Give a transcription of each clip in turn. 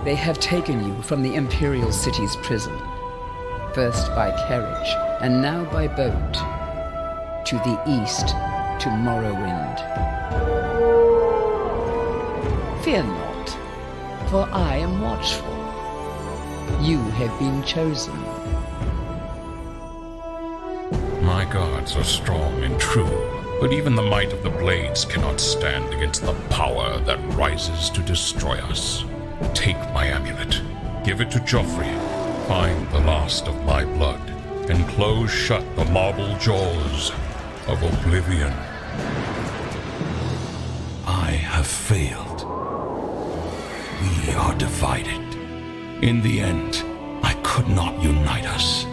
They have taken you from the Imperial City's prison, first by carriage, and now by boat, to the east, to Morrowind. Fear not, for I am watchful. You have been chosen. My gods are strong and true, but even the might of the blades cannot stand against the power that rises to destroy us. Take my amulet, give it to Joffrey, find the last of my blood, and close shut the marble jaws of oblivion. I have failed. We are divided. In the end, I could not unite us.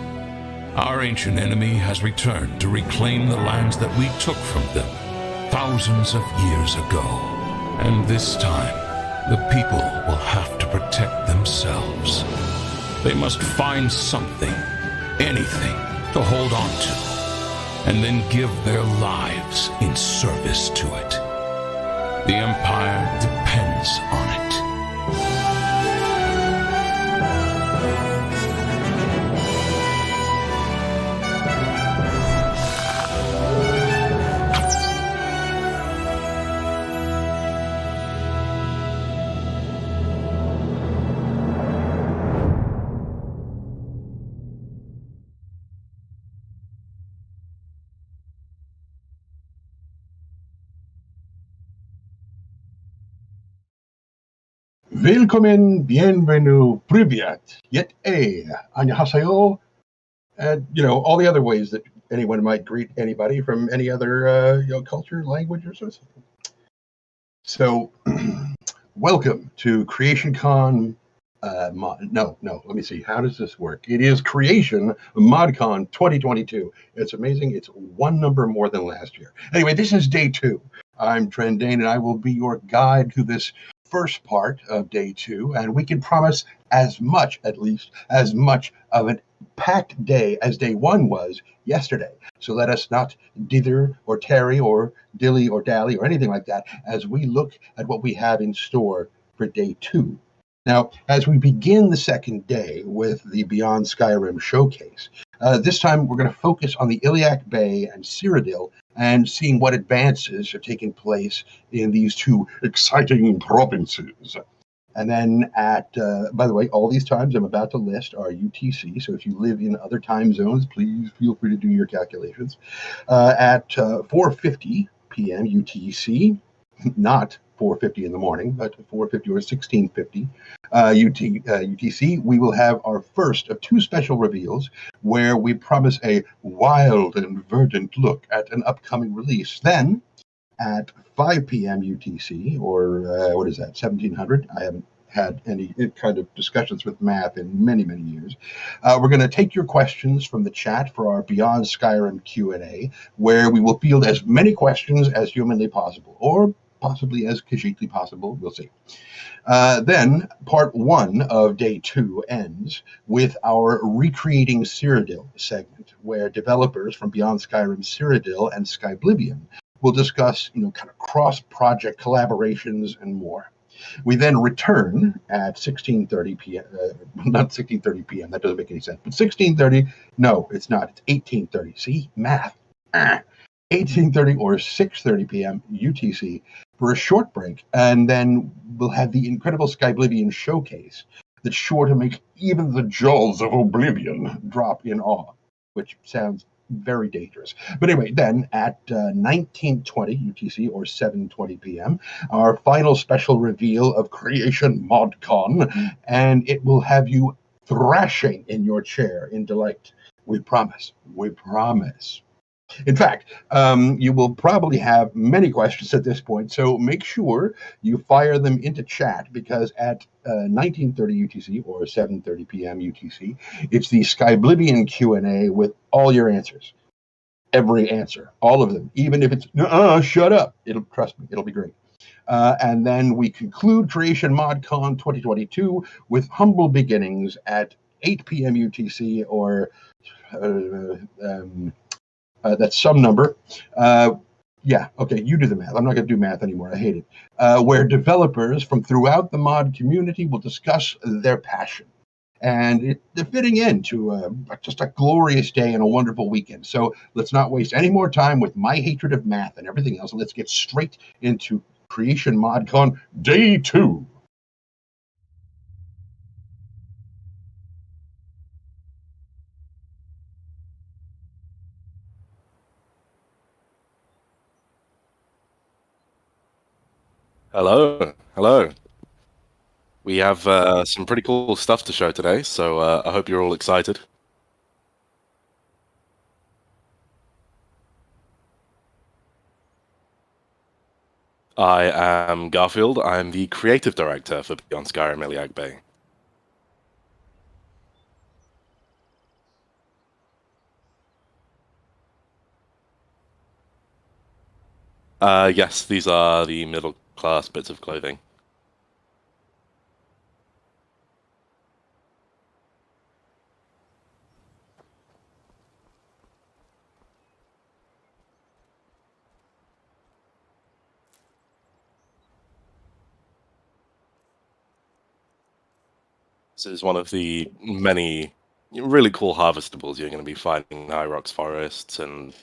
Our ancient enemy has returned to reclaim the lands that we took from them thousands of years ago. And this time, the people will have to protect themselves. They must find something, anything, to hold on to, and then give their lives in service to it. The Empire depends on it. Willkommen, bienvenue, privyet, yet annyeonghaseyo, and all the other ways that anyone might greet anybody from any other culture, language, or something. So, welcome to CreationCon. Let me see. How does this work? It is Creation ModCon 2022. It's amazing. It's one number more than last year. Anyway, this is day 2. I'm Trent Dane, and I will be your guide to this first part of day 2, and we can promise as much of a packed day as day 1 was yesterday. So let us not dither or tarry or dilly or dally or anything like that as we look at what we have in store for day 2. Now, as we begin the second day with the Beyond Skyrim Showcase, this time we're going to focus on the Iliac Bay and Cyrodiil and seeing what advances are taking place in these two exciting provinces. And then by the way, all these times I'm about to list are UTC, so if you live in other time zones, please feel free to do your calculations. At 4:50 p.m. UTC, not 4:50 in the morning, but 4:50 or 16:50 UTC, we will have our first of 2 special reveals where we promise a wild and verdant look at an upcoming release. Then, at 5 p.m. UTC, or what is that, 1700? I haven't had any kind of discussions with math in many, many years. We're going to take your questions from the chat for our Beyond Skyrim Q&A, where we will field as many questions as humanly possible, or possibly as Khajiitly possible. We'll see. Then part 1 of day 2 ends with our Recreating Cyrodiil segment, where developers from Beyond Skyrim Cyrodiil and Skyblivion will discuss, kind of cross-project collaborations and more. We then return at 16:30 p.m. Not 16:30 p.m. That doesn't make any sense. But 16:30. No, it's not. It's 18:30. See, math. 18:30 or 6:30 p.m. UTC for a short break, and then we'll have the incredible Skyblivion Showcase that's sure to make even the jaws of oblivion drop in awe, which sounds very dangerous. But anyway, then at 19:20 UTC or 7:20 p.m., our final special reveal of Creation ModCon, and it will have you thrashing in your chair in delight. We promise. We promise. In fact, you will probably have many questions at this point, so make sure you fire them into chat, because at 19:30 UTC or 7:30 p.m. UTC, it's the Skyblivion Q&A with all your answers. Every answer, all of them, even if it's, shut up. Trust me, it'll be great. And then we conclude Creation ModCon 2022 with Humble Beginnings at 8 p.m. UTC or... that's some number, Yeah, okay, you do the math. I'm not going to do math anymore. I hate it. Where developers from throughout the mod community will discuss their passion. And they're fitting into just a glorious day and a wonderful weekend. So let's not waste any more time with my hatred of math and everything else. Let's get straight into Creation ModCon Day 2. Hello. We have some pretty cool stuff to show today, so I hope you're all excited. I am Garfield. I'm the creative director for Beyond Skyrim, Iliac Bay. Yes, these are the middle-class bits of clothing. This is one of the many really cool harvestables you're going to be finding in High Rocks forests and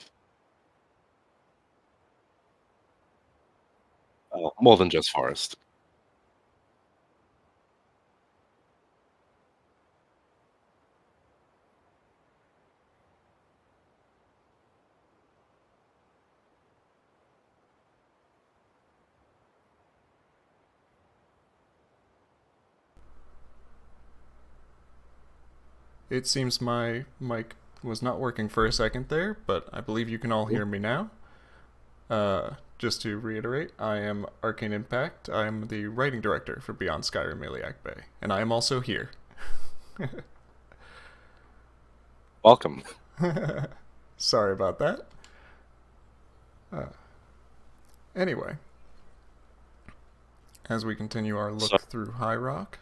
more than just forest. It seems my mic was not working for a second there, but I believe you can all hear me now. Just to reiterate, I am Arcane Impact. I am the writing director for Beyond Skyrim Iliac Bay, and I am also here. Welcome. Sorry about that. Anyway, as we continue our look through High Rock,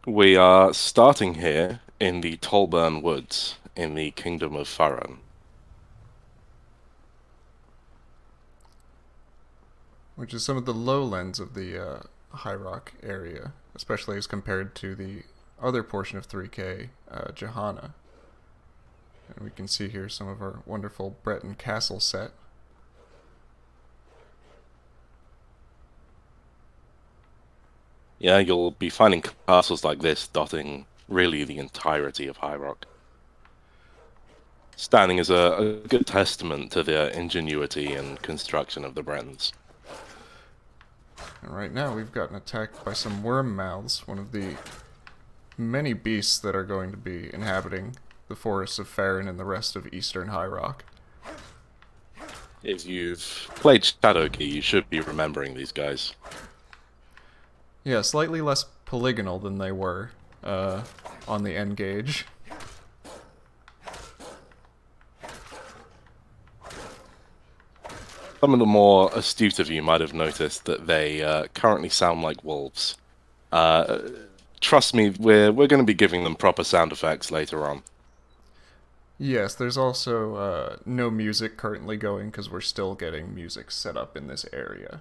We are starting here in the Tolburn Woods in the Kingdom of Faron. which is some of the lowlands of the High Rock area, especially as compared to the other portion of 3K, Johanna. And we can see here some of our wonderful Breton castle set. Yeah, you'll be finding castles like this dotting really the entirety of High Rock. Standing as a good testament to the ingenuity and construction of the Bretons. And right now we've gotten attacked by some worm mouths, one of the many beasts that are going to be inhabiting the forests of Faron and the rest of eastern High Rock. If you've played Shadowkey, you should be remembering these guys. Yeah, slightly less polygonal than they were on the N gauge. Some of the more astute of you might have noticed that they currently sound like wolves. Trust me, we're going to be giving them proper sound effects later on. Yes, there's also no music currently going because we're still getting music set up in this area.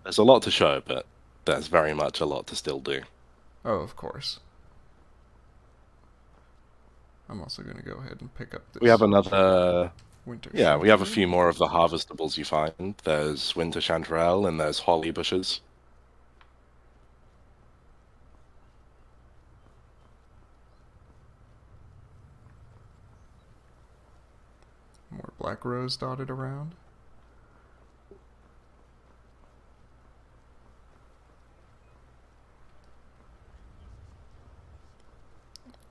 There's a lot to show, but there's very much a lot to still do. Oh, of course. I'm also going to go ahead and pick up this. We have another... winter. Yeah, we have a few more of the harvestables you find. There's winter chanterelle and there's holly bushes. More black rose dotted around.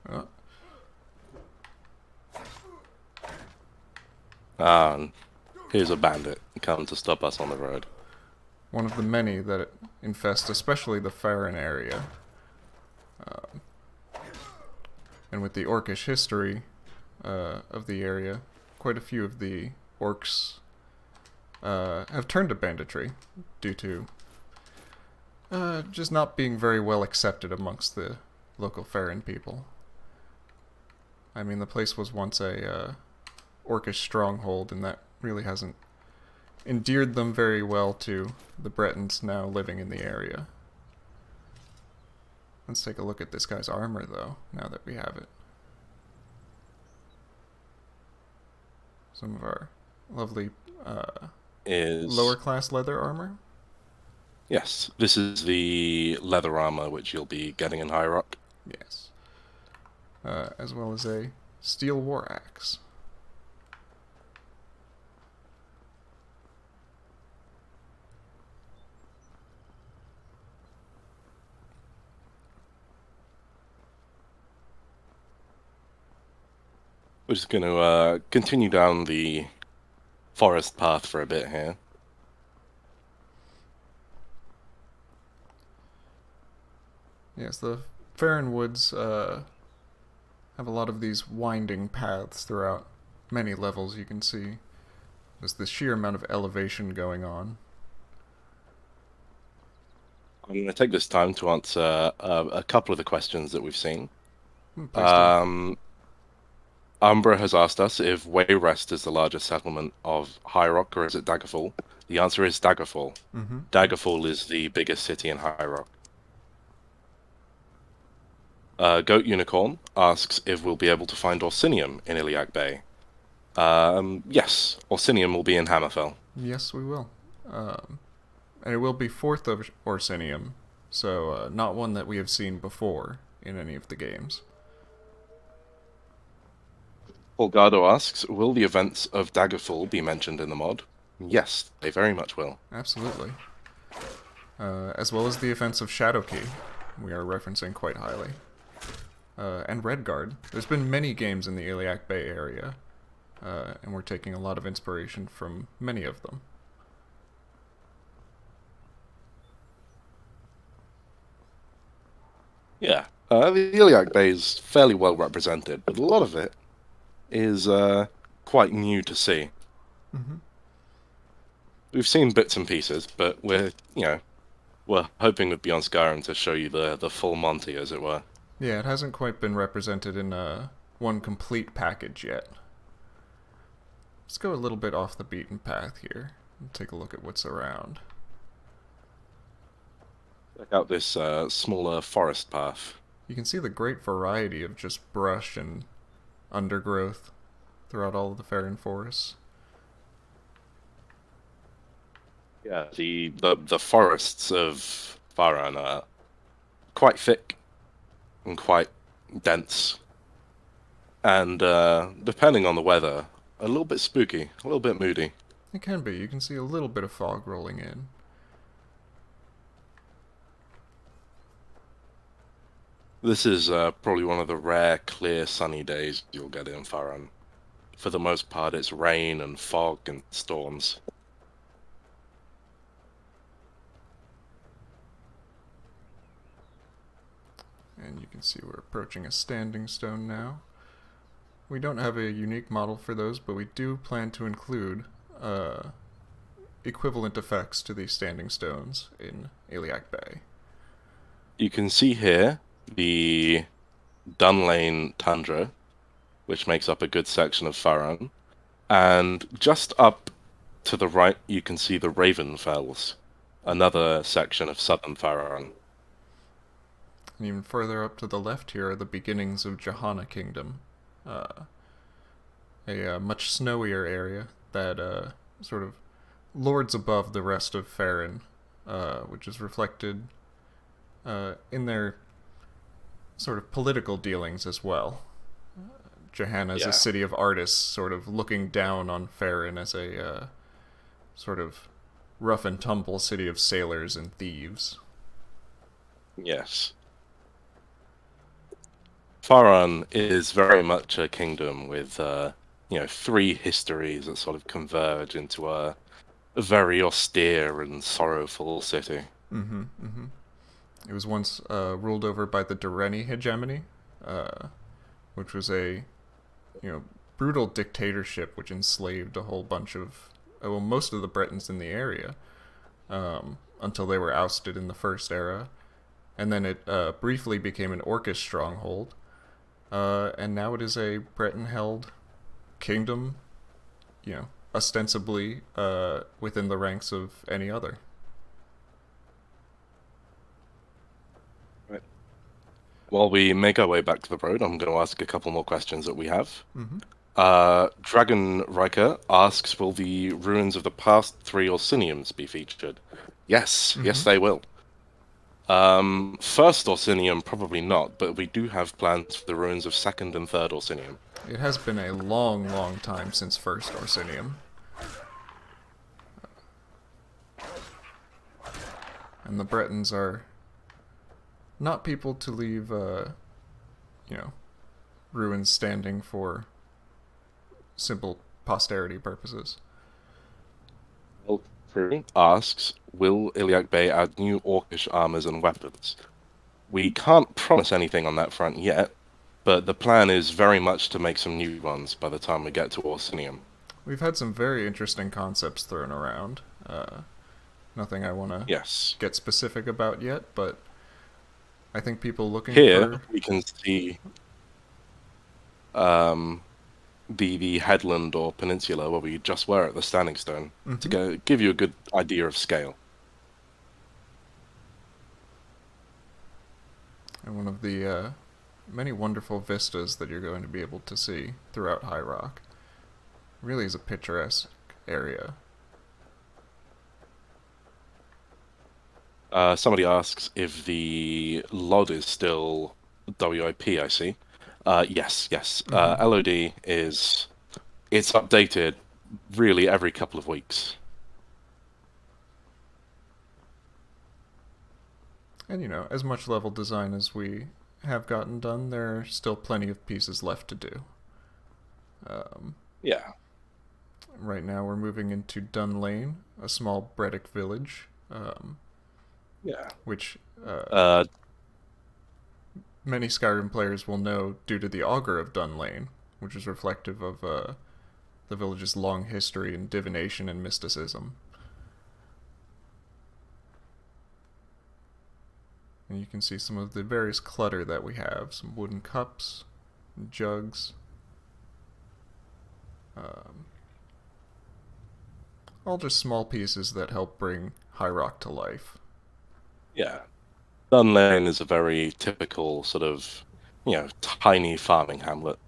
Oh. Here's a bandit come to stop us on the road. One of the many that infest especially the Faron area. And with the orcish history of the area, quite a few of the orcs have turned to banditry due to just not being very well accepted amongst the local Faron people. I mean, the place was once a orcish stronghold, and that really hasn't endeared them very well to the Bretons now living in the area. Let's take a look at this guy's armor, though, now that we have it. Some of our lovely lower class leather armor. Yes, this is the leather armor which you'll be getting in High Rock. Yes. As well as a steel war axe. We're just going to continue down the forest path for a bit here. Yes, the Farron Woods have a lot of these winding paths throughout many levels. You can see just the sheer amount of elevation going on. I'm going to take this time to answer a couple of the questions that we've seen. Please do. Umbra has asked us if Wayrest is the largest settlement of High Rock, or is it Daggerfall? The answer is Daggerfall. Mm-hmm. Daggerfall is the biggest city in High Rock. Goat Unicorn asks if we'll be able to find Orsinium in Iliac Bay. Yes, Orsinium will be in Hammerfell. Yes, we will. And it will be 4th of Orsinium, so not one that we have seen before in any of the games. Polgado asks, will the events of Daggerfall be mentioned in the mod? Yes, they very much will. Absolutely. As well as the events of Shadowkey, we are referencing quite highly. And Redguard. There's been many games in the Iliac Bay area, and we're taking a lot of inspiration from many of them. Yeah, the Iliac Bay is fairly well represented, but a lot of it is quite new to see. Mm-hmm. We've seen bits and pieces, but we're hoping with Beyond Skyrim to show you the full Monty, as it were. Yeah, it hasn't quite been represented in one complete package yet. Let's go a little bit off the beaten path here and take a look at what's around. Check out this smaller forest path. You can see the great variety of just brush and undergrowth throughout all of the Farron forests. Yeah, the forests of Farron are quite thick and quite dense, and depending on the weather, a little bit spooky, a little bit moody. It can be. You can see a little bit of fog rolling in. This is probably one of the rare, clear, sunny days you'll get in Farron. For the most part, it's rain and fog and storms. And you can see we're approaching a standing stone now. We don't have a unique model for those, but we do plan to include equivalent effects to these standing stones in Iliac Bay. You can see here the Dunlane Tundra, which makes up a good section of Farron, and just up to the right you can see the Raven Fells, another section of southern Farron. And even further up to the left here are the beginnings of Johanna Kingdom, a much snowier area that sort of lords above the rest of Farron, which is reflected in their sort of political dealings as well. Johanna is a city of artists, sort of looking down on Farron as a sort of rough and tumble city of sailors and thieves. Yes. Farron is very much a kingdom with, 3 histories that sort of converge into a very austere and sorrowful city. Mm-hmm, mm-hmm. It was once ruled over by the Durrani hegemony, which was a, brutal dictatorship which enslaved a whole bunch of, most of the Bretons in the area, until they were ousted in the First Era. And then it briefly became an Orcish stronghold, And now it is a Breton-held kingdom, ostensibly within the ranks of any other. Right. While we make our way back to the road, I'm going to ask a couple more questions that we have. Dragon Riker asks, will the ruins of the past 3 Orsiniums be featured? Yes, yes they will. First Orsinium, probably not, but we do have plans for the ruins of second and third Orsinium. It has been a long, long time since first Orsinium. And the Bretons are not people to leave, ruins standing for simple posterity purposes. Asks, will Iliac Bay add new Orcish armors and weapons? We can't promise anything on that front yet, but the plan is very much to make some new ones by the time we get to Orsinium. We've had some very interesting concepts thrown around. Nothing I want to get specific about yet, but I think people looking here we can see the headland or peninsula where we just were at the Standing Stone to give you a good idea of scale. And one of the many wonderful vistas that you're going to be able to see throughout High Rock. Really is a picturesque area. Somebody asks if the LOD is still WIP, I see. Yes. LOD it's updated really every couple of weeks. And as much level design as we have gotten done, there are still plenty of pieces left to do. Yeah. Right now we're moving into Dun Lane, a small Bredic village. Which many Skyrim players will know due to the Augur of Dun Lane, which is reflective of the village's long history in divination and mysticism. And you can see some of the various clutter that we have. Some wooden cups, jugs. All just small pieces that help bring High Rock to life. Yeah. Dun Lane is a very typical sort of, tiny farming hamlet.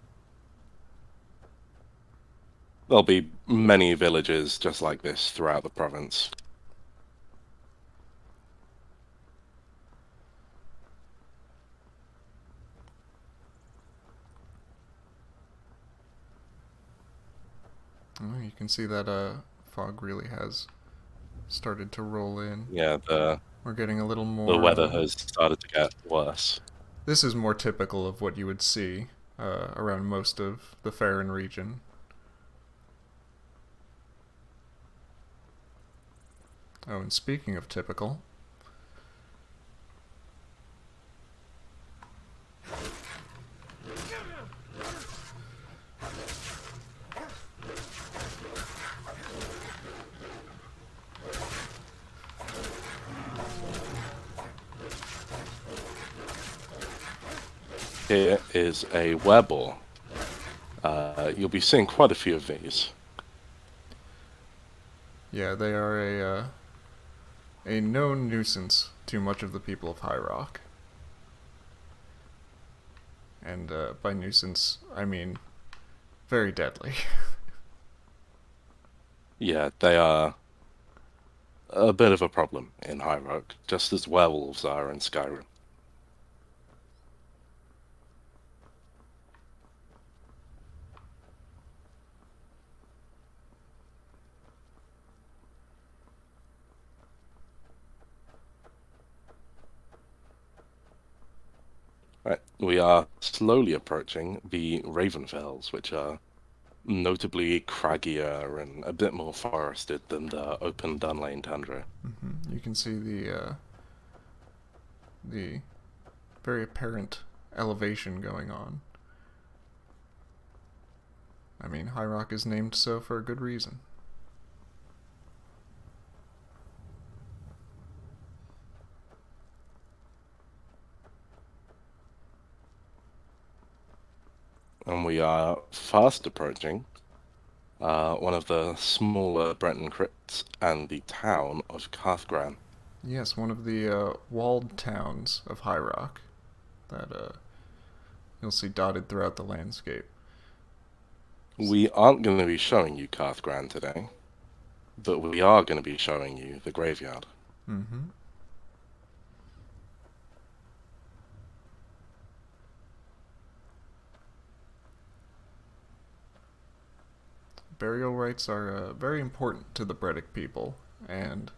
There'll be many villages just like this throughout the province. Oh, you can see that fog really has started to roll in. Yeah, we're getting a little more... The weather has started to get worse. This is more typical of what you would see around most of the Farron region. Oh, and speaking of typical... Here is a wereball. You'll be seeing quite a few of these. Yeah, they are a known nuisance to much of the people of High Rock. And by nuisance, I mean very deadly. Yeah, they are a bit of a problem in High Rock, just as werewolves are in Skyrim. Right, we are slowly approaching the Ravenfells, which are notably craggier and a bit more forested than the open Dun Lane tundra. You can see the very apparent elevation going on. I mean, High Rock is named so for a good reason. and we are fast approaching one of the smaller Breton crypts and the town of Carthgran. Yes, one of the walled towns of High Rock that you'll see dotted throughout the landscape. We aren't going to be showing you Carthgran today, but we are going to be showing you the graveyard. Mm-hmm. Burial rites are very important to the Bredic people, and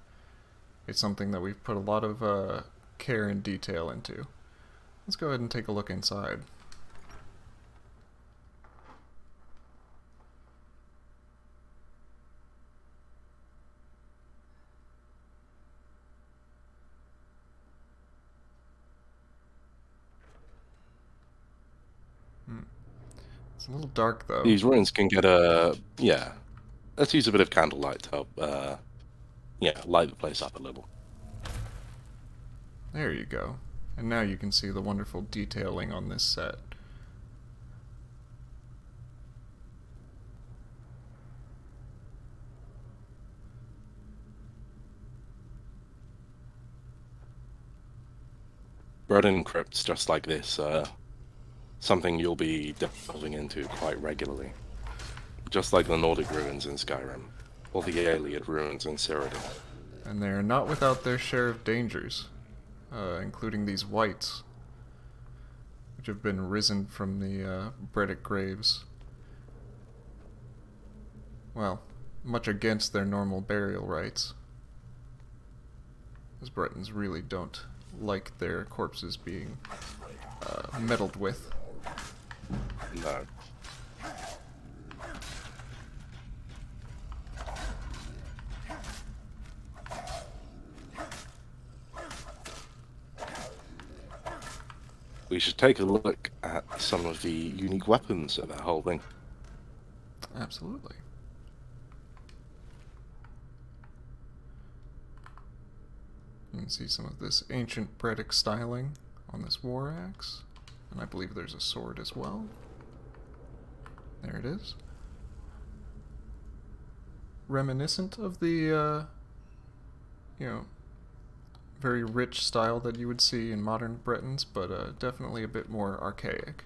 it's something that we've put a lot of care and detail into. Let's go ahead and take a look inside. It's a little dark, though. These ruins can get yeah. Let's use a bit of candlelight to help, light the place up a little. There you go. And now you can see the wonderful detailing on this set. Breton crypts just like this something you'll be delving into quite regularly. Just like the Nordic ruins in Skyrim, or the Iliad ruins in Cyrodiil. And they're not without their share of dangers, including these wights, which have been risen from the Bredic graves. Well, much against their normal burial rites, as Bretons really don't like their corpses being meddled with. No. We should take a look at some of the unique weapons that they're holding. Absolutely. You can see some of this ancient Bredic styling on this war axe. And I believe there's a sword as well. There it is. Reminiscent of the, very rich style that you would see in modern Bretons, but definitely a bit more archaic.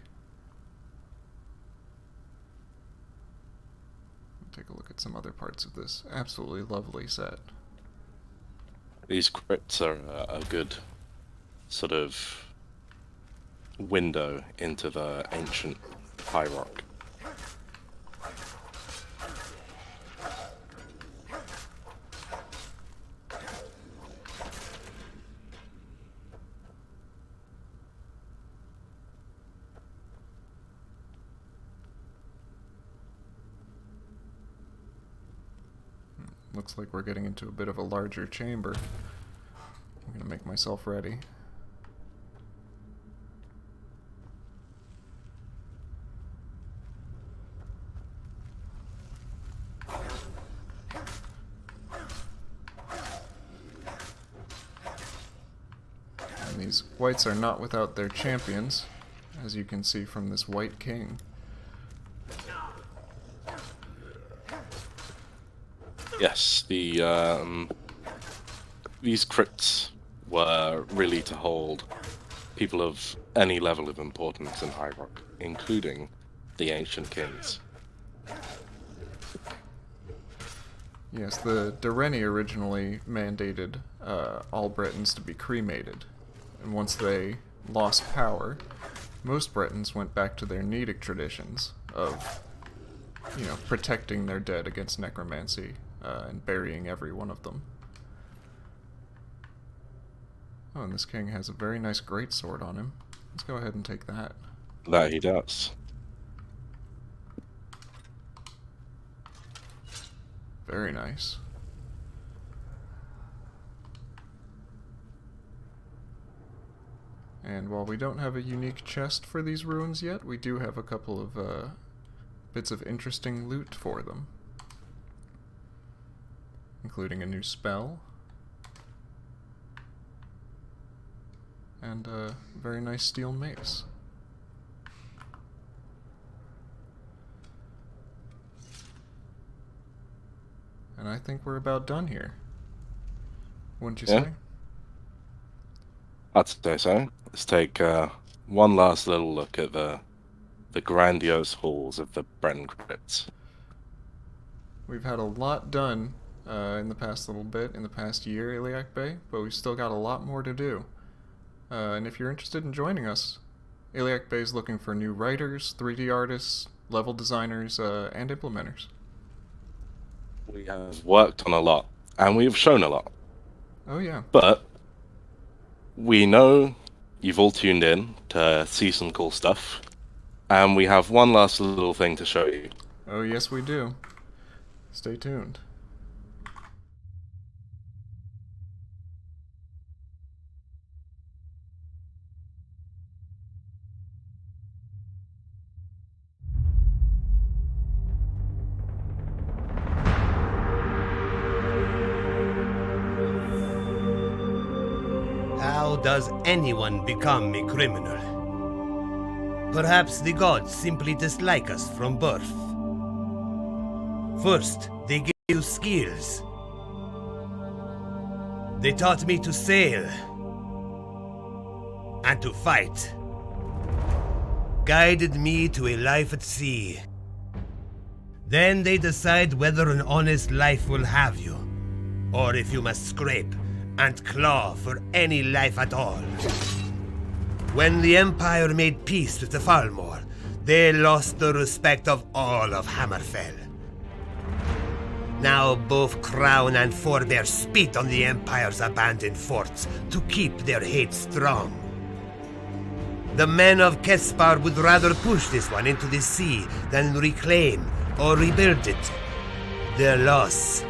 Take a look at some other parts of this absolutely lovely set. These crypts are a good sort of window into the ancient High Rock. Looks like we're getting into a bit of a larger chamber. I'm gonna make myself ready. And these wights are not without their champions, as you can see from this White King. Yes, these crypts were really to hold people of any level of importance in High Rock, including the ancient kings. Yes, the Dureni originally mandated all Bretons to be cremated, and once they lost power, most Bretons went back to their Nedic traditions of, protecting their dead against necromancy and burying every one of them. Oh, and this king has a very nice greatsword on him. Let's go ahead and take that. That he does. Very nice. And while we don't have a unique chest for these ruins yet, we do have a couple of bits of interesting loot for them, including a new spell and a very nice steel mace. And I think we're about done here. Wouldn't you Yeah. say? I'd say so. Let's take one last little look at the grandiose halls of the Breton Crypts. We've had a lot done in the past little bit, in the past year, Iliac Bay, but we've still got a lot more to do. And if you're interested in joining us, Iliac Bay is looking for new writers, 3D artists, level designers, and implementers. We have worked on a lot, and we've shown a lot. Oh yeah. But we know you've all tuned in to see some cool stuff, and we have one last little thing to show you. Oh yes we do. Stay tuned. How does anyone become a criminal? Perhaps the gods simply dislike us from birth. First, they gave you skills. They taught me to sail and to fight. Guided me to a life at sea. Then they decide whether an honest life will have you, or if you must scrape and claw for any life at all. When the Empire made peace with the Falmor, they lost the respect of all of Hammerfell. Now both Crown and Forebear spit on the Empire's abandoned forts to keep their hate strong. The men of Kespar would rather push this one into the sea than reclaim or rebuild it. Their loss,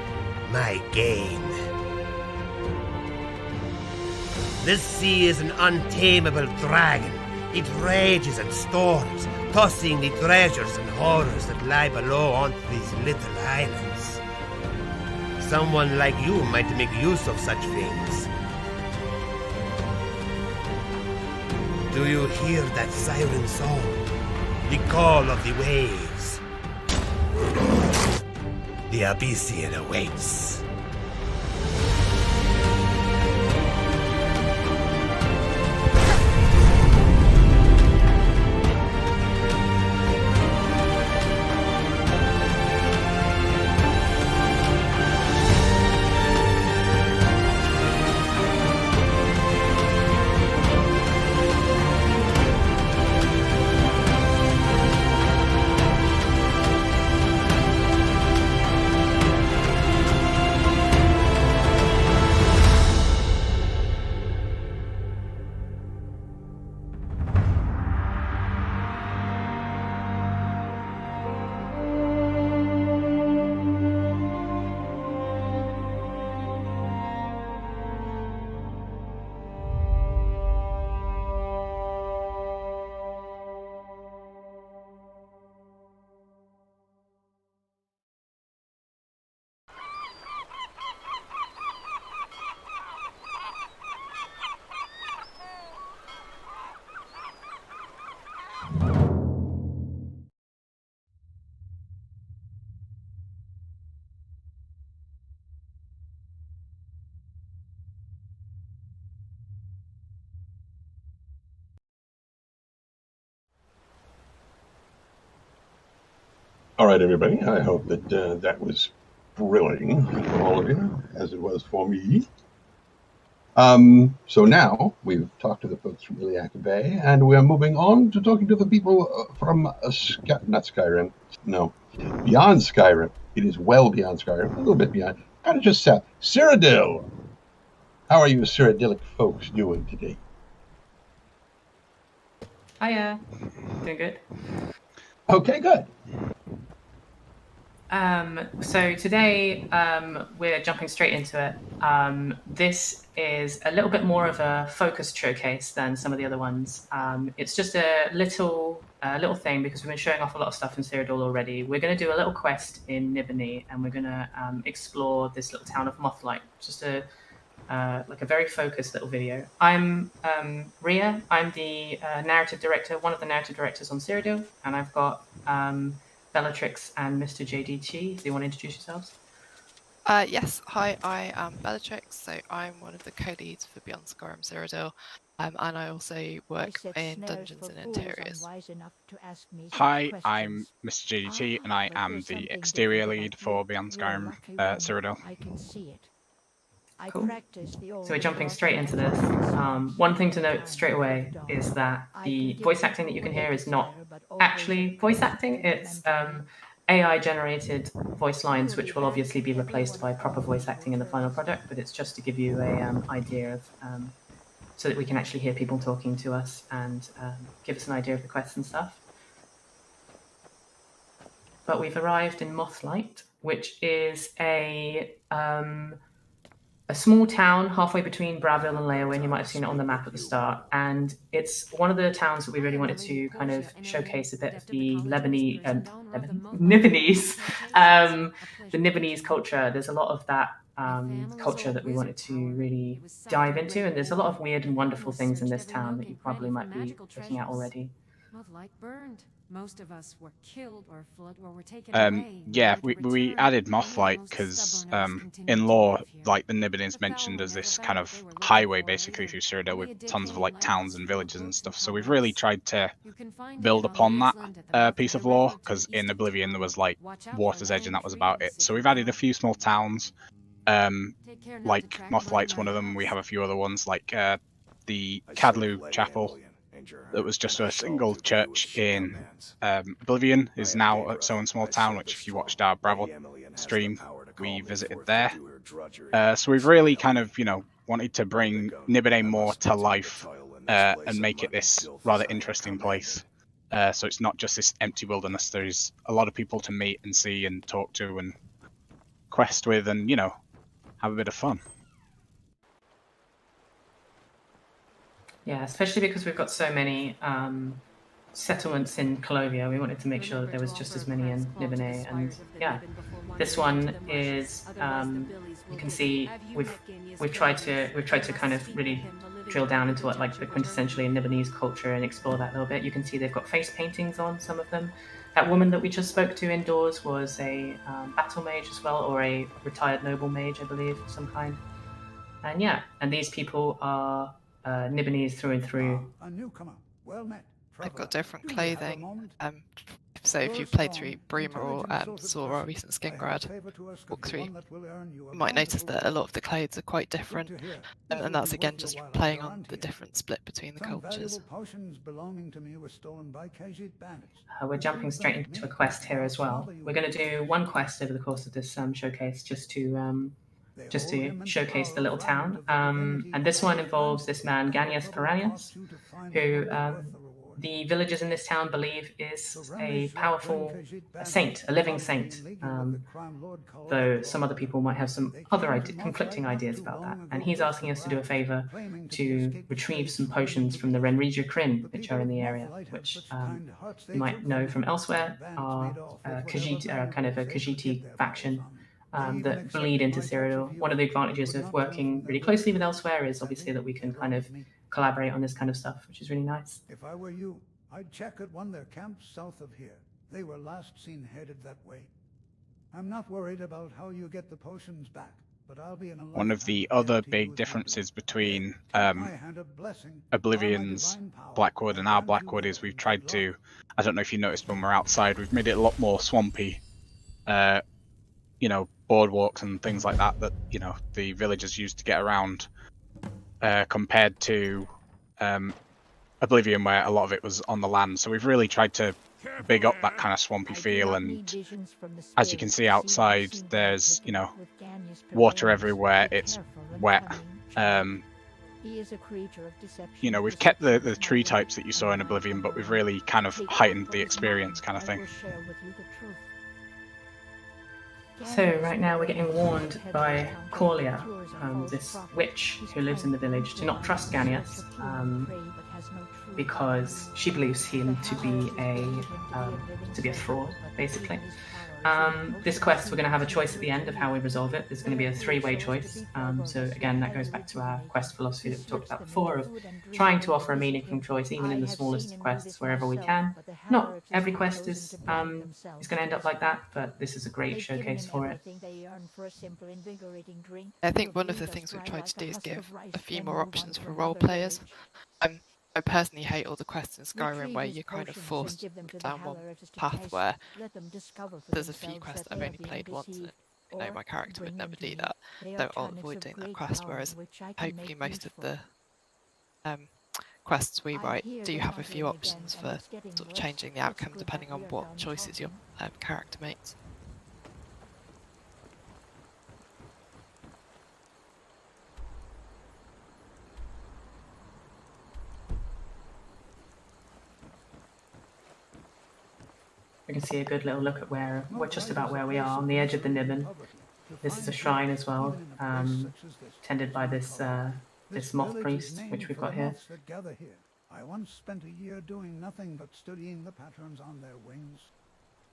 my gain. This sea is an untamable dragon. It rages and storms, tossing the treasures and horrors that lie below onto these little islands. Someone like you might make use of such things. Do you hear that siren song? The call of the waves. The Abyssian awaits. All right, everybody. I hope that that was thrilling for all of you, as it was for me. So now we've talked to the folks from Iliac Bay, and we're moving on to talking to the people from not Skyrim, no, Beyond Skyrim. It is well beyond Skyrim, a little bit beyond, kind of just south. Cyrodiil. How are you Cyrodiilic folks doing today? Hiya. Doing good. Okay, good. So today we're jumping straight into it. This is a little bit more of a focused showcase than some of the other ones. It's just a little thing because we've been showing off a lot of stuff in Cyrodiil already. We're going to do a little quest in Nibony, and we're going to explore this little town of Mothlight. Just a very focused little video. I'm Ria. I'm the narrative director, one of the narrative directors on Cyrodiil, and I've got Bellatrix and Mr. JD Chi. Do you want to introduce yourselves? Yes, hi, I am Bellatrix, so I'm one of the co-leads for Beyond Skyrim Cyrodiil, and I also work in Dungeons and Interiors. Hi, I'm Mr. JDT, and I am the exterior lead for Beyond Skyrim Cyrodiil. Cool. So we're jumping straight into this. One thing to note straight away is that the voice acting that you can hear is not actually voice acting. It's AI-generated voice lines, which will obviously be replaced by proper voice acting in the final product, but it's just to give you a idea of, so that we can actually hear people talking to us and give us an idea of the quests and stuff. But we've arrived in Mothlight, which is a small town halfway between Bravil and Leowyn. You might have seen it on the map at the start. And it's one of the towns that we really wanted to kind of showcase a bit of the Nibonese culture. There's a lot of that culture that we wanted to really dive into. And there's a lot of weird and wonderful things in this town that you probably might be looking at already. Mothlight burned. Most of us were killed or were taken away. Yeah, we added Mothlight because in lore, like the Nibonese mentioned as this kind of highway basically through Cyrodiil with tons of like towns and villages and stuff. So we've really tried to build upon that piece of lore, because in Oblivion there was like Water's Edge and that was about it. So we've added a few small towns, like Mothlight's one of them. We have a few other ones like the Cadlu Chapel. That was just a single church in Oblivion, is now its own small town, which if you watched our Bravil stream, we visited there. So we've really kind of, wanted to bring Niboney more to life and make it this rather interesting place. So it's not just this empty wilderness. There's a lot of people to meet and see and talk to and quest with and, have a bit of fun. Yeah, especially because we've got so many settlements in Colovia. We wanted to make sure that there was just as many in Niboney. And yeah, this one is you can see we've tried to kind of really drill down into what like the quintessentially Nibonese culture and explore that a little bit. You can see they've got face paintings on some of them. That woman that we just spoke to indoors was a battle mage as well, or a retired noble mage, I believe, of some kind. And yeah, and these people are Nibonese through and through. A newcomer. Well met. They've got different clothing. So if you've played through Bremer or saw our recent Skingrad walkthrough, you might notice that a lot of the clothes are quite different, and that's again just playing on the different split between the cultures. We're jumping straight into a quest here as well. We're going to do one quest over the course of this showcase, just to showcase the little town. And this one involves this man, Ganius Piranhas, who the villagers in this town believe is a powerful saint, a living saint, though some other people might have some other conflicting ideas about that. And he's asking us to do a favor to retrieve some potions from the Renregia Kryn, which are in the area, which you might know from elsewhere, are kind of a Khajiit faction that bleed into Cyrodiil. One of the advantages of working really closely with elsewhere is obviously that we can kind of collaborate on this kind of stuff, which is really nice. If I were you, I'd check at one of their camps south of here. They were last seen headed that way. I'm not worried about how you get the potions back, but I'll be in a one of the other big differences between Oblivion's Blackwood and our Blackwood is we've tried to, I don't know if you noticed when we're outside, we've made it a lot more swampy. Boardwalks and things like that the villagers used to get around, compared to Oblivion, where a lot of it was on the land. So we've really tried to big up that kind of swampy feel, and as you can see outside, there's water everywhere. It's wet. We've kept the tree types that you saw in Oblivion, but we've really kind of heightened the experience, kind of thing. So right now we're getting warned by Corlia, this witch who lives in the village, to not trust Ganius, because she believes him to be a fraud, basically. This quest, we're going to have a choice at the end of how we resolve it. There's going to be a three-way choice. So again, that goes back to our quest philosophy that we talked about before of trying to offer a meaningful choice, even in the smallest of quests, wherever we can. Not every quest is going to end up like that, but this is a great showcase for it. I think one of the things we've tried to do is give a few more options for role players. I personally hate all the quests in Skyrim where you're kind of forced down one path where there's a few quests I've only played once and you know my character would never do that. So I'll avoid doing that quest, whereas hopefully most of the quests we write do have a few options for sort of changing the outcome depending on what choices your character makes. We can see a good little look at where we're just about where we are on the edge of the Niben. This is a shrine as well, tended by this this moth priest, which we've got here. I once spent a year doing nothing but studying the patterns on their wings.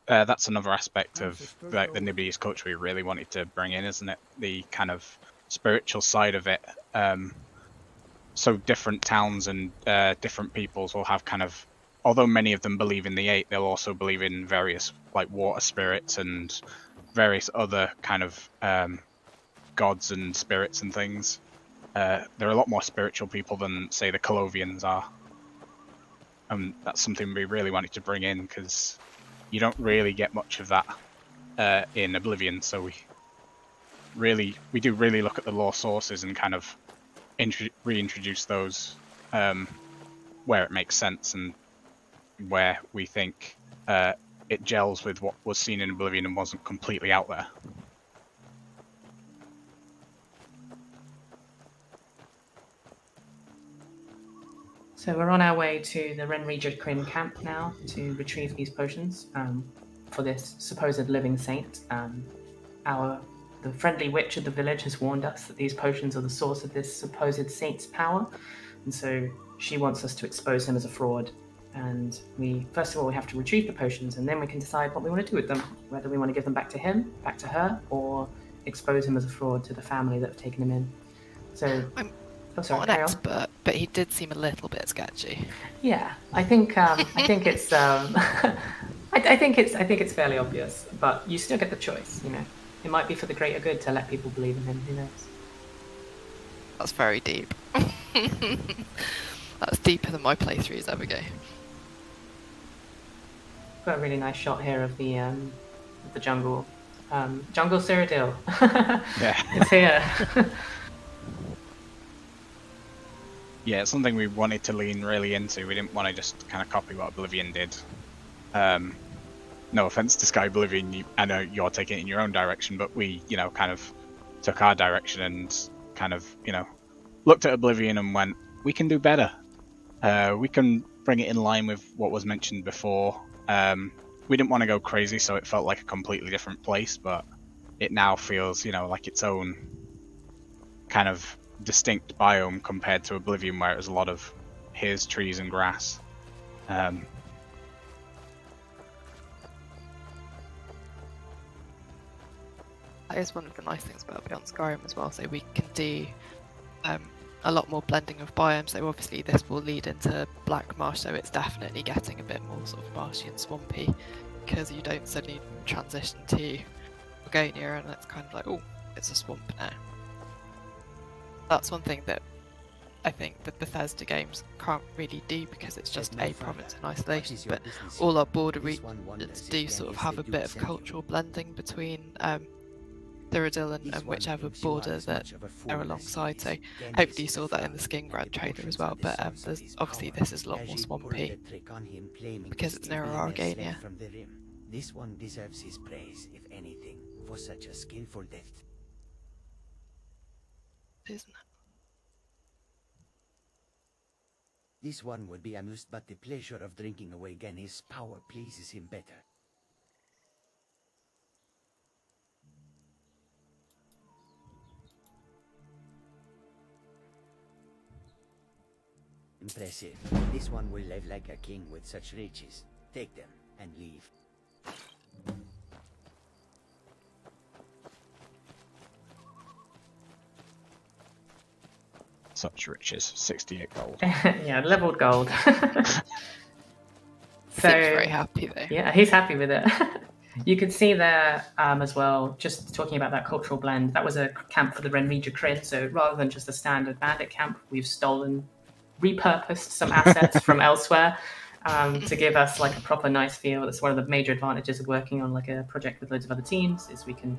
That's another aspect of like the Nibelese culture we really wanted to bring in, isn't it? The kind of spiritual side of it. So different towns and different peoples will have kind of, although many of them believe in the Eight, they'll also believe in various like water spirits and various other kind of gods and spirits and things. They're a lot more spiritual people than, say, the Colovians are. And that's something we really wanted to bring in because you don't really get much of that in Oblivion. So we do really look at the lore sources and kind of reintroduce those where it makes sense and where we think it gels with what was seen in Oblivion and wasn't completely out there. So we're on our way to the Renregicrin camp now to retrieve these potions for this supposed living saint. The friendly witch of the village has warned us that these potions are the source of this supposed saint's power, and so she wants us to expose him as a fraud. And first of all, we have to retrieve the potions, and then we can decide what we want to do with them, whether we want to give them back to him, back to her, or expose him as a fraud to the family that have taken him in. So I'm not an expert, but he did seem a little bit sketchy. Yeah, I think it's I think it's fairly obvious, but you still get the choice. You know, it might be for the greater good to let people believe in him. Who knows? That's very deep. That's deeper than my playthroughs ever go. Got a really nice shot here of the jungle. Jungle Cyrodiil. Yeah. It's here. Yeah, it's something we wanted to lean really into. We didn't want to just kind of copy what Oblivion did. No offense to Skyblivion, I know you're taking it in your own direction, but we, kind of took our direction and kind of, looked at Oblivion and went, we can do better. We can bring it in line with what was mentioned before. We didn't want to go crazy, so it felt like a completely different place, but it now feels, like its own kind of distinct biome compared to Oblivion, where it was a lot of hills, trees, and grass. That is one of the nice things about Beyond Skyrim as well. So we can do a lot more blending of biomes. So obviously this will lead into Black Marsh, so it's definitely getting a bit more sort of marshy and swampy, because you don't suddenly transition to Orgonia and it's kind of like, oh, it's a swamp now. That's one thing that I think the Bethesda games can't really do, because it's just a province in isolation, but all our border regions do sort of have a bit of cultural blending between Cyrodiil and whichever border that they're alongside. So hopefully you saw that in the Skingrad trailer as well, but obviously this is a lot more swampy because it's near Arcania. This one deserves his praise, if anything, for such a skillful death. Isn't it? This one would be amused, but the pleasure of drinking away again his power pleases him better. Impressive. This one will live like a king with such riches. Take them and leave. Such riches. 68 gold. Yeah, leveled gold. Seems very happy though. Yeah, he's happy with it. You can see there as well, just talking about that cultural blend, that was a camp for the Renrija Kryn, so rather than just a standard bandit camp, we've repurposed some assets from elsewhere to give us like a proper nice feel. That's one of the major advantages of working on like a project with loads of other teams, is we can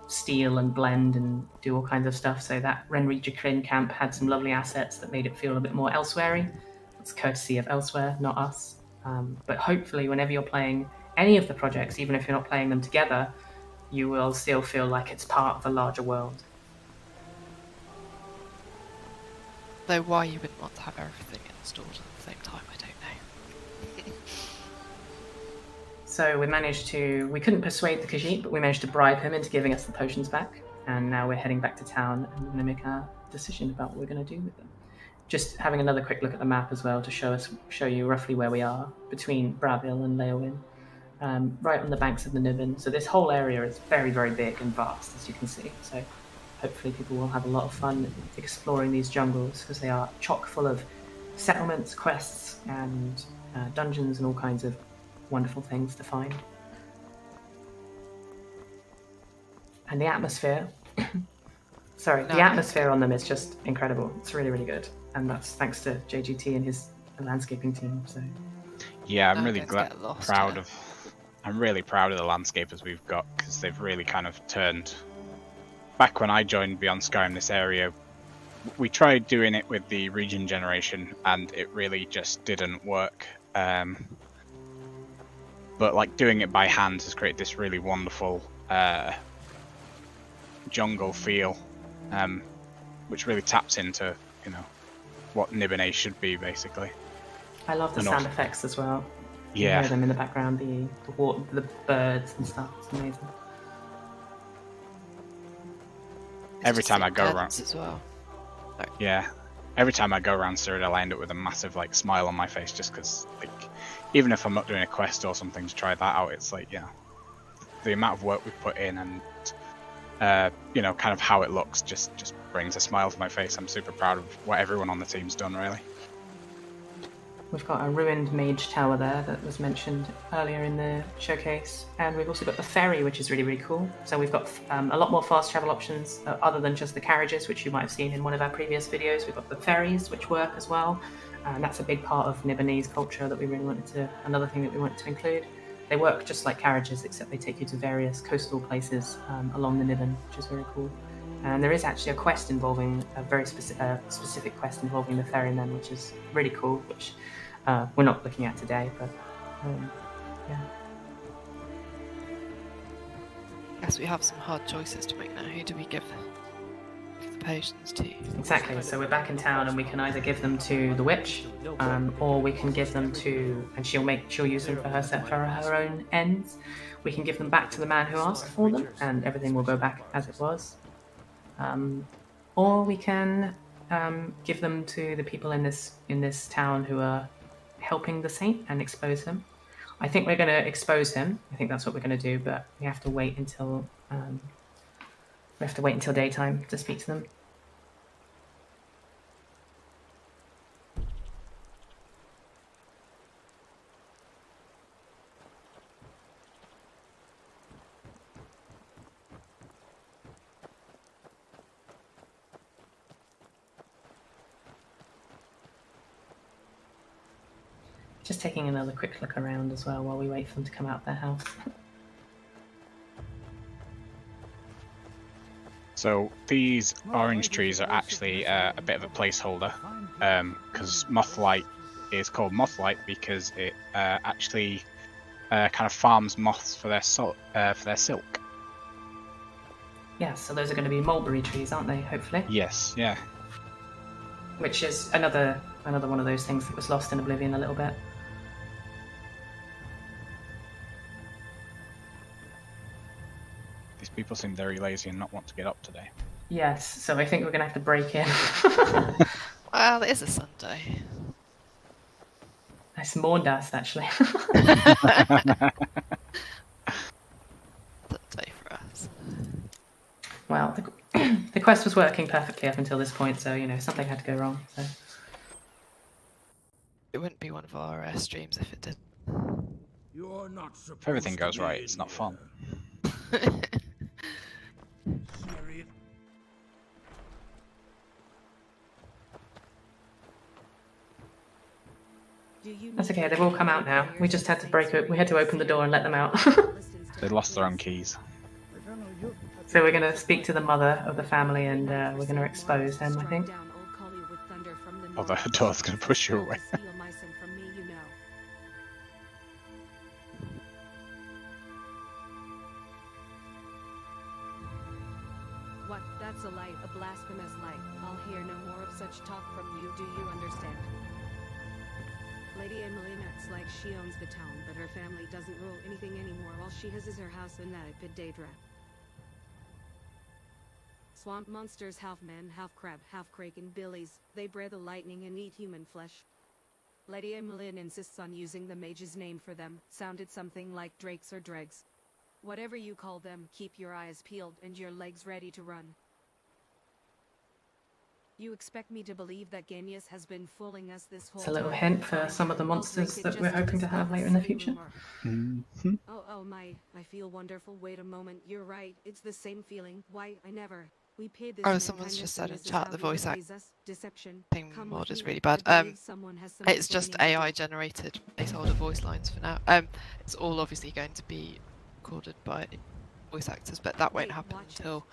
steal and blend and do all kinds of stuff. So that Renrija Kryn camp had some lovely assets that made it feel a bit more elsewhere-y. It's courtesy of Elsewhere, not us. But hopefully whenever you're playing any of the projects, even if you're not playing them together, you will still feel like it's part of a larger world. Though why you wouldn't want to have everything installed at the same time, I don't know. So we couldn't persuade the Khajiit, but we managed to bribe him into giving us the potions back, and now we're heading back to town and we're going to make our decision about what we're going to do with them. Just having another quick look at the map as well to show you roughly where we are between Bravil and Leowin, right on the banks of the Niven. So this whole area is very, very big and vast, as you can see. So hopefully people will have a lot of fun exploring these jungles, because they are chock full of settlements, quests, and dungeons and all kinds of wonderful things to find. And the atmosphere, the atmosphere on them is just incredible. It's really, really good. And that's thanks to JGT and his landscaping team. So yeah, I'm really I'm really proud of the landscapers we've got, because they've really kind of turned. Back when I joined Beyond Skyrim, this area, we tried doing it with the region generation, and it really just didn't work. But like doing it by hand has created this really wonderful jungle feel, which really taps into what Nibene should be, basically. I love the sound effects as well. Yeah. You hear them in the background, the water, the birds and stuff. It's amazing. Every time I go around as well. Yeah. Every time I go around Cyrodiil, I end up with a massive smile on my face, just because even if I'm not doing a quest or something to try that out, it's the amount of work we've put in and kind of how it looks just brings a smile to my face. I'm super proud of what everyone on the team's done, really. We've got a ruined mage tower there that was mentioned earlier in the showcase, and we've also got the ferry, which is really, really cool. So we've got a lot more fast travel options other than just the carriages, which you might have seen in one of our previous videos. We've got the ferries, which work as well, and that's a big part of Nibenese culture that we really another thing that we wanted to include. They work just like carriages, except they take you to various coastal places along the Niven, which is very cool. And there is actually a quest involving a very specific quest involving the ferrymen, which is really cool, which we're not looking at today, but yeah. Guess we have some hard choices to make now. Who do we give the potions to? Exactly. So we're back in town, and we can either give them to the witch, or we can give them to, and she'll use them for her own ends. We can give them back to the man who asked for them, and everything will go back as it was. Or we can give them to the people in this town who are helping the saint and expose him. I think we're going to expose him. I think that's what we're going to do, but we have to wait until daytime to speak to them. Just taking another quick look around as well while we wait for them to come out their house. So these orange trees are actually a bit of a placeholder, because Mothlight is called Mothlight because it actually kind of farms moths for their silk. Yeah, so those are going to be mulberry trees, aren't they? Hopefully. Yes. Yeah. Which is another one of those things that was lost in Oblivion a little bit. These people seem very lazy and not want to get up today. Yes, so I think we're going to have to break in. Well, it is a Sunday. It's Morndast, actually. Sunday for us. Well, The quest was working perfectly up until this point, so, something had to go wrong. So. It wouldn't be one of our streams if it did. You're not If everything goes right, it's not fun. That's okay, they've all come out now. We just had to break it. We had to open the door and let them out. They lost their own keys. So we're going to speak to the mother of the family and we're going to expose them, I think. Oh, the door's going to push you away. What? That's a lie, a blasphemous lie. I'll hear no more of such talk from you, do you understand? Lady Emily acts like she owns the town, but her family doesn't rule anything anymore. All she has is her house in Daedra. Swamp monsters, half man, half crab, half kraken, billies. They breathe the lightning and eat human flesh. Lady Emily insists on using the mage's name for them. Sounded something like drakes or dregs. Whatever you call them, keep your eyes peeled and your legs ready to run. You expect me to believe that Genius has been fooling us this whole It's a little time? hint for some of the monsters that we're hoping to have later in the future. Oh my, I feel wonderful. Wait a moment, you're right. It's the same feeling. Why, I never. We paid this Oh, man someone's kindness just and said in this is chat how the he voice repays us? Deception. acting Come mod with is me. really I bad. believe someone has some It's just explaining to do. AI generated placeholder voice lines for now. It's all obviously going to be recorded by voice actors, but that won't happen until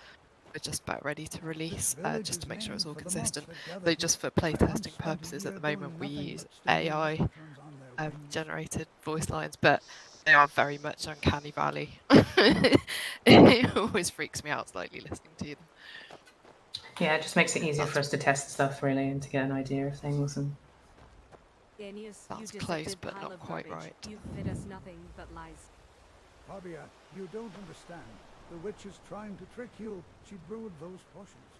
we're just about ready to release, just to make sure it's all consistent. So just for playtesting purposes, at the moment we use AI generated voice lines, but they are very much uncanny valley. It always freaks me out slightly listening to them. Yeah, it just makes it easier for us to test stuff, really, and to get an idea of things. And Genius, That's you close, deceptive but pile not of quite garbage. right. You fed us nothing but lies. Fabia, you don't understand. The witch is trying to trick you. She brewed those potions.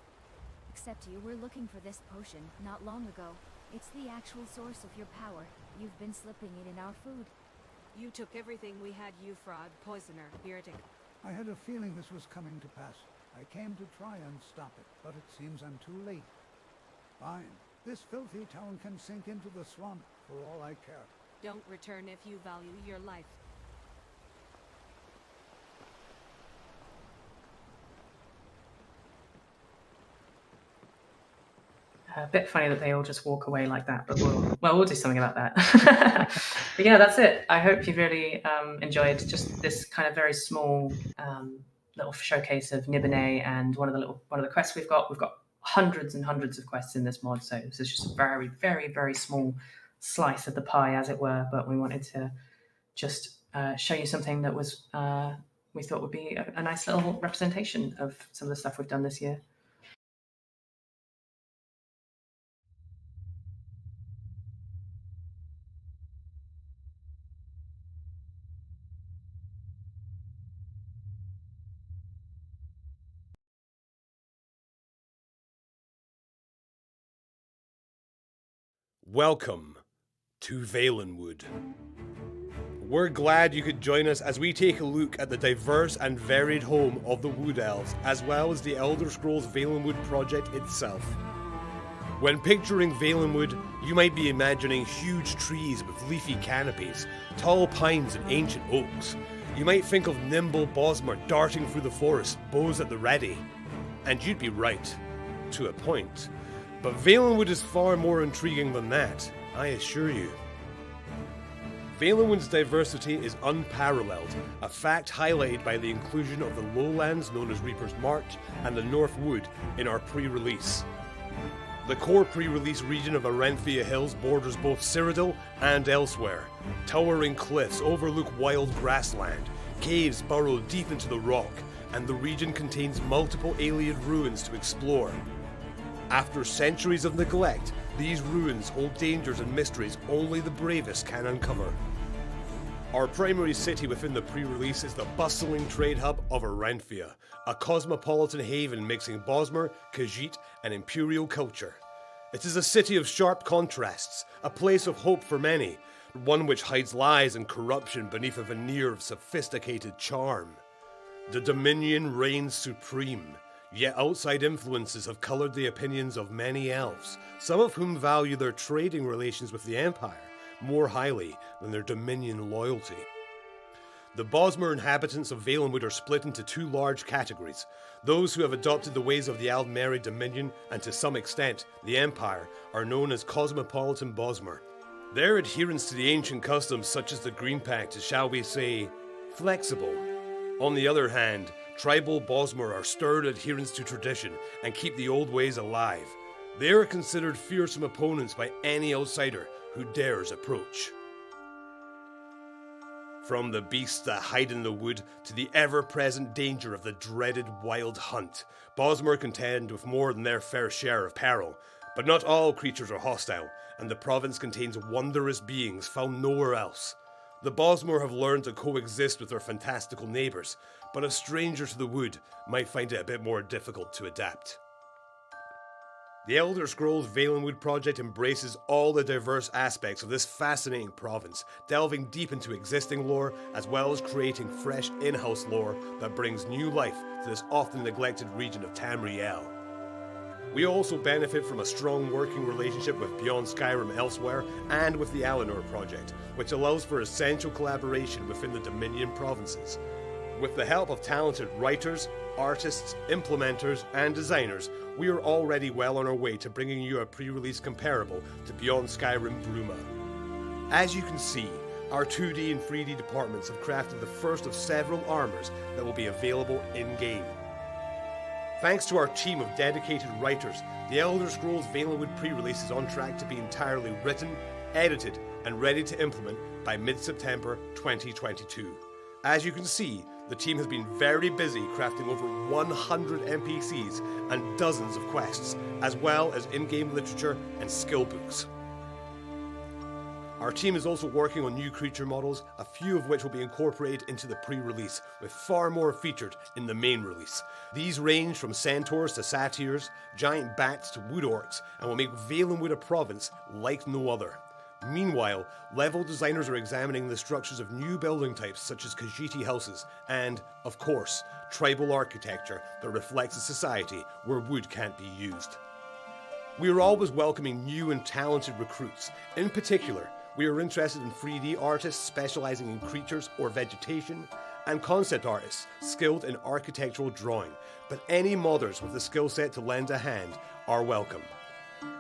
Except you were looking for this potion not long ago. It's the actual source of your power. You've been slipping it in our food. You took everything we had, you fraud, poisoner, heretic. I had a feeling this was coming to pass. I came to try and stop it, but it seems I'm too late. Fine. This filthy town can sink into the swamp for all I care. Don't return if you value your life. a bit funny that they all just walk away like that, but we'll do something about that. But yeah, that's it. I hope you've really enjoyed just this kind of very small little showcase of Nibene and one of the quests we've got. We've got hundreds and hundreds of quests in this mod, so this is just a very, very, very small slice of the pie, as it were. But we wanted to just show you something that was we thought would be a nice little representation of some of the stuff we've done this year. Welcome to Valenwood. We're glad you could join us as we take a look at the diverse and varied home of the Wood Elves, as well as the Elder Scrolls Valenwood project itself. When picturing Valenwood, you might be imagining huge trees with leafy canopies, tall pines and ancient oaks. You might think of nimble Bosmer darting through the forest, bows at the ready. And you'd be right, to a point. But Valenwood is far more intriguing than that, I assure you. Valenwood's diversity is unparalleled, a fact highlighted by the inclusion of the lowlands known as Reaper's March and the North Wood in our pre-release. The core pre-release region of Aranthia Hills borders both Cyrodiil and elsewhere. Towering cliffs overlook wild grassland, caves burrow deep into the rock, and the region contains multiple alien ruins to explore. After centuries of neglect, these ruins hold dangers and mysteries only the bravest can uncover. Our primary city within the pre-release is the bustling trade hub of Aranthia, a cosmopolitan haven mixing Bosmer, Khajiit, and Imperial culture. It is a city of sharp contrasts, a place of hope for many, one which hides lies and corruption beneath a veneer of sophisticated charm. The Dominion reigns supreme, Yet outside influences have coloured the opinions of many elves, some of whom value their trading relations with the Empire more highly than their Dominion loyalty. The Bosmer inhabitants of Valenwood are split into two large categories. Those who have adopted the ways of the Aldmeri Dominion, and to some extent, the Empire, are known as Cosmopolitan Bosmer. Their adherence to the ancient customs such as the Green Pact is, shall we say, flexible. On the other hand, tribal Bosmer are stern adherents to tradition and keep the old ways alive. They are considered fearsome opponents by any outsider who dares approach. From the beasts that hide in the wood to the ever-present danger of the dreaded wild hunt, Bosmer contend with more than their fair share of peril. But not all creatures are hostile, and the province contains wondrous beings found nowhere else. The Bosmer have learned to coexist with their fantastical neighbours, but a stranger to the wood might find it a bit more difficult to adapt. The Elder Scrolls Valenwood project embraces all the diverse aspects of this fascinating province, delving deep into existing lore, as well as creating fresh in-house lore that brings new life to this often neglected region of Tamriel. We also benefit from a strong working relationship with Beyond Skyrim elsewhere, and with the Alinor project, which allows for essential collaboration within the Dominion provinces. With the help of talented writers, artists, implementers, and designers, we are already well on our way to bringing you a pre-release comparable to Beyond Skyrim Bruma. As you can see, our 2D and 3D departments have crafted the first of several armors that will be available in-game. Thanks to our team of dedicated writers, the Elder Scrolls Valenwood pre-release is on track to be entirely written, edited, and ready to implement by mid-September 2022. As you can see, the team has been very busy crafting over 100 NPCs and dozens of quests, as well as in-game literature and skill books. Our team is also working on new creature models, a few of which will be incorporated into the pre-release, with far more featured in the main release. These range from centaurs to satyrs, giant bats to wood orcs, and will make Valenwood a province like no other. Meanwhile, level designers are examining the structures of new building types such as Khajiit houses and, of course, tribal architecture that reflects a society where wood can't be used. We are always welcoming new and talented recruits. In particular, we are interested in 3D artists specializing in creatures or vegetation, and concept artists skilled in architectural drawing, but any modders with the skill set to lend a hand are welcome.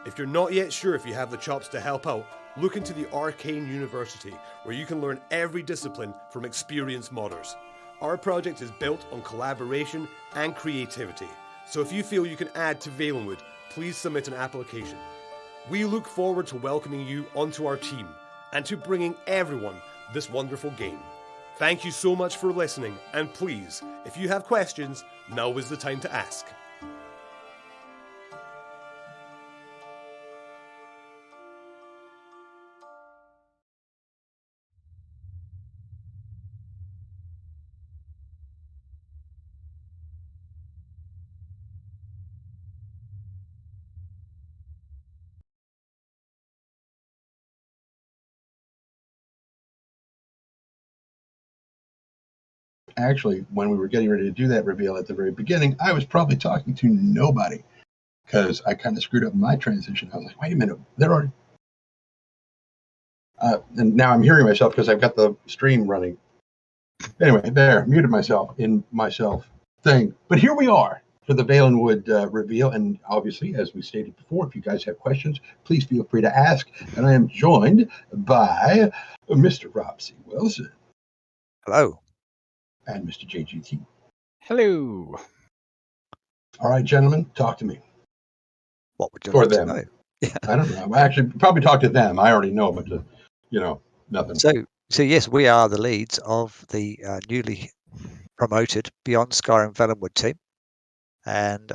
If you're not yet sure if you have the chops to help out, look into the Arcane University, where you can learn every discipline from experienced modders. Our project is built on collaboration and creativity, so if you feel you can add to Valenwood, please submit an application. We look forward to welcoming you onto our team, and to bringing everyone this wonderful game. Thank you so much for listening, and please, if you have questions, now is the time to ask. Actually, when we were getting ready to do that reveal at the very beginning, I was probably talking to nobody because I kind of screwed up my transition. I was like, wait a minute, they're already... and now I'm hearing myself because I've got the stream running. Anyway, there, muted myself in myself thing. But here we are for the Valenwood reveal. And obviously, as we stated before, if you guys have questions, please feel free to ask. And I am joined by Mr. Rob C. Wilson. Hello. And Mr. JGT. Hello. All right, gentlemen, talk to me. What would you or like them? To know? Yeah. I don't know. I actually probably talk to them. I already know, but nothing. So yes, we are the leads of the newly promoted Beyond Skyrim Valenwood team, and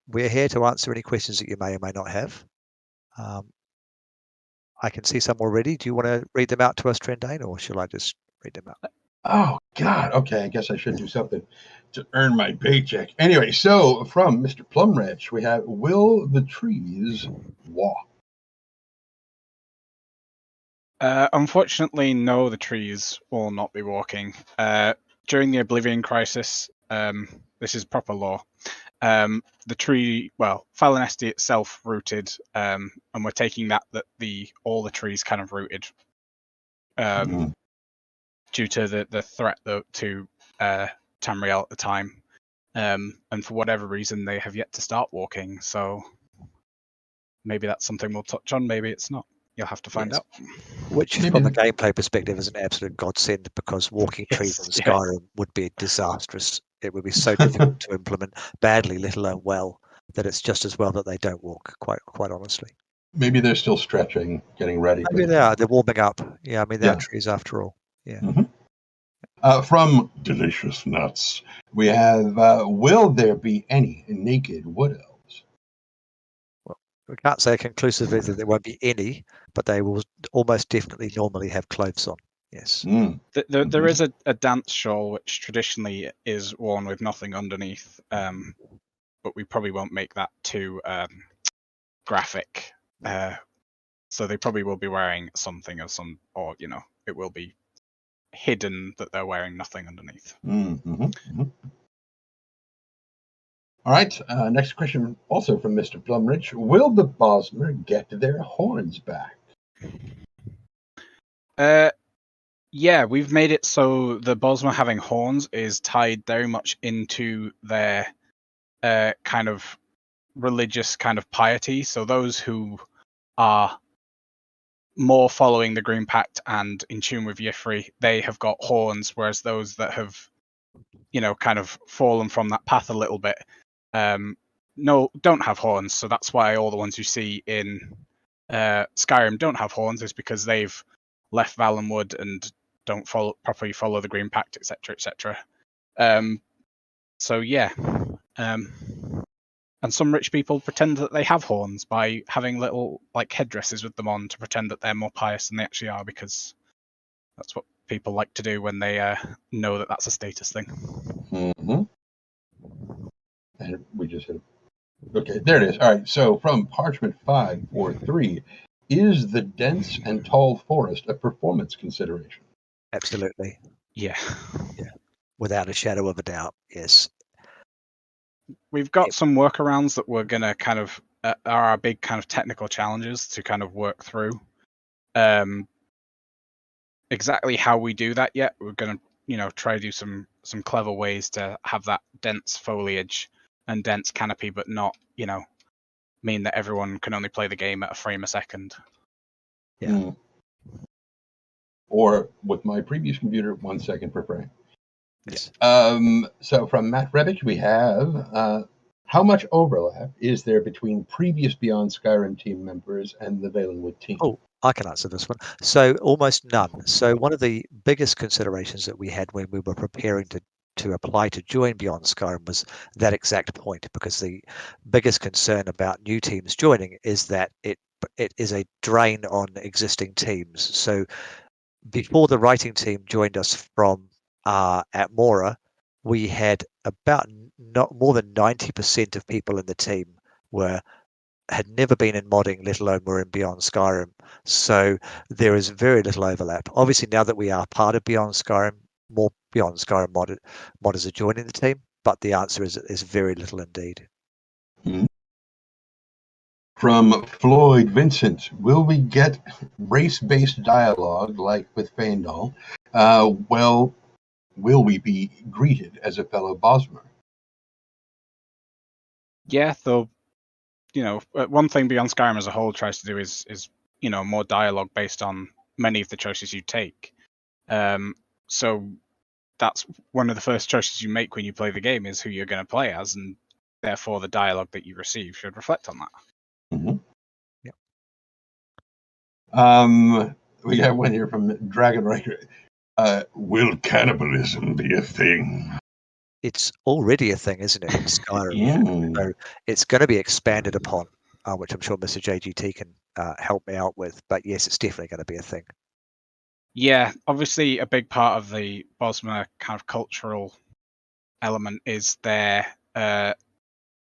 we're here to answer any questions that you may or may not have. I can see some already. Do you want to read them out to us, Trendane, or shall I just read them out? Oh, God. Okay, I guess I should do something to earn my paycheck. Anyway, so from Mr. Plumrich, we have, will the trees walk? Unfortunately, no, the trees will not be walking. During the Oblivion Crisis, this is proper law, the tree, well, Falinesti itself rooted, and we're taking that all the trees kind of rooted, due to the threat to Tamriel at the time, and for whatever reason they have yet to start walking. So maybe that's something we'll touch on. Maybe it's not. You'll have to find out. Which, from a gameplay perspective, is an absolute godsend, because walking trees in Skyrim would be disastrous. It would be so difficult to implement badly, let alone well, that it's just as well that they don't walk, quite honestly. Maybe they're still stretching, getting ready. Maybe they are. They're warming up. Yeah, I mean, they're trees after all. Yeah. From Delicious Nuts, we have, will there be any naked wood elves? We can't say conclusively that there won't be any, but they will almost definitely normally have clothes on. Yes. There is a dance shawl which traditionally is worn with nothing underneath, but we probably won't make that too graphic. So they probably will be wearing something or it will be hidden that they're wearing nothing underneath. All right, next question, also from Mr. Plumridge. Will the Bosmer get their horns back? Yeah, we've made it so the Bosmer having horns is tied very much into their kind of religious kind of piety. So those who are more following the Green Pact and in tune with Y'ffre, they have got horns, whereas those that have, kind of fallen from that path a little bit, don't have horns. So that's why all the ones you see in Skyrim don't have horns, is because they've left Valenwood and don't properly follow the Green Pact, etc., etc. So yeah, and some rich people pretend that they have horns by having little headdresses with them on to pretend that they're more pious than they actually are, because that's what people like to do when they know that that's a status thing. And we just hit it. Okay, there it is. All right, so from Parchment 543, is the dense and tall forest a performance consideration? Absolutely. Yeah. Without a shadow of a doubt, yes. We've got some workarounds that we're going to kind of are our big kind of technical challenges to kind of work through. Exactly how we do that yet, we're going to try to do some clever ways to have that dense foliage and dense canopy, but not mean that everyone can only play the game at a frame a second. Yeah. Or with my previous computer, 1 second per frame. Yes. So from Matt Rebic, we have how much overlap is there between previous Beyond Skyrim team members and the Valenwood team? Oh, I can answer this one. So almost none. So one of the biggest considerations that we had when we were preparing to apply to join Beyond Skyrim was that exact point, because the biggest concern about new teams joining is that it is a drain on existing teams. So before the writing team joined us from at Mora, we had about not more than 90% of people in the team had never been in modding, let alone were in Beyond Skyrim. So there is very little overlap. Obviously, now that we are part of Beyond Skyrim, more Beyond Skyrim modders are joining the team, but the answer is very little indeed. From Floyd Vincent, will we get race-based dialogue like with Faendal? Will we be greeted as a fellow Bosmer? Yeah, though, one thing Beyond Skyrim as a whole tries to do is more dialogue based on many of the choices you take. So that's one of the first choices you make when you play the game, is who you're going to play as, and therefore the dialogue that you receive should reflect on that. We got one here from Dragon Rider. Will cannibalism be a thing? It's already a thing, isn't it, in Skyrim? So it's going to be expanded upon, which I'm sure Mr. JGT can help me out with. But yes, it's definitely going to be a thing. Yeah, obviously a big part of the Bosmer kind of cultural element is their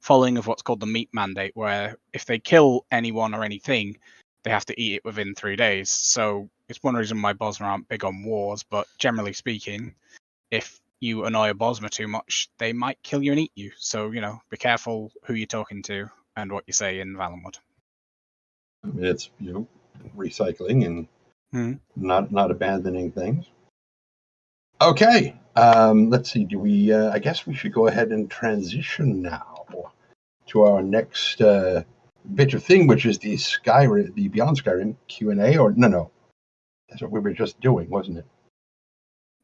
following of what's called the meat mandate, where if they kill anyone or anything, they have to eat it within 3 days. So it's one reason why Bosmer aren't big on wars, but generally speaking, if you annoy a Bosma too much, they might kill you and eat you. So, be careful who you're talking to and what you say in Valenwood. I mean, it's, recycling and not abandoning things. Okay. Let's see. Do we, I guess we should go ahead and transition now to our next bit of thing, which is the Beyond Skyrim Q&A, or no. That's what we were just doing, wasn't it?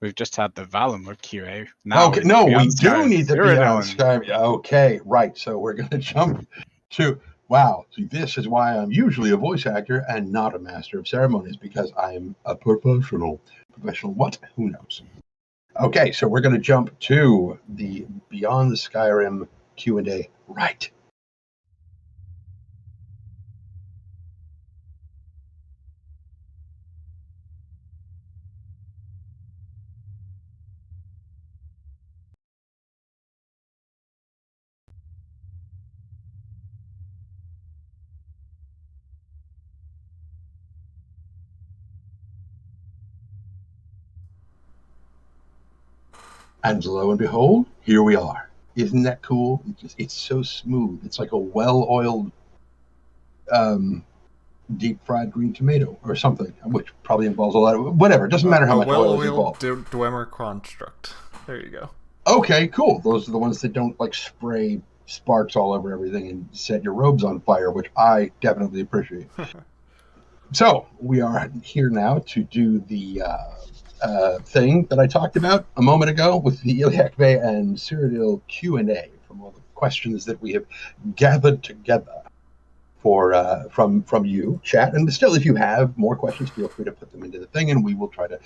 We've just had the Valenwood QA. Now okay, no, we do need the Beyond Skyrim. Okay, right. So we're going to jump to, wow. See, this is why I'm usually a voice actor and not a master of ceremonies, because I'm a professional. Professional what? Who knows? Okay, so we're going to jump to the Beyond Skyrim Q&A. Right. And lo and behold, here we are. Isn't that cool? It's so smooth. It's like a well-oiled, deep-fried green tomato or something, which probably involves a lot of whatever. It doesn't matter how much oil is involved. Dwemer construct. There you go. Okay, cool. Those are the ones that don't spray sparks all over everything and set your robes on fire, which I definitely appreciate. So we are here now to do the thing that I talked about a moment ago with the Iliac Bay and Cyrodiil Q&A from all the questions that we have gathered together for from you, chat. And still, if you have more questions, feel free to put them into the thing, and we will try to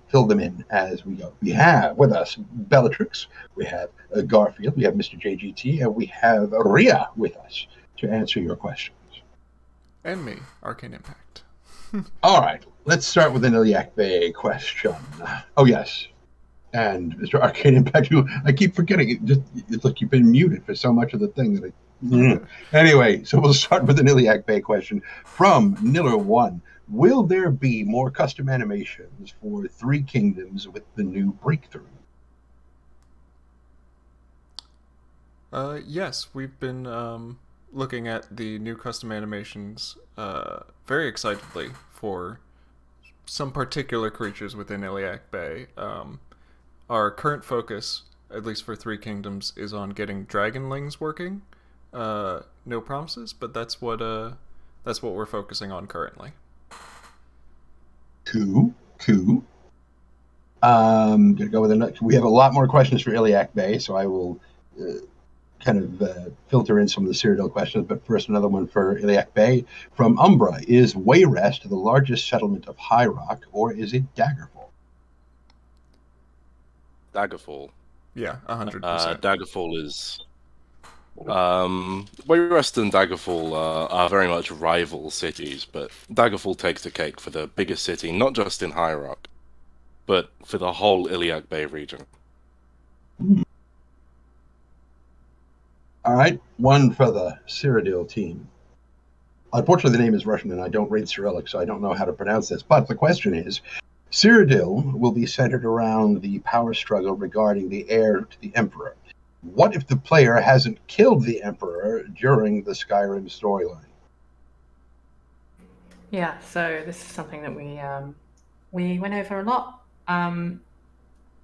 fill them in as we go. We have with us Bellatrix, we have Garfield, we have Mr. JGT, and we have Ria with us to answer your questions. And me, Arcane Impact. All right, let's start with an Iliac Bay question. Oh, yes. And Mr. Arcane Impact, I keep forgetting. It's like you've been muted for so much of the thing that Anyway, so we'll start with an Iliac Bay question from Niller1. Will there be more custom animations for Three Kingdoms with the new breakthrough? Yes, we've been looking at the new custom animations very excitedly for some particular creatures within Iliac Bay. Our current focus, at least for Three Kingdoms, is on getting dragonlings working. No promises, but that's what we're focusing on currently. Cool. Gonna go with the next. We have a lot more questions for Iliac Bay, so I will kind of filter in some of the Cyrodiil questions. But first, another one for Iliac Bay from Umbra: is Wayrest the largest settlement of High Rock, or is it Daggerfall? Daggerfall. Yeah, 100%. Daggerfall is. Wayrest and Daggerfall are very much rival cities, but Daggerfall takes the cake for the biggest city, not just in High Rock, but for the whole Iliac Bay region. All right, one for the Cyrodiil team. Unfortunately, the name is Russian, and I don't read Cyrillic, so I don't know how to pronounce this. But the question is, Cyrodiil will be centered around the power struggle regarding the heir to the Emperor. What if the player hasn't killed the Emperor during the Skyrim storyline? Yeah, so this is something that we went over a lot.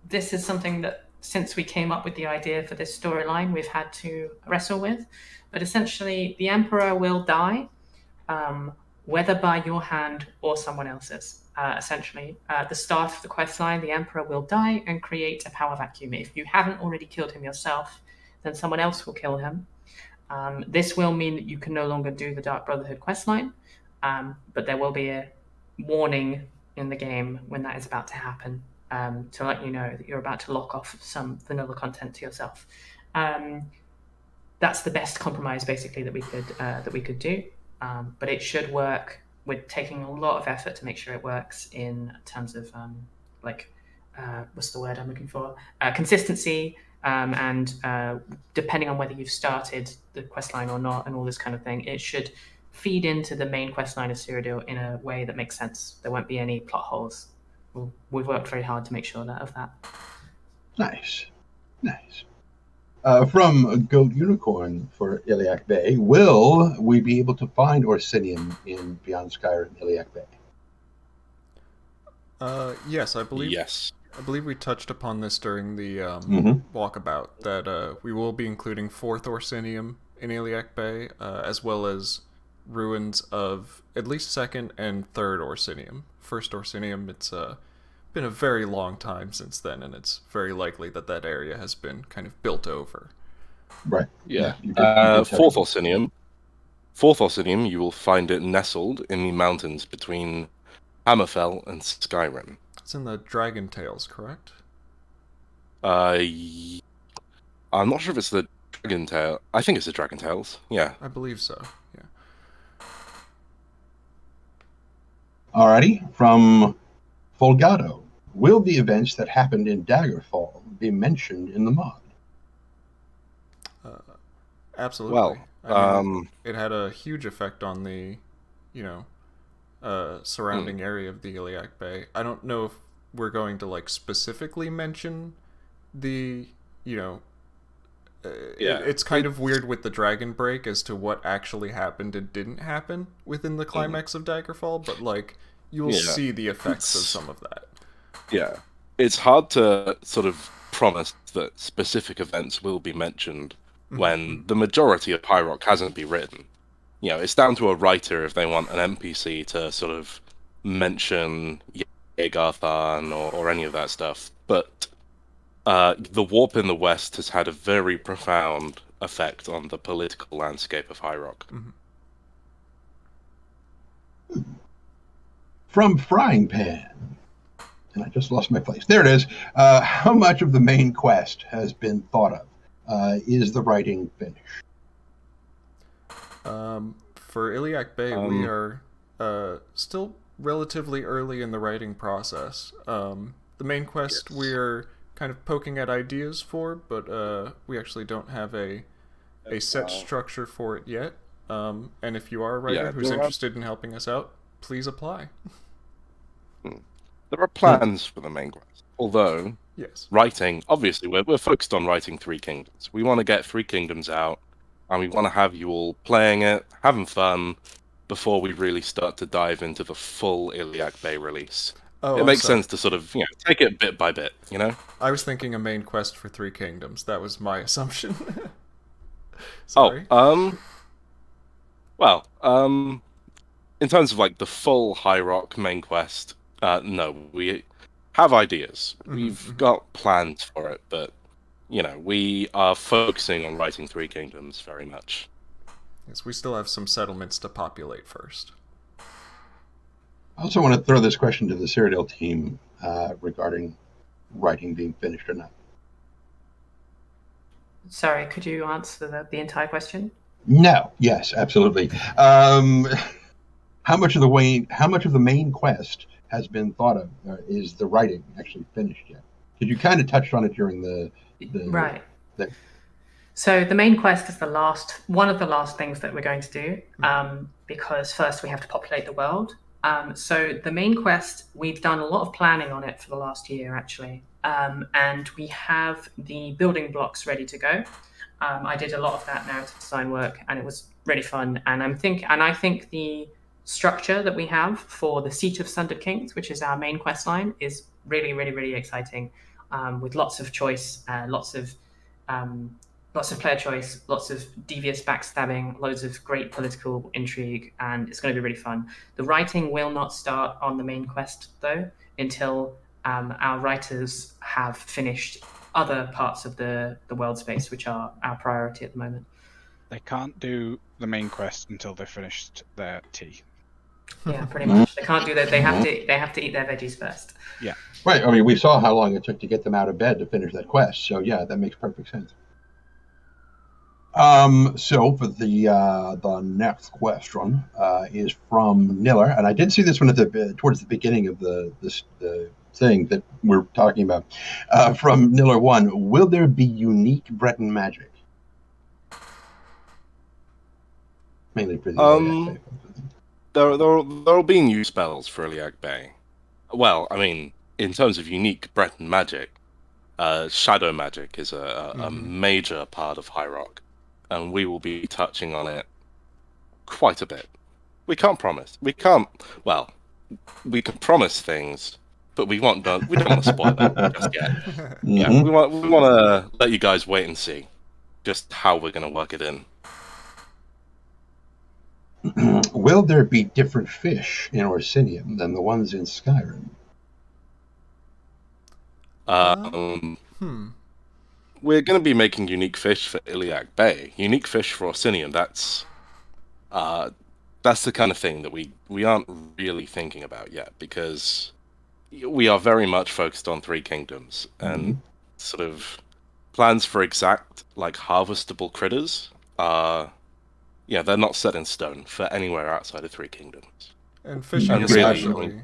This is something that, since we came up with the idea for this storyline, we've had to wrestle with. But essentially, the Emperor will die, whether by your hand or someone else's. Essentially, at the start of the questline, the Emperor will die and create a power vacuum. If you haven't already killed him yourself, then someone else will kill him. This will mean that you can no longer do the Dark Brotherhood questline, but there will be a warning in the game when that is about to happen, to let you know that you're about to lock off some vanilla content to yourself. That's the best compromise, basically, that we could do. But it should work. We're taking a lot of effort to make sure it works in terms of what's the word I'm looking for? Consistency, and depending on whether you've started the questline or not, and all this kind of thing, it should feed into the main questline of Cyrodiil in a way that makes sense. There won't be any plot holes. We've worked very hard to make sure of that. Nice. Nice. From Goat Unicorn for Iliac Bay, will we be able to find Orsinium in Beyond Skyrim, Iliac Bay? Yes, I believe. Yes. I believe we touched upon this during the walkabout, that we will be including 4th Orsinium in Iliac Bay, as well as ruins of at least 2nd and 3rd Orsinium. 1st Orsinium, it's been a very long time since then, and it's very likely that that area has been kind of built over. Right. Yeah. You did 4th Orsinium. 4th Orsinium, you will find it nestled in the mountains between Hammerfell and Skyrim. It's in the Dragon Tales, correct? I'm not sure if it's the Dragon Tail. I think it's the Dragon Tales. Yeah. I believe so. Yeah. Alrighty. From Folgado, will the events that happened in Daggerfall be mentioned in the mod? Absolutely. Well, I mean, it had a huge effect on the, surrounding area of the Iliac Bay. I don't know if we're going to specifically mention the, it's kind of weird with the Dragon Break as to what actually happened and didn't happen within the climax of Daggerfall, but you'll see the effects of some of that. Yeah. It's hard to sort of promise that specific events will be mentioned when the majority of High Rock hasn't been written. It's down to a writer if they want an NPC to sort of mention Yegarthan or any of that stuff. But the warp in the West has had a very profound effect on the political landscape of High Rock. From Frying Pan, and I just lost my place. There it is. How much of the main quest has been thought of? Is the writing finished? For Iliac Bay, we are still relatively early in the writing process. The main quest we're kind of poking at ideas for, but we actually don't have a set structure for it yet. And if you are a writer who's interested in helping us out, please apply. There are plans for the main quest, although yes, writing, obviously we're focused on writing Three Kingdoms. We want to get Three Kingdoms out, and we want to have you all playing it, having fun, before we really start to dive into the full Iliac Bay release. It makes sense to sort of, take it bit by bit, I was thinking a main quest for Three Kingdoms. That was my assumption. Sorry. In terms of the full High Rock main quest, no, we have ideas. We've got plans for it, but we are focusing on writing Three Kingdoms very much. Yes, we still have some settlements to populate first. I also want to throw this question to the Cyrodiil team regarding writing being finished or not. Sorry, could you answer the entire question? No. Yes, absolutely. How much of the main quest has been thought of? Is the writing actually finished yet? Because you kind of touched on it during the right. So the main quest is one of the last things that we're going to do, because first we have to populate the world. So the main quest, we've done a lot of planning on it for the last year, actually, and we have the building blocks ready to go. I did a lot of that narrative design work, and it was really fun. And I think the structure that we have for the Seat of Sundered Kings, which is our main quest line, is really, really, really exciting, with lots of choice, lots of player choice, lots of devious backstabbing, loads of great political intrigue, and it's going to be really fun. The writing will not start on the main quest, though, until our writers have finished other parts of the world space, which are our priority at the moment. They can't do the main quest until they've finished their tea. Yeah, pretty much. They can't do that. They have to eat their veggies first. Yeah. Right. I mean, we saw how long it took to get them out of bed to finish that quest. So yeah, that makes perfect sense. So for the next question is from Niller, and I did see this one towards the beginning of the thing that we're talking about. From Niller 1, will there be unique Breton magic? Mainly for the There'll be new spells for Iliac Bay. Well, I mean, in terms of unique Breton magic, shadow magic is a major part of High Rock, and we will be touching on it quite a bit. We can't promise. We can promise things, but we don't want to spoil it just yet. Yeah, we want to let you guys wait and see just how we're going to work it in. Will there be different fish in Orsinium than the ones in Skyrim? We're going to be making unique fish for Iliac Bay. Unique fish for Orsinium, that's the kind of thing that we aren't really thinking about yet, because we are very much focused on Three Kingdoms, and sort of plans for exact, like, harvestable critters are... Yeah, they're not set in stone for anywhere outside of Three Kingdoms. And fishing especially.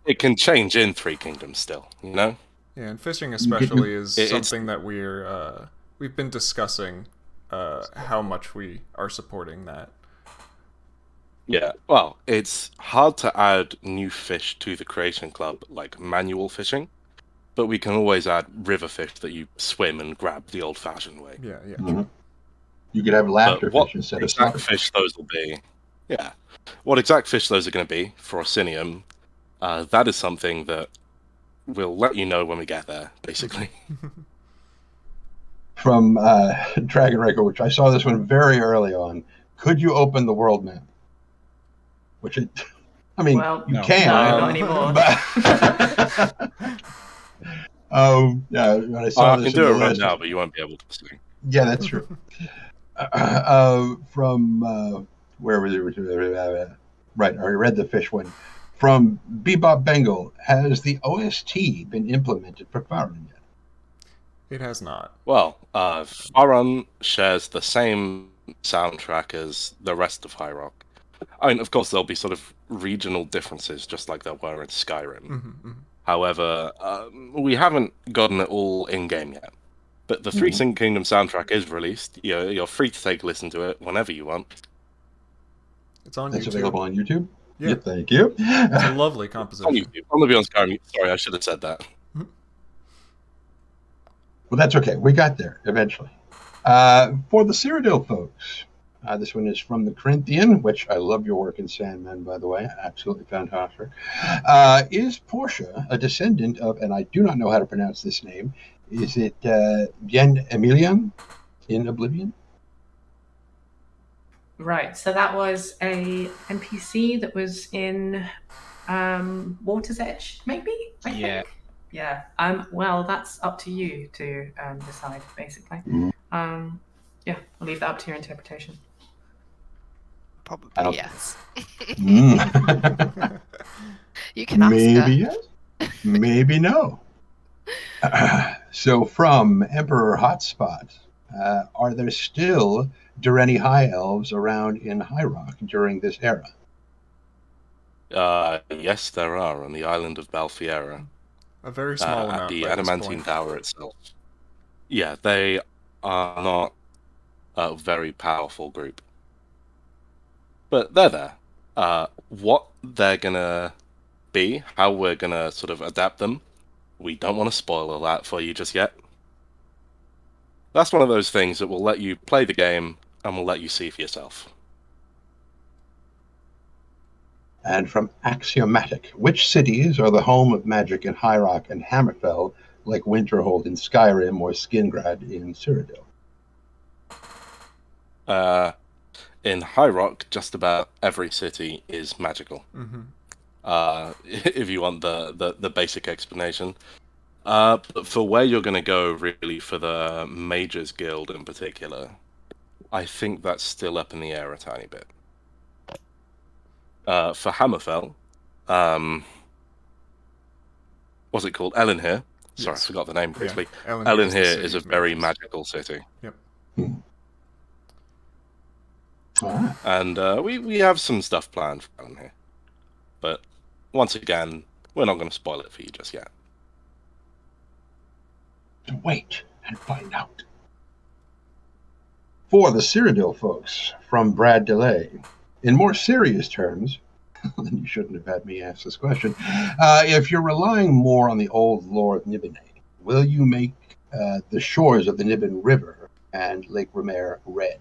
It can change in Three Kingdoms still, you know? Yeah, and fishing especially is something that we've been discussing how much we are supporting that. Yeah, well, it's hard to add new fish to the Creation Club, like manual fishing, but we can always add river fish that you swim and grab the old-fashioned way. Yeah, yeah. Mm-hmm. You could have laughter fish instead of exact fish those will be. Yeah. What exact fish those are going to be for Orsinium, that is something that we'll let you know when we get there, basically. From Dragon Raker, which I saw this one very early on, could you open the world map? Which you can. No, not anymore. Yeah, when I saw this I can do it right now, but you won't be able to see. Yeah, that's true. From where was it? Right, I read the fish one. From Bebop Bengal, has the OST been implemented for Farron yet? It has not. Well, Farron shares the same soundtrack as the rest of High Rock. I mean, of course, there'll be sort of regional differences, just like there were in Skyrim. However, we haven't gotten it all in-game yet. But the Three Kingdom soundtrack is released. You're free to take a listen to it whenever you want. It's on That's YouTube. available on YouTube? Yeah. Thank you. It's a lovely composition. On YouTube. On the Beyond Skyrim. Sorry, I should have said that. Well, that's okay. We got there eventually. For the Cyrodiil folks, this one is from the Corinthian, which I love your work in Sandman, by the way. Absolutely fantastic. Is Portia a descendant of, and I do not know how to pronounce this name, is it Yen Emilian in Oblivion? Right, so that was a NPC that was in Water's Edge, maybe? I think. Yeah. Well, that's up to you to decide, basically. Yeah, I'll leave that up to your interpretation. Probably yes. You can ask Maybe her. Yes, maybe no. So from Emperor Hotspot, are there still Dureni High Elves around in High Rock during this era? Yes, there are on the island of Balfiera. A very small amount at the by this Adamantine point. Tower itself. Yeah, they are not a very powerful group. But they're there. What they're gonna be, how we're gonna sort of adapt them, we don't want to spoil all that for you just yet. That's one of those things that will let you play the game and will let you see for yourself. And from Axiomatic, which cities are the home of magic in High Rock and Hammerfell, like Winterhold in Skyrim or Skingrad in Cyrodiil? In High Rock, just about every city is magical. If you want the basic explanation. But for where you're going to go, really, for the Mages Guild in particular, I think that's still up in the air a tiny bit. For Hammerfell, what's it called? Ellenhere. Sorry, I forgot the name briefly. Yeah, Ellenhere is a very magical city. Yep. And we have some stuff planned for Ellenhere. But once again, we're not going to spoil it for you just yet. Wait and find out. For the Cyrodiil folks, from Brad Delay, in more serious terms, you shouldn't have had me ask this question, if you're relying more on the old lore of Nibinate, will you make the shores of the Niben River and Lake Remer red?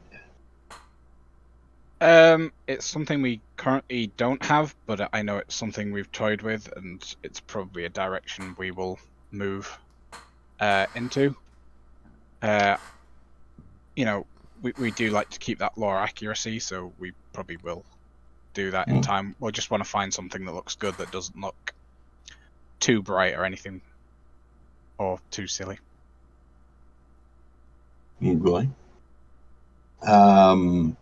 It's something we currently don't have, but I know it's something we've toyed with, and it's probably a direction we will move into. We do like to keep that lore accuracy, so we probably will do that in time. We'll just want to find something that looks good, that doesn't look too bright or anything, or too silly. Really? From,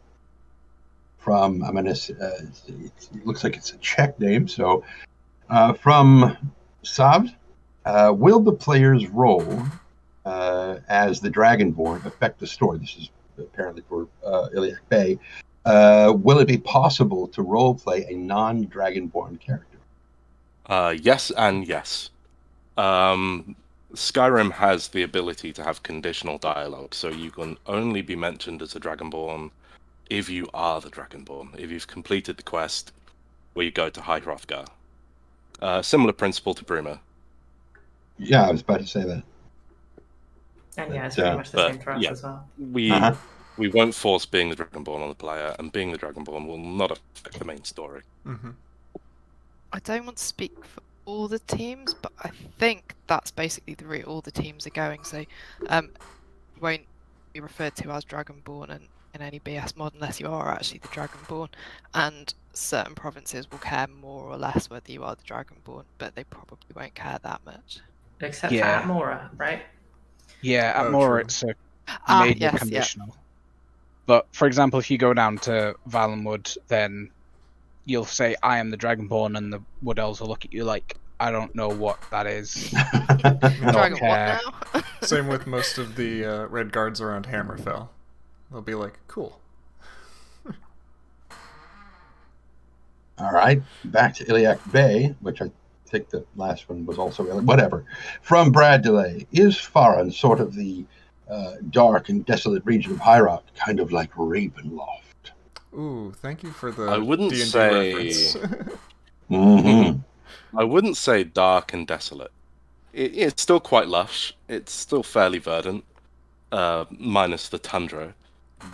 I'm going to, it looks like it's a Czech name, so from Sav, will the player's role as the Dragonborn affect the story? This is apparently for Iliac Bay. Will it be possible to roleplay a non-Dragonborn character? Yes and yes. Skyrim has the ability to have conditional dialogue, so you can only be mentioned as a Dragonborn if you are the Dragonborn, if you've completed the quest where you go to High Hrothgar. Similar principle to Bruma. Yeah, I was about to say that. And yeah, it's pretty much the same for us as well. We won't force being the Dragonborn on the player, and being the Dragonborn will not affect the main story. Mm-hmm. I don't want to speak for all the teams, but I think that's basically the route all the teams are going. So, won't be referred to as Dragonborn in any BS mod unless you are actually the Dragonborn, and certain provinces will care more or less whether you are the Dragonborn, but they probably won't care that much. Except for Atmora, right? Yeah, Atmora it's a conditional. Yeah. But for example, if you go down to Valenwood, then you'll say, I am the Dragonborn, and the Wood Elves will look at you like, I don't know what that is. Dragon what now? Same with most of the Red Guards around Hammerfell. They'll be like, cool. All right, back to Iliac Bay, which I think the last one was also whatever. From Brad Delay, is Farron sort of the dark and desolate region of High Rock, kind of like Ravenloft? Ooh, thank you for the I wouldn't D&D say. reference. I wouldn't say dark and desolate. It's still quite lush. It's still fairly verdant, minus the tundra,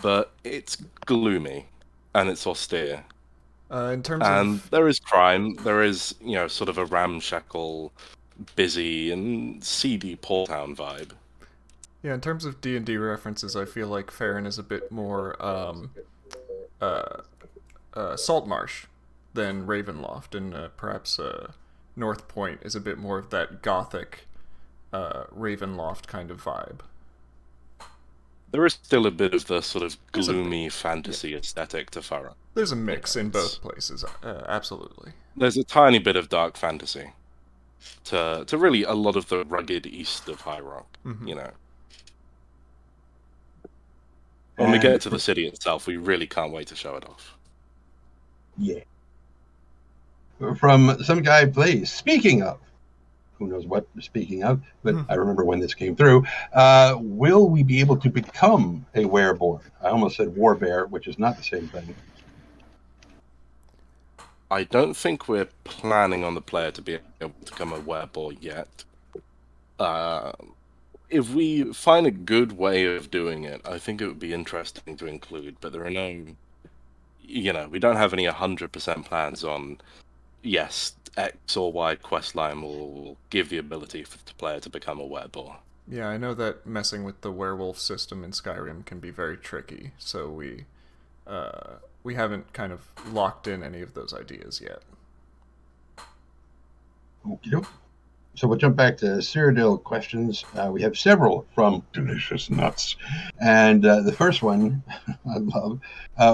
but it's gloomy and it's austere. In terms and of... there is crime. There is, sort of a ramshackle, busy and seedy port town vibe. Yeah, in terms of D&D references, I feel like Farron is a bit more Saltmarsh than Ravenloft, and perhaps North Point is a bit more of that gothic Ravenloft kind of vibe. There is still a bit of the sort of gloomy fantasy aesthetic to Farron. There's a mix in both places, absolutely. There's a tiny bit of dark fantasy to really a lot of the rugged east of High Rock, When we get to the city itself, we really can't wait to show it off. Yeah. From some guy, Blaze, speaking of, who knows what speaking of, but I remember when this came through, will we be able to become a wereborn? I almost said warbear, which is not the same thing. I don't think we're planning on the player to be able to become a wereborn yet. If we find a good way of doing it, I think it would be interesting to include, but there are no, we don't have any 100% plans on, yes, X or Y questline will give the ability for the player to become a wereborn. Yeah, I know that messing with the werewolf system in Skyrim can be very tricky, so we haven't kind of locked in any of those ideas yet. Okey-doke. So we'll jump back to Cyrodiil questions. We have several from Delicious Nuts. And the first one, I love,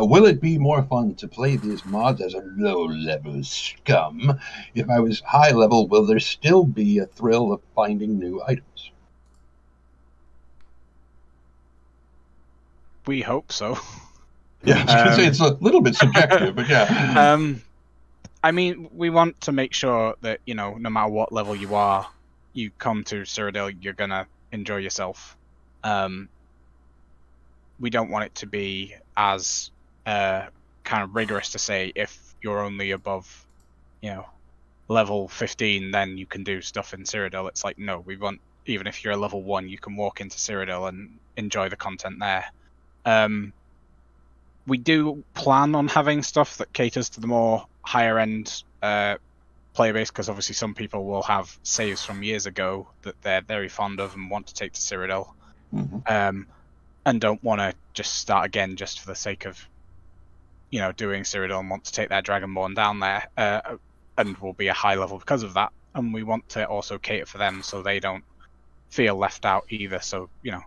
will it be more fun to play these mods as a low-level scum? If I was high-level, will there still be a thrill of finding new items? We hope so. Yeah, I was going to say it's a little bit subjective, but yeah. I mean, we want to make sure that, no matter what level you are, you come to Cyrodiil, you're going to enjoy yourself. We don't want it to be as kind of rigorous to say if you're only above, level 15, then you can do stuff in Cyrodiil. It's like, no, we want, even if you're a level 1, you can walk into Cyrodiil and enjoy the content there. We do plan on having stuff that caters to the more higher end player base, because obviously some people will have saves from years ago that they're very fond of and want to take to Cyrodiil, and don't want to just start again just for the sake of, you know, doing Cyrodiil, and want to take their Dragonborn down there, and will be a high level because of that. And we want to also cater for them so they don't feel left out either. So, you know,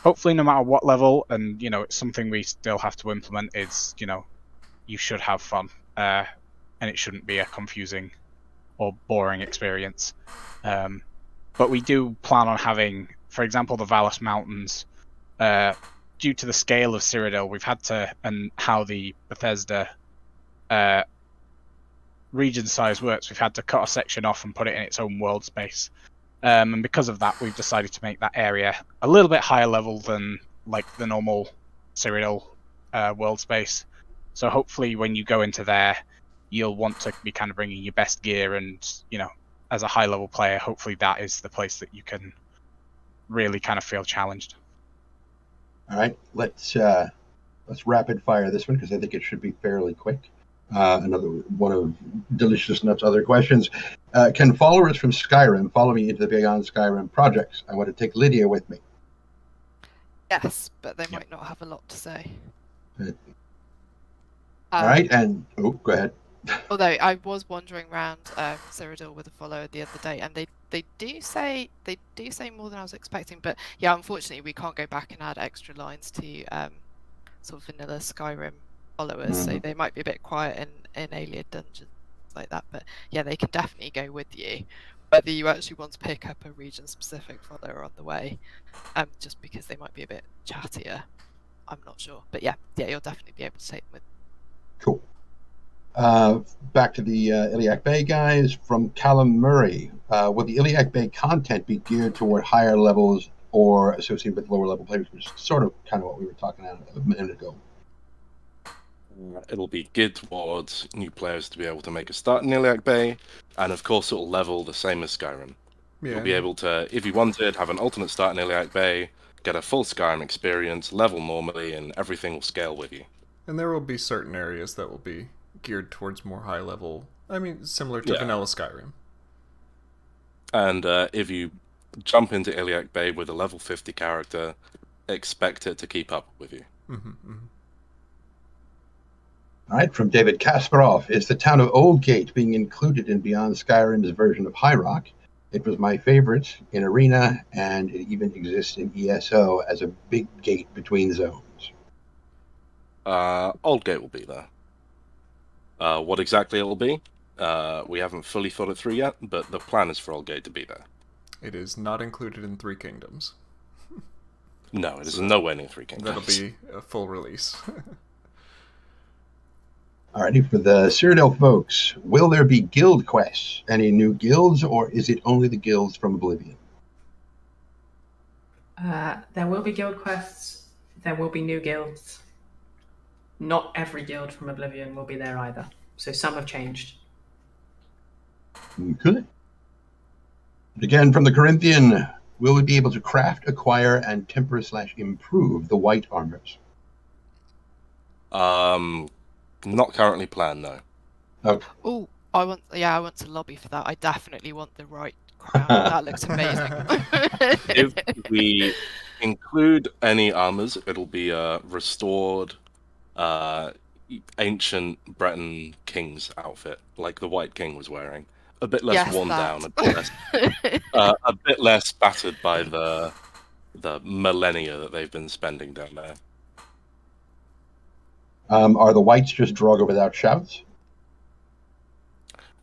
hopefully no matter what level, and, you know, it's something we still have to implement, is, you know, you should have fun, and it shouldn't be a confusing or boring experience. But we do plan on having, for example, the Valus Mountains. Due to the scale of Cyrodiil, we've had to, and how the Bethesda region size works, we've had to cut a section off and put it in its own world space. And because of that, we've decided to make that area a little bit higher level than like the normal Cyrodiil world space. So hopefully when you go into there, you'll want to be kind of bringing your best gear, and, you know, as a high level player, hopefully that is the place that you can really kind of feel challenged. All right, let's rapid fire this one, because I think it should be fairly quick. Another one of Delicious Nuts' other questions. Can followers from Skyrim follow me into the Beyond Skyrim projects? I want to take Lydia with me. Yes, but they might not have a lot to say. All right, and go ahead. Although I was wandering around Cyrodiil with a follower the other day, and they do say more than I was expecting. But yeah, unfortunately, we can't go back and add extra lines to sort of vanilla Skyrim followers, so they might be a bit quiet in Iliad dungeons like that. But yeah, they can definitely go with you. Whether you actually want to pick up a region-specific follower on the way, just because they might be a bit chattier, I'm not sure. But yeah, you'll definitely be able to take them with. Cool. Back to the Iliac Bay guys from Callum Murray. Will the Iliac Bay content be geared toward higher levels or associated with lower level players, which is sort of kind of what we were talking about a minute ago? It'll be geared towards new players to be able to make a start in Iliac Bay, and of course it'll level the same as Skyrim. You'll be able to, if you wanted, have an alternate start in Iliac Bay, get a full Skyrim experience, level normally, and everything will scale with you. And there will be certain areas that will be geared towards more high level, I mean, similar to vanilla Skyrim. And if you jump into Iliac Bay with a level 50 character, expect it to keep up with you. All right, from David Kasparov. Is the town of Oldgate being included in Beyond Skyrim's version of High Rock? It was my favorite in Arena, and it even exists in ESO as a big gate between zones. Oldgate will be there. What exactly it will be, we haven't fully thought it through yet, but the plan is for Oldgate to be there. It is not included in Three Kingdoms. No, it is nowhere near Three Kingdoms. That'll be a full release. Alrighty, for the Cyrodiil folks, will there be guild quests? Any new guilds, or is it only the guilds from Oblivion? There will be guild quests. There will be new guilds. Not every guild from Oblivion will be there either. So some have changed. Okay. Again, from the Corinthian, will we be able to craft, acquire, and temper/improve the white armors? Not currently planned, no. Okay. Oh, I want to lobby for that. I definitely want the right crown. That looks amazing. If we include any armors, it'll be a restored ancient Breton king's outfit, like the White King was wearing. A bit less worn down, a bit less battered by the millennia that they've been spending down there. Are the whites just Draugr without shouts?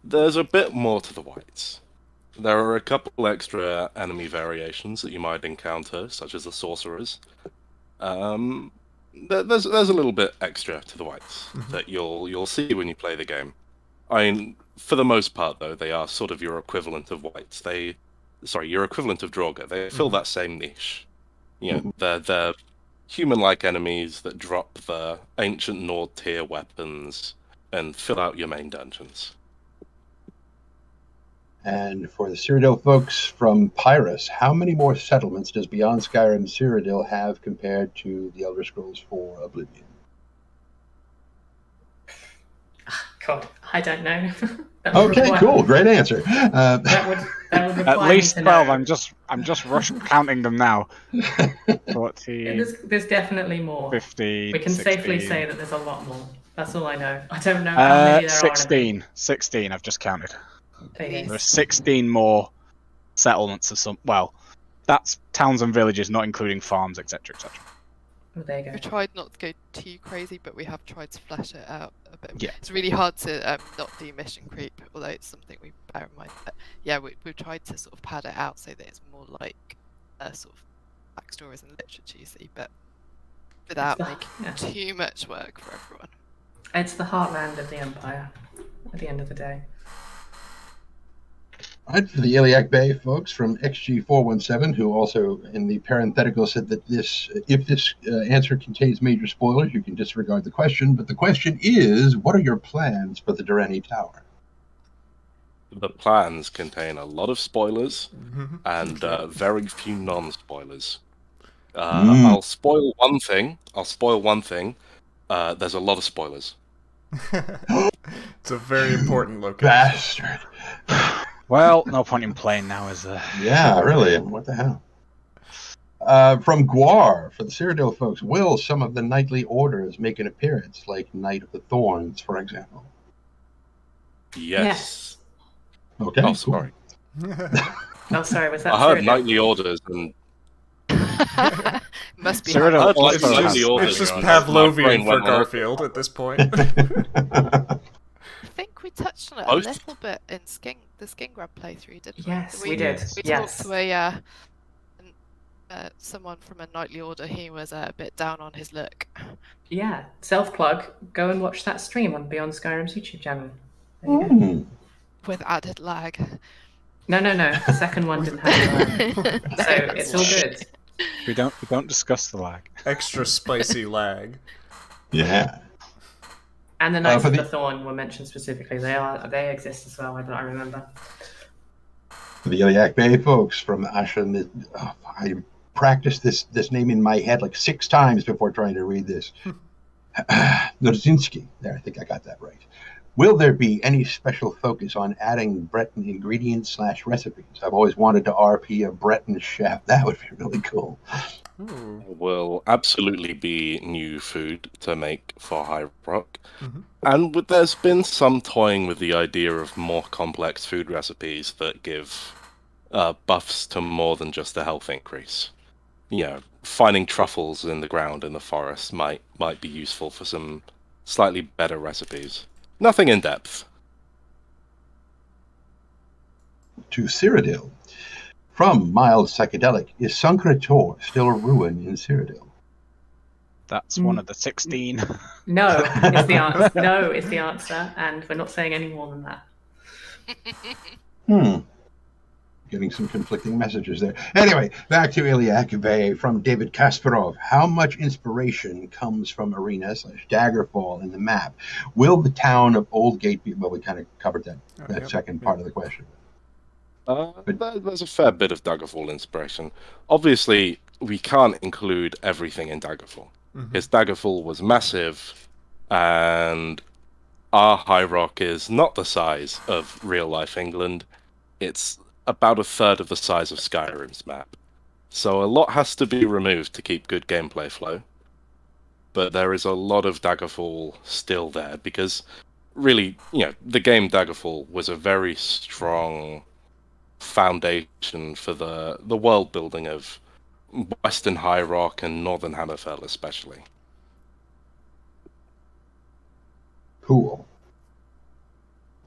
There's a bit more to the whites. There are a couple extra enemy variations that you might encounter, such as the sorcerers. There's a little bit extra to the whites that you'll see when you play the game. I mean, for the most part, though, they are sort of your equivalent of whites. Your equivalent of Draugr. They fill that same niche. You know, they're human-like enemies that drop the ancient Nord tier weapons and fill out your main dungeons. And for the Cyrodiil folks from Pyrus, how many more settlements does Beyond Skyrim Cyrodiil have compared to the Elder Scrolls 4 Oblivion? God, I don't know. Okay, cool. Great answer. That would At require least me to 12. know. I'm just counting them now. 14. There's definitely more. 15. We can 16. safely say that there's a lot more. That's all I know. I don't know how many there 16. 16, I've just counted. are. There are 16 more settlements of some. Well, that's towns and villages, not including farms, etc., etc. Oh, there you go. We tried not to go too crazy, but we have tried to flesh it out a bit. Yeah. It's really hard to not do mission creep, although it's something we bear in mind. But yeah, we've tried to sort of pad it out so that it's more like sort of backstories and literature you see, but without making too much work for everyone. It's the heartland of the Empire, at the end of the day. All right, for the Iliac Bay folks from XG417, who also in the parenthetical said that if this answer contains major spoilers, you can disregard the question. But the question is, what are your plans for the Durrani Tower? The plans contain a lot of spoilers and very few non-spoilers. I'll spoil one thing. There's a lot of spoilers. It's a very important location. Bastard. Well, no point in playing now, is there? Yeah, really. What the hell? From Guar, for the Cyrodiil folks, will some of the knightly orders make an appearance, like Knight of the Thorns, for example? Yes. Okay. Oh, sorry. Oh, sorry, was that I heard Cyrodiil? knightly orders and... Must be. Cyrodiil It's just Pavlovian for Garfield at this point. I think we touched on it a little bit in the Skingrad playthrough, didn't we? Yes, we did. We Yes. talked to someone from a knightly order. He was a bit down on his look. Yeah, self-plug. Go and watch that stream on Beyond Skyrim's YouTube channel. There you go. With added lag. No. The second one didn't have lag. So it's all good. We don't discuss the lag. Extra spicy lag. Yeah. And the Knights of the Thorn were mentioned specifically. They exist as well. I remember. For the Iliac Bay folks from Asha, I practiced this name in my head like 6 times before trying to read this. Nurzinski. There, I think I got that right. Will there be any special focus on adding Breton ingredients / recipes? I've always wanted to RP a Breton chef. That would be really cool. There will absolutely be new food to make for High Rock. And there's been some toying with the idea of more complex food recipes that give buffs to more than just a health increase. You know, finding truffles in the ground in the forest might be useful for some slightly better recipes. Nothing in depth. To Cyrodiil. From Mild Psychedelic, is Suncrator still a ruin in Cyrodiil? That's one of the 16. No, is the answer. No, is the answer, and we're not saying any more than that. Getting some conflicting messages there. Anyway, back to Iliac Bay from David Kasparov. How much inspiration comes from Arena / Daggerfall in the map? Will the town of Oldgate be... Well, we kind of covered that second part of the question. There's a fair bit of Daggerfall inspiration. Obviously, we can't include everything in Daggerfall. Because Daggerfall was massive, and our High Rock is not the size of real-life England. It's about a third of the size of Skyrim's map. So a lot has to be removed to keep good gameplay flow. But there is a lot of Daggerfall still there, because really, the game Daggerfall was a very strong foundation for the world building of Western High Rock and Northern Hammerfell especially. Cool.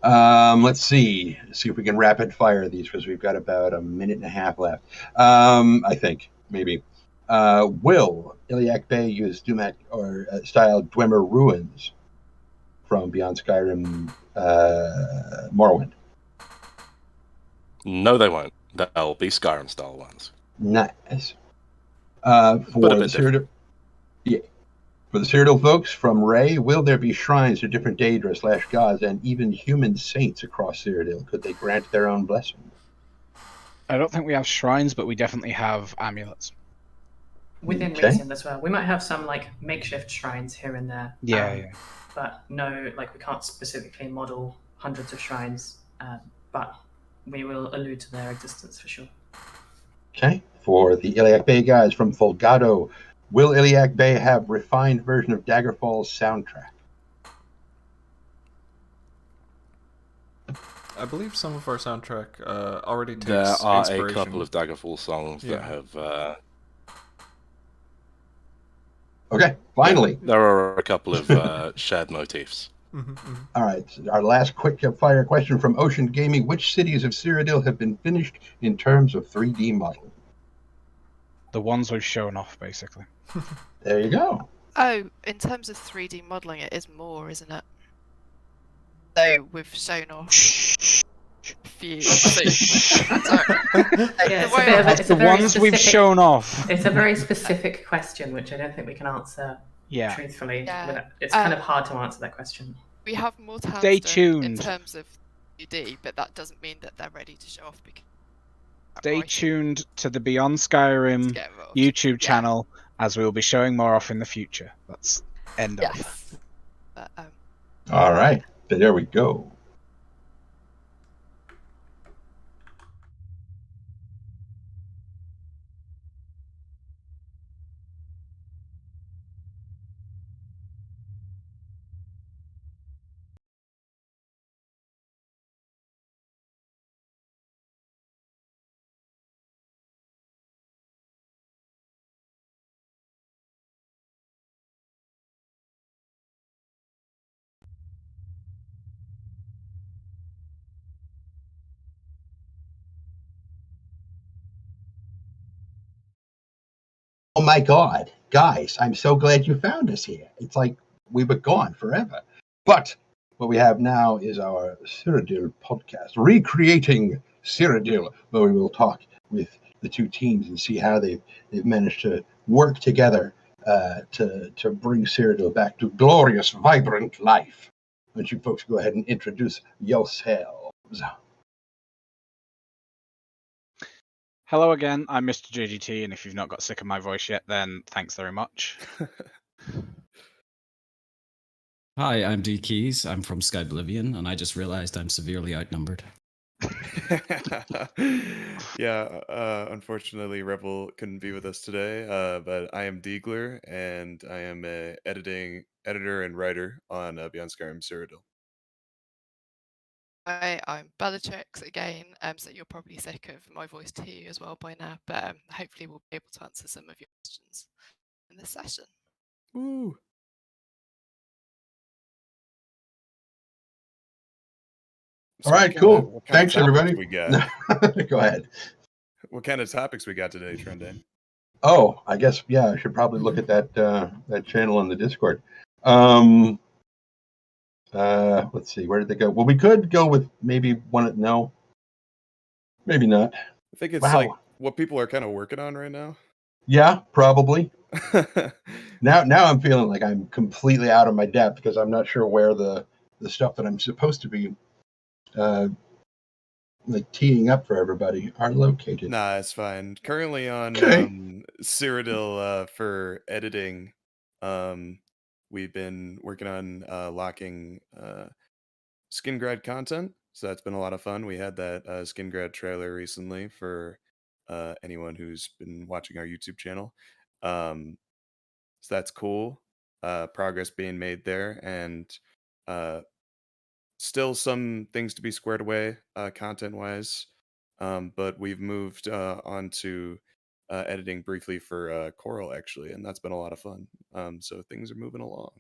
Let's see if we can rapid fire these, because we've got about a minute and a half left. I think, maybe. Will Iliac Bay use Dumat or style Dwemer ruins from Beyond Skyrim Morrowind? No, they won't. They'll be Skyrim style ones. Nice. For For the Cyrodiil folks, from Ray, will there be shrines to different Daedra/gods and even human saints across Cyrodiil? Could they grant their own blessing? I don't think we have shrines, but we definitely have amulets. Within reason as well. We might have some like makeshift shrines here and there. Yeah. But no, like we can't specifically model hundreds of shrines, but we will allude to their existence for sure. Okay. For the Iliac Bay guys from Folgado, will Iliac Bay have refined version of Daggerfall's soundtrack? I believe some of our soundtrack already takes There are inspiration. a couple of Daggerfall songs that have... Okay, finally. There are a couple of shared motifs. All right, our last quick fire question from Ocean Gaming. Which cities of Cyrodiil have been finished in terms of 3D modeling? The ones we've shown off, basically. There you go. Oh, in terms of 3D modelling, it is more, isn't it? So we've shown off a few. The ones we've shown off. It's a very specific question, which I don't think we can answer truthfully. Yeah. It's kind of hard to answer that question. We have more towns Stay in tuned. terms of 3D, but that doesn't mean that they're ready to show off. Stay tuned to the Beyond Skyrim YouTube channel, as we will be showing more off in the future. That's end of. All right, there we go. Oh my God, guys, I'm so glad you found us here. It's like we were gone forever. But what we have now is our Cyrodiil podcast, Recreating Cyrodiil, where we will talk with the two teams and see how they've managed to work together to bring Cyrodiil back to glorious, vibrant life. Why don't you folks go ahead and introduce yourselves? Hello again, I'm Mr. JGT, and if you've not got sick of my voice yet, then thanks very much. Hi, I'm D Keys. I'm from Skyblivion, and I just realized I'm severely outnumbered. Yeah, unfortunately, Rebel couldn't be with us today, but I am Deagler, and I am a editor and writer on Beyond Skyrim Cyrodiil. Hi, I'm Bellatrix again, so you're probably sick of my voice too as well by now, but hopefully we'll be able to answer some of your questions in this session. Woo! All right, cool. Thanks, everybody. We got? Go ahead. What kind of topics we got today, Trendane? Oh, I guess, yeah, I should probably look at that channel on the Discord. Let's see, where did they go? Well, we could go with maybe one. No, maybe not. I think it's like what people are kind of working on right now. Yeah, probably. Now I'm feeling like I'm completely out of my depth because I'm not sure where the stuff that I'm supposed to be like teeing up for everybody are located. Nah, it's fine. Currently on Cyrodiil for editing, we've been working on locking Skingrad content, so that's been a lot of fun. We had that Skingrad trailer recently for anyone who's been watching our YouTube channel. So that's cool. Progress being made there, and still some things to be squared away content-wise, but we've moved on to editing briefly for Coral, actually, and that's been a lot of fun. So things are moving along.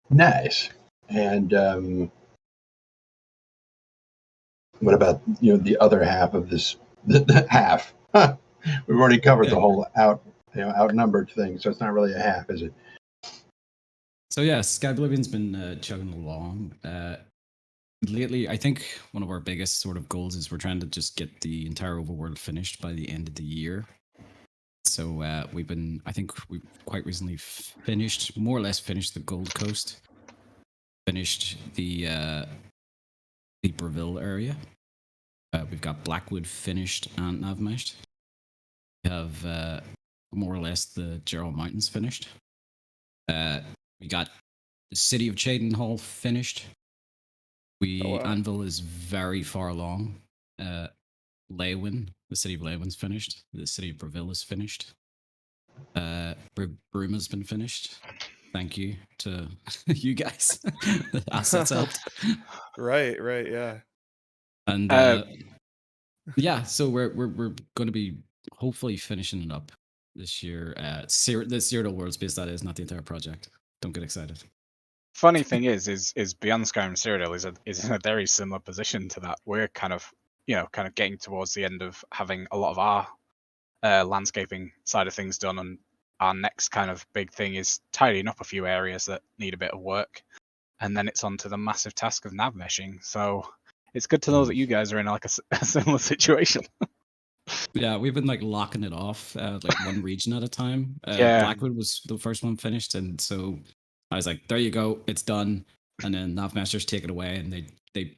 Nice. And what about the other half of this? The half. We've already covered the whole outnumbered thing, so it's not really a half, is it? So yeah, Skyblivion's been chugging along. Lately, I think one of our biggest sort of goals is we're trying to just get the entire overworld finished by the end of the year. So I think we quite recently more or less finished the Gold Coast, finished the Reveal area. We've got Blackwood finished and Navmeshed. We have more or less the Gerald Mountains finished. We got the City of Cheydinhall finished. Anvil is very far along. Leywin, the City of Leywin's finished. The City of Reveal is finished. Bruma's been finished. Thank you to you guys. The assets helped. Right, yeah. And yeah, so we're going to be hopefully finishing it up this year. The Cyrodiil World Space, that is, not the entire project. Don't get excited. Funny thing is Beyond Skyrim Cyrodiil is in a very similar position to that. We're kind of getting towards the end of having a lot of our landscaping side of things done, and our next kind of big thing is tidying up a few areas that need a bit of work, and then it's on to the massive task of nav meshing. So it's good to know that you guys are in like a similar situation. Yeah, we've been like locking it off, like one region at a time. Yeah. Blackwood was the first one finished, and so I was like, "There you go, it's done." And then Navmasters take it away, and they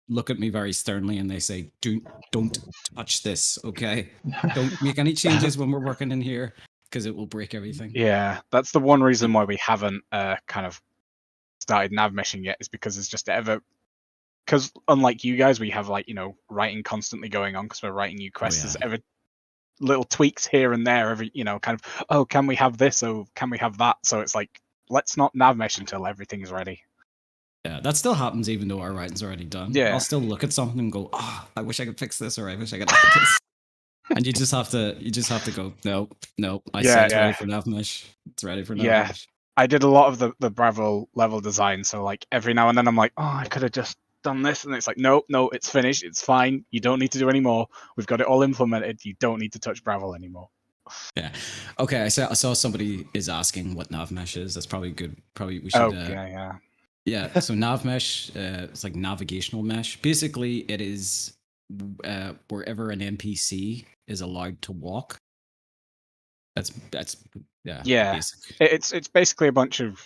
look at me very sternly, and they say, "Don't touch this, okay? Don't make any changes when we're working in here, because it will break everything." Yeah, that's the one reason why we haven't kind of started nav meshing yet, is because it's just because unlike you guys, we have like, writing constantly going on because we're writing new quests. There's ever little tweaks here and there, every kind of, oh, can we have this? Oh, can we have that? So it's like, let's not nav mesh until everything's ready. Yeah, that still happens even though our writing's already done. Yeah. I'll still look at something and go, "Oh, I wish I could fix this," or "I wish I could add this." And you just have to go, no. I said it's ready for nav mesh. It's ready for nav mesh. I did a lot of the Bravo level design, so like every now and then I'm like, oh, I could have just done this, and it's like, no, it's finished, it's fine, you don't need to do any more, we've got it all implemented, you don't need to touch Bravo anymore. Yeah. Okay, I saw somebody is asking what nav mesh is. That's probably good. Probably we should yeah, so nav mesh, it's like navigational mesh. Basically, it is wherever an NPC is allowed to walk. That's basic. It's basically a bunch of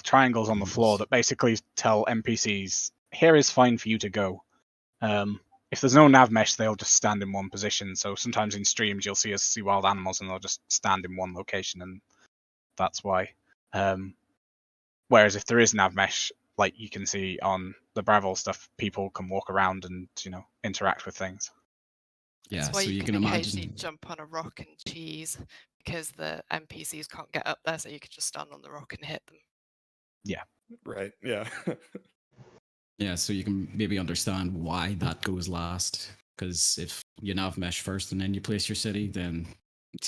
triangles on the floor that basically tell NPCs, here is fine for you to go. If there's no nav mesh, they'll just stand in one position. So sometimes in streams you'll see us see wild animals and they'll just stand in one location, and that's why. Whereas if there is nav mesh, like you can see on the Bravo stuff, people can walk around and interact with things. Yeah, that's why so you can occasionally imagine jump on a rock and cheese, because the NPCs can't get up there, so you could just stand on the rock and hit them. Yeah. Right. Yeah. Yeah, so you can maybe understand why that goes last. Because if you nav mesh first and then you place your city, then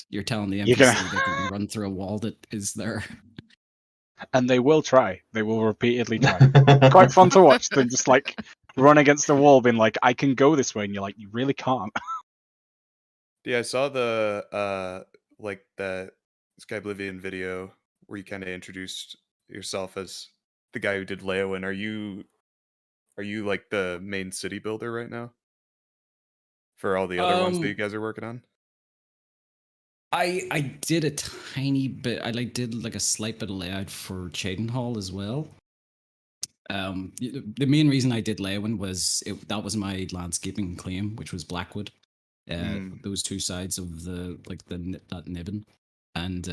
you're telling the NPC they can run through a wall that is there. And they will try. They will repeatedly try. Quite fun to watch. They just like run against the wall, being like, "I can go this way," and you're like, "You really can't." Yeah, I saw the the Skyblivion video where you kind of introduced yourself as the guy who did Leywin. Are you like the main city builder right now for all the other ones that you guys are working on? I did a tiny bit. I did a slight bit of layout for Cheydinhall as well. The main reason I did Leywin was that was my landscaping claim, which was Blackwood. Those two sides of that Nibbin, and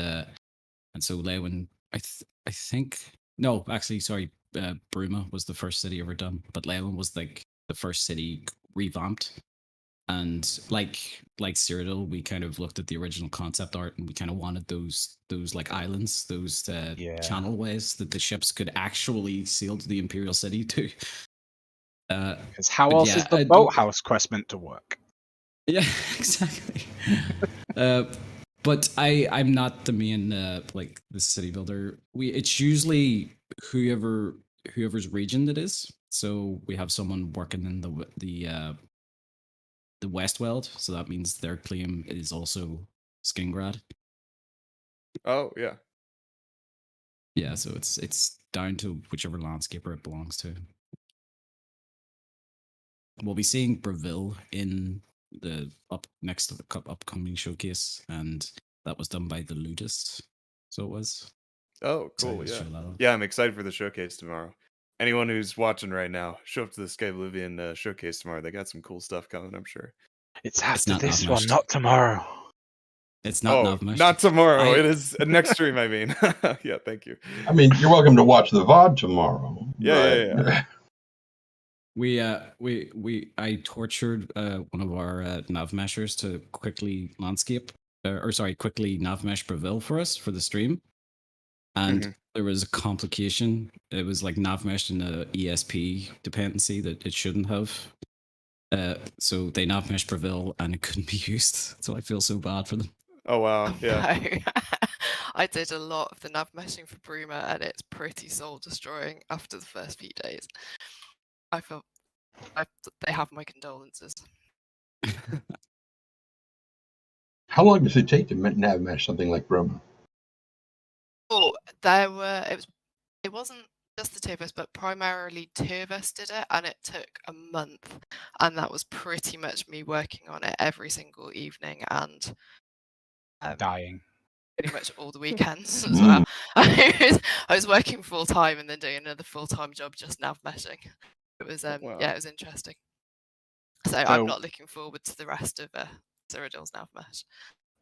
so Leywin. I think no, actually, sorry. Bruma was the first city ever done, but Leywin was like the first city revamped. And like Cyrodiil, we kind of looked at the original concept art, and we kind of wanted those like islands, those channelways that the ships could actually sail to the Imperial City to. Because how else is the boathouse quest meant to work? Yeah, exactly. But I'm not the main the city builder. It's usually whoever's region it is. So we have someone working in the Westweld, so that means their claim is also Skingrad. Oh yeah. Yeah, so it's down to whichever landscaper it belongs to. We'll be seeing Reveal in the next to the upcoming showcase, and that was done by the Ludist. So it was. Oh, cool! Yeah, I'm excited for the showcase tomorrow. Anyone who's watching right now, show up to the Skyblivion showcase tomorrow. They got some cool stuff coming, I'm sure. It's after this one, not tomorrow. It's not Oh, Navmesh. not tomorrow. It is next stream, I mean. Yeah, thank you. I mean, you're welcome to watch the VOD tomorrow. Yeah. I tortured one of our Navmeshers to quickly quickly Navmesh Reveal for us for the stream. And there was a complication. It was like Navmesh in a ESP dependency that it shouldn't have. So they Navmesh Reveal and it couldn't be used. So I feel so bad for them. Oh wow, yeah. No. I did a lot of the nav meshing for Bruma, and it's pretty soul destroying after the first few days. They have my condolences. How long does it take to nav mesh something like Bruma? Oh, it wasn't just the two of us, but primarily two of us did it, and it took a month, and that was pretty much me working on it every single evening and dying pretty much all the weekends as well. I was working full time and then doing another full-time job just nav meshing. It was Wow. Yeah, it was interesting. So I'm not looking forward to the rest of Cyrodiil's nav mesh.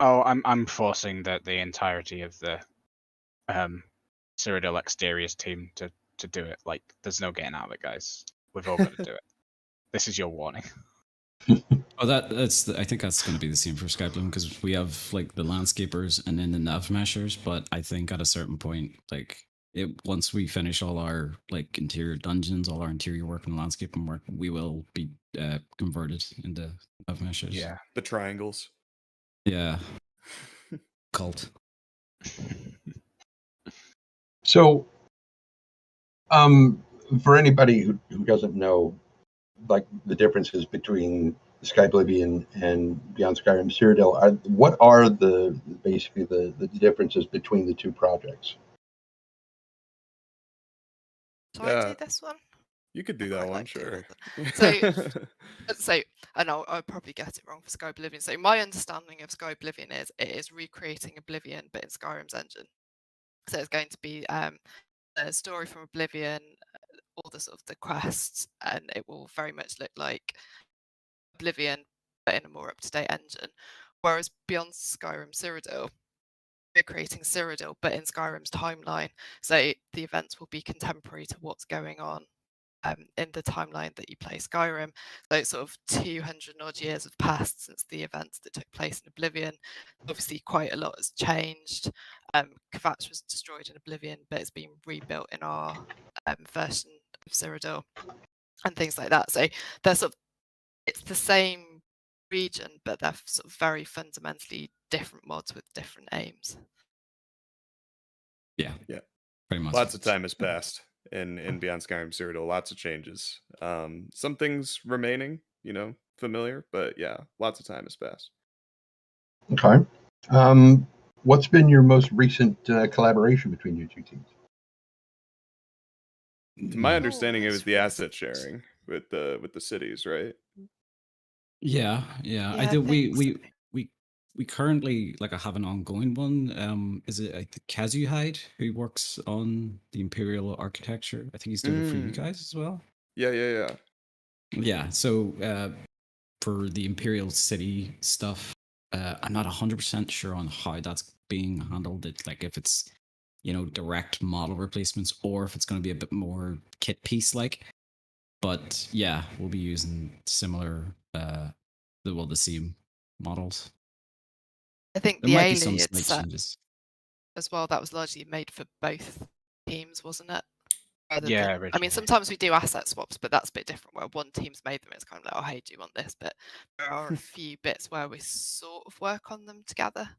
Oh, I'm forcing the entirety of the Cyrodiil Exteriors team to do it. Like, there's no getting out of it, guys. We've all got to do it. This is your warning. Oh, I think that's going to be the same for Skyblivion, because we have like the landscapers and then the nav meshers. But I think at a certain point, once we finish all our like interior dungeons, all our interior work and landscaping work, we will be converted into nav meshers. Yeah, the triangles. Yeah, cult. So, for anybody who doesn't know, like the differences between Skyblivion and Beyond Skyrim Cyrodiil, what are basically the differences between the two projects? Shall I do this one? You could do that one, sure. So, and I'll probably get it wrong for Skyblivion. So my understanding of Skyblivion is it is recreating Oblivion, but in Skyrim's engine. So it's going to be a story from Oblivion, all the sort of the quests, and it will very much look like Oblivion, but in a more up-to-date engine. Whereas Beyond Skyrim Cyrodiil, we're creating Cyrodiil, but in Skyrim's timeline. So the events will be contemporary to what's going on in the timeline that you play Skyrim. So sort of 200 odd years have passed since the events that took place in Oblivion. Obviously, quite a lot has changed. Kvatch was destroyed in Oblivion, but it's been rebuilt in our version of Cyrodiil and things like that. So they're it's the same region, but they're sort of very fundamentally different mods with different aims. Yeah, pretty much. Lots of time has passed in Beyond Skyrim Cyrodiil. Lots of changes. Some things remaining, familiar, but yeah, lots of time has passed. Okay. What's been your most recent collaboration between your two teams? To my understanding, it was the asset sharing with the cities, right? Yeah. I think we currently have an ongoing one. Is it Kazuhide who works on the Imperial architecture? I think he's doing it for you guys as well. Yeah. Yeah. So for the Imperial City stuff, I'm not 100% sure on how that's being handled. It's like if it's direct model replacements or if it's going to be a bit more kit piece like. But yeah, we'll be using similar the same models. I think There the might be some Iliac slight set changes. as well, that was largely made for both teams, wasn't it? Yeah, I mean, sometimes we do asset swaps, but that's a bit different where one team's made them. It's kind of like, oh, hey, do you want this? But there are a few bits where we sort of work on them together.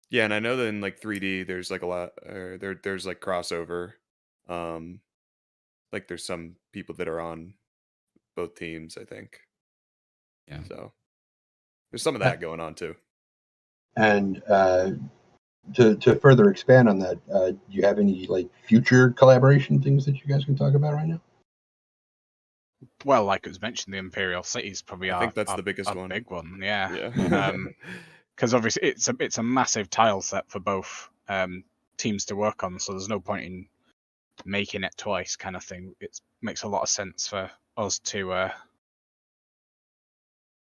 Yeah, and I know that in 3D, there's a lot. There's crossover. There's some people that are on both teams, I think. Yeah. So there's some of that going on too. And to further expand on that, do you have any future collaboration things that you guys can talk about right now? Well, like it was mentioned, the Imperial City is probably I think that's the biggest our one. big one. Yeah. Yeah. Because obviously it's a massive tile set for both teams to work on, so there's no point in making it twice, kind of thing. It makes a lot of sense for us to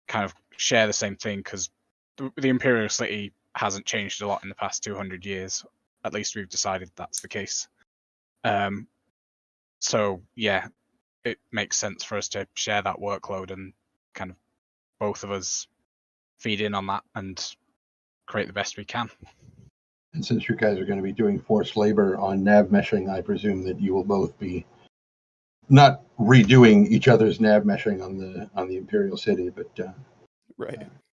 kind of share the same thing, because the Imperial City hasn't changed a lot in the past 200 years. At least we've decided that's the case. So yeah, it makes sense for us to share that workload and kind of both of us feed in on that and create the best we can. And since you guys are going to be doing forced labor on nav meshing, I presume that you will both be not redoing each other's nav meshing on the Imperial City, but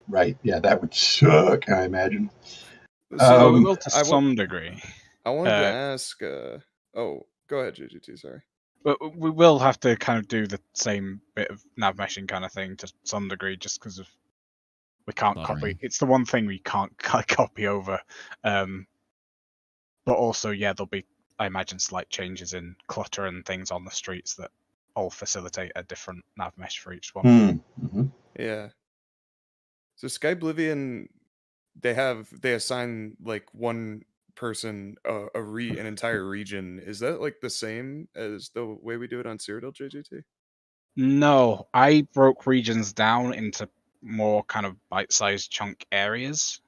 right, yeah, that would suck, I imagine. So we will to some degree. I wanted to ask. Oh, go ahead, GGT. Sorry. But we will have to kind of do the same bit of nav meshing kind of thing to some degree, just because of we can't copy. It's the one thing we can't copy over. But also, yeah, there'll be, I imagine, slight changes in clutter and things on the streets that all facilitate a different nav mesh for each one. Mm-hmm. Yeah. So Skyblivion, they assign like one person an entire region. Is that like the same as the way we do it on Cyrodiil, JGT? No, I broke regions down into more kind of bite-sized chunk areas.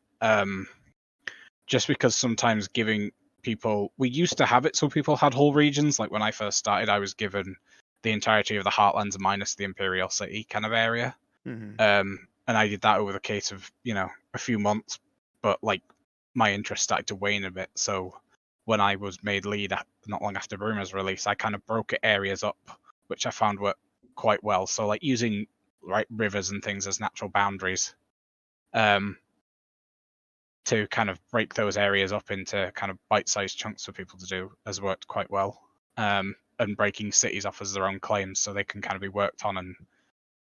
Just because sometimes giving people, we used to have it so people had whole regions. Like when I first started, I was given the entirety of the Heartlands minus the Imperial City kind of area. Mm-hmm. And I did that over the case of, a few months, but like my interest started to wane a bit. So when I was made lead not long after Bruma's release, I kind of broke areas up, which I found worked quite well. So like using rivers and things as natural boundaries, to kind of break those areas up into kind of bite-sized chunks for people to do has worked quite well. And breaking cities off as their own claims so they can kind of be worked on and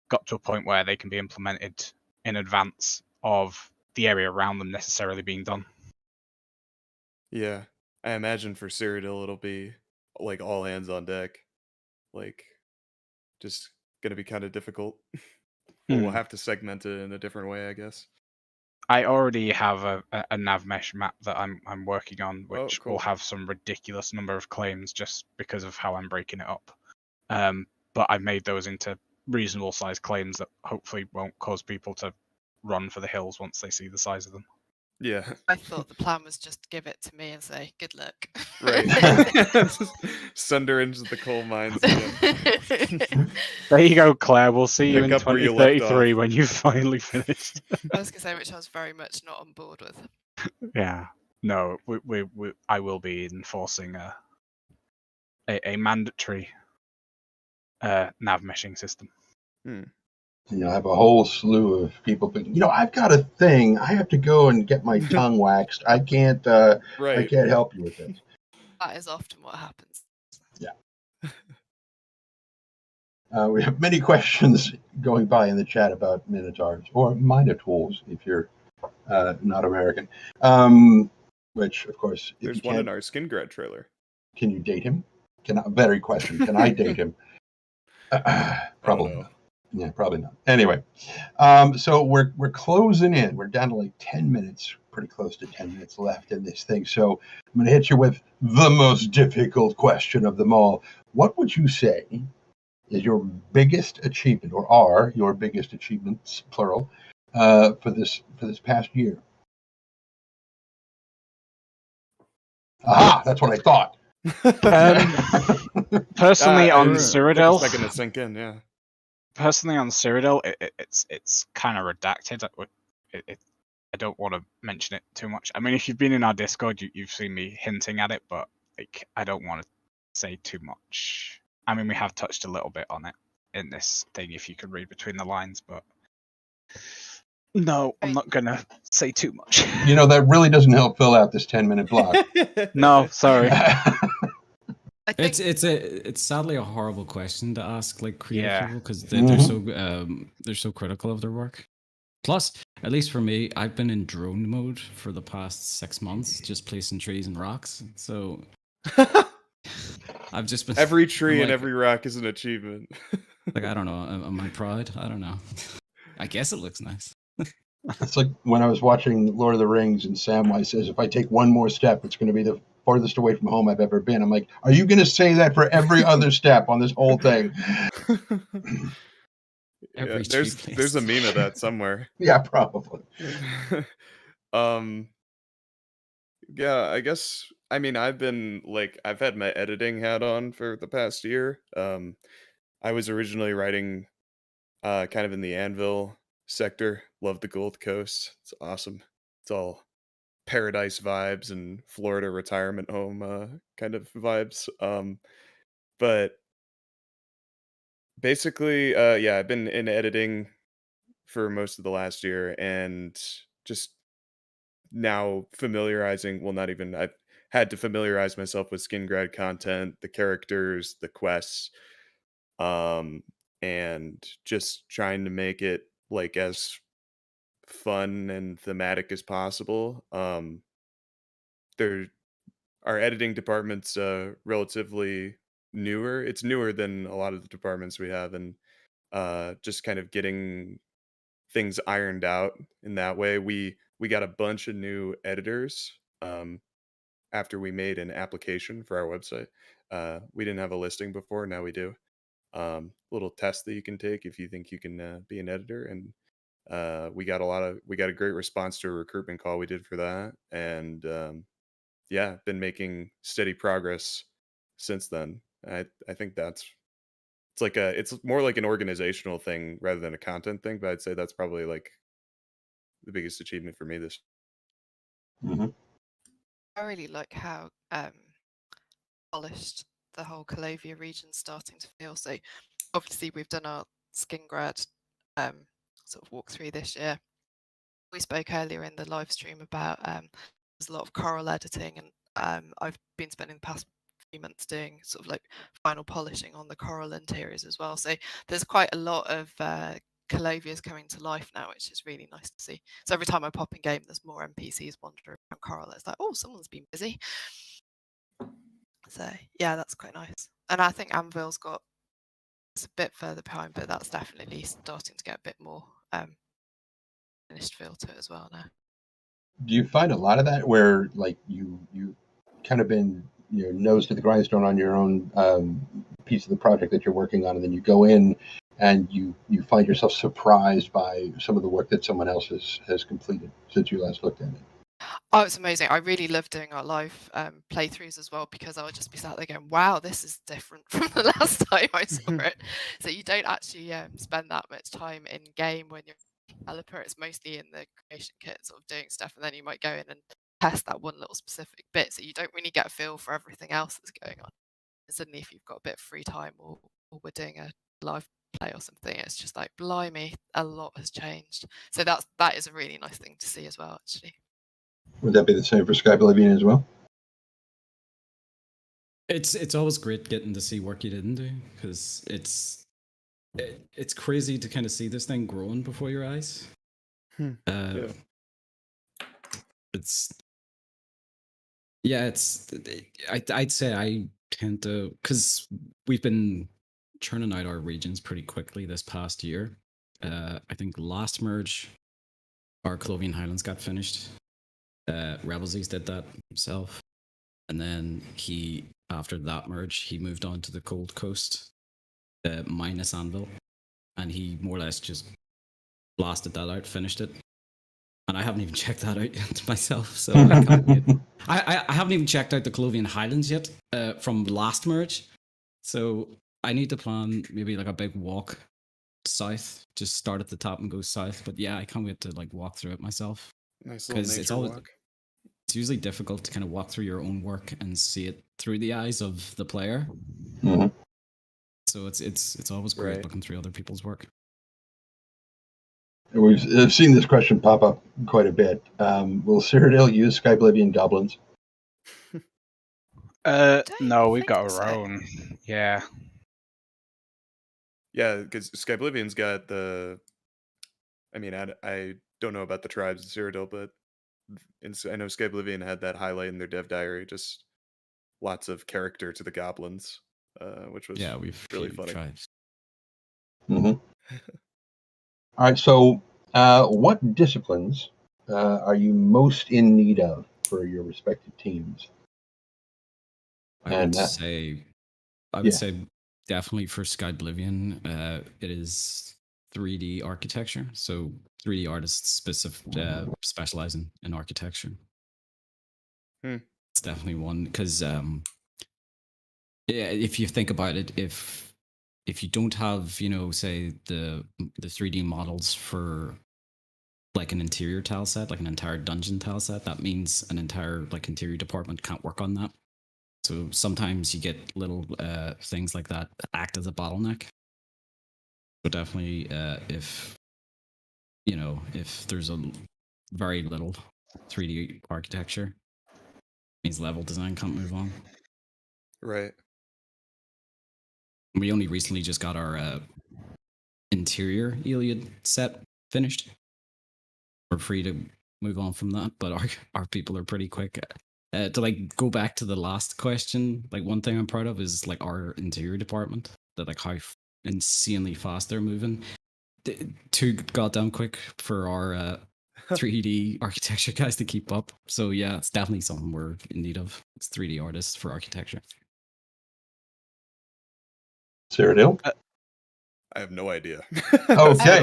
got to a point where they can be implemented in advance of the area around them necessarily being done. Yeah, I imagine for Cyrodiil it'll be like all hands on deck. Like, just gonna be kind of difficult. We'll have to segment it in a different way, I guess. I already have a nav mesh map that I'm working on, which cool. will have some ridiculous number of claims just because of how I'm breaking it up. But I've made those into reasonable sized claims that hopefully won't cause people to run for the hills once they see the size of them. Yeah. I thought the plan was just give it to me and say, good luck. Right. Send her into the coal mines again. There you go, Claire. We'll see you in Pick up where you left 2033 off. when you've finally finished. I was going to say, which I was very much not on board with. Yeah. No, I will be enforcing a mandatory nav meshing system. I have a whole slew of people thinking, I've got a thing. I have to go and get my tongue waxed. I can't I can't help you with this. That is often what happens. Yeah. We have many questions going by in the chat about Minotaurs, or Minotaurs if you're not American. Which, of course, there's one in our Skingrad trailer. Can you date him? Better question. Can I date him? Probably not. Yeah, probably not. Anyway, so we're closing in. We're down to like 10 minutes, pretty close to 10 minutes left in this thing. So I'm going to hit you with the most difficult question of them all. What would you say is your biggest achievement, or are your biggest achievements, plural, for this past year? Aha, that's what I thought. Personally, on Cyrodiil, took a second to sink in, yeah. Personally, on Cyrodiil, it's kind of redacted. I don't want to mention it too much. I mean, if you've been in our Discord, you've seen me hinting at it, but like, I don't want to say too much. I mean, we have touched a little bit on it in this thing, if you could read between the lines, but no, I'm not going to say too much. That really doesn't help fill out this 10-minute block. No, sorry. It's sadly a horrible question to ask like creative people, because they're so critical of their work. Plus, at least for me, I've been in drone mode for the past 6 months, just placing trees and rocks. So I've just been every tree and every rock is an achievement. Like, I don't know. Am I proud? I don't know. I guess it looks nice. It's like when I was watching Lord of the Rings and Samwise says, if I take one more step, it's going to be the farthest away from home I've ever been. I'm like, are you going to say that for every other step on this whole thing? Yeah, there's a meme of that somewhere. Yeah, probably. Yeah, I guess, I mean, I've had my editing hat on for the past year. I was originally writing kind of in the Anvil sector. Love the Gold Coast. It's awesome. It's all paradise vibes and Florida retirement home kind of vibes. But basically, yeah, I've been in editing for most of the last year and just now I've had to familiarize myself with Skingrad content, the characters, the quests, um, and just trying to make it like as fun and thematic as possible. There Our editing department's relatively newer. It's newer than a lot of the departments we have, and just kind of getting things ironed out in that way. We got a bunch of new editors after we made an application for our website. We didn't have a listing before, now we do. Little test that you can take if you think you can be an editor, and we got a great response to a recruitment call we did for that, and yeah, been making steady progress since then. I think it's more like an organizational thing rather than a content thing, but I'd say that's probably like the biggest achievement for me this. Mm-hmm. I really like how polished the whole Calovia region's starting to feel. So obviously we've done our Skingrad sort of walkthrough this year. We spoke earlier in the live stream about there's a lot of choral editing, and I've been spending the past few months doing sort of like final polishing on the choral interiors as well. So there's quite a lot of Calovias coming to life now, which is really nice to see. So every time I pop in game, there's more NPCs wandering around Coral. It's like, oh, someone's been busy. So yeah, that's quite nice. And I think Anvil's it's a bit further behind, but that's definitely starting to get a bit more finished feel to it as well now. Do you find a lot of that where like you kind of been nose to the grindstone on your own piece of the project that you're working on, and then you go in and you find yourself surprised by some of the work that someone else has completed since you last looked at it? Oh, it's amazing. I really love doing our live playthroughs as well, because I would just be sat there going, wow, this is different from the last time I saw it. So you don't actually spend that much time in game when you're a developer. It's mostly in the creation kit sort of doing stuff, and then you might go in and test that one little specific bit, so you don't really get a feel for everything else that's going on. And suddenly if you've got a bit of free time, or we're doing a live play or something, it's just like, blimey, a lot has changed. So that is a really nice thing to see as well, actually. Would that be the same for Skyblivion as well? It's always great getting to see work you didn't do, because it's crazy to kind of see this thing growing before your eyes. Yeah. I'd say I tend to, because we've been churning out our regions pretty quickly this past year. I think last merge, our Clovian Highlands got finished. Rebelsies did that himself, and then after that merge, he moved on to the Cold Coast, minus Anvil, and he more or less just blasted that out, finished it. And I haven't even checked that out yet myself, so I can't wait. I haven't even checked out the Clovian Highlands yet from last merge, so I need to plan maybe like a big walk south, just start at the top and go south. But yeah, I can't wait to like walk through it myself. Nice little nature walk. It's usually difficult to kind of walk through your own work and see it through the eyes of the player. Mm-hmm. So it's always great looking through other people's work. We've seen this question pop up quite a bit. Will Cyrodiil use Skyblivion goblins? No, we've got our own. Yeah. Yeah, because Skyblivion's got the. I mean, I don't know about the tribes in Cyrodiil, but I know Skyblivion had that highlight in their dev diary. Just lots of character to the goblins, which was we've really funny. Tribes. All right. So, what disciplines are you most in need of for your respective teams? I would say definitely for Skyblivion, it is 3D architecture. So 3D artists specializing in architecture. It's definitely one because if you think about it, if you don't have say the 3D models for like an interior tile set, like an entire dungeon tile set, that means an entire like interior department can't work on that. So sometimes you get little things like that act as a bottleneck. So definitely, if there's a very little 3D architecture, means level design can't move on. Right. We only recently just got our interior Iliad set finished. We're free to move on from that, but our people are pretty quick. To like go back to the last question, like one thing I'm proud of is like our interior department, that like how insanely fast they're moving. Too goddamn quick for our 3D architecture guys to keep up. So yeah, it's definitely something we're in need of. It's 3D artists for architecture. Cyrodiil? I have no idea. Okay.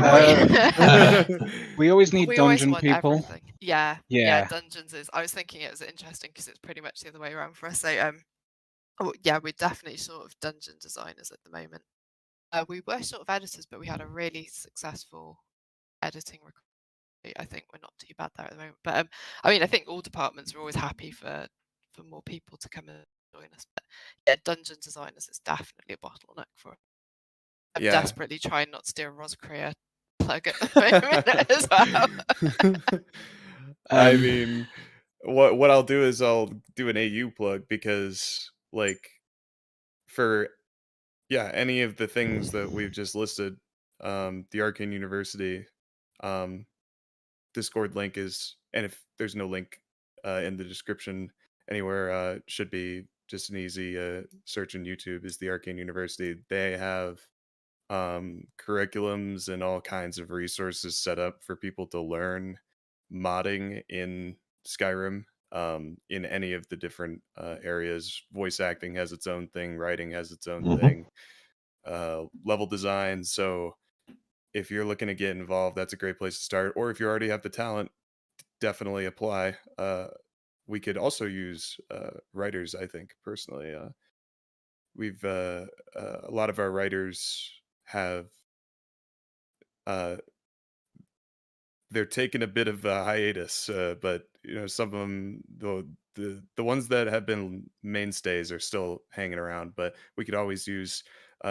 We always need We always dungeon want people. everything. Yeah, Yeah. dungeons is. I was thinking it was interesting because it's pretty much the other way around for us. So we're definitely sort of dungeon designers at the moment. We were sort of editors, but we had a really successful editing recruit. I think we're not too bad there at the moment. But I mean, I think all departments are always happy for more people to come and join us. But yeah, dungeon designers is definitely a bottleneck for us. I'm desperately trying not to do a Roscrea plug at the moment as well. I mean, what I'll do is I'll do an AU plug because, like, for any of the things that we've just listed, the Arcane University Discord link is, and if there's no link in the description anywhere, should be just an easy search in YouTube, is the Arcane University. They have curriculums and all kinds of resources set up for people to learn modding in Skyrim, in any of the different areas. Voice acting has its own thing, writing has its own thing, level design. So if you're looking to get involved, that's a great place to start. Or if you already have the talent, definitely apply. We could also use writers, I think, personally. We've a lot of our writers have they're taking a bit of a hiatus, but some of them, the ones that have been mainstays are still hanging around. But we could always use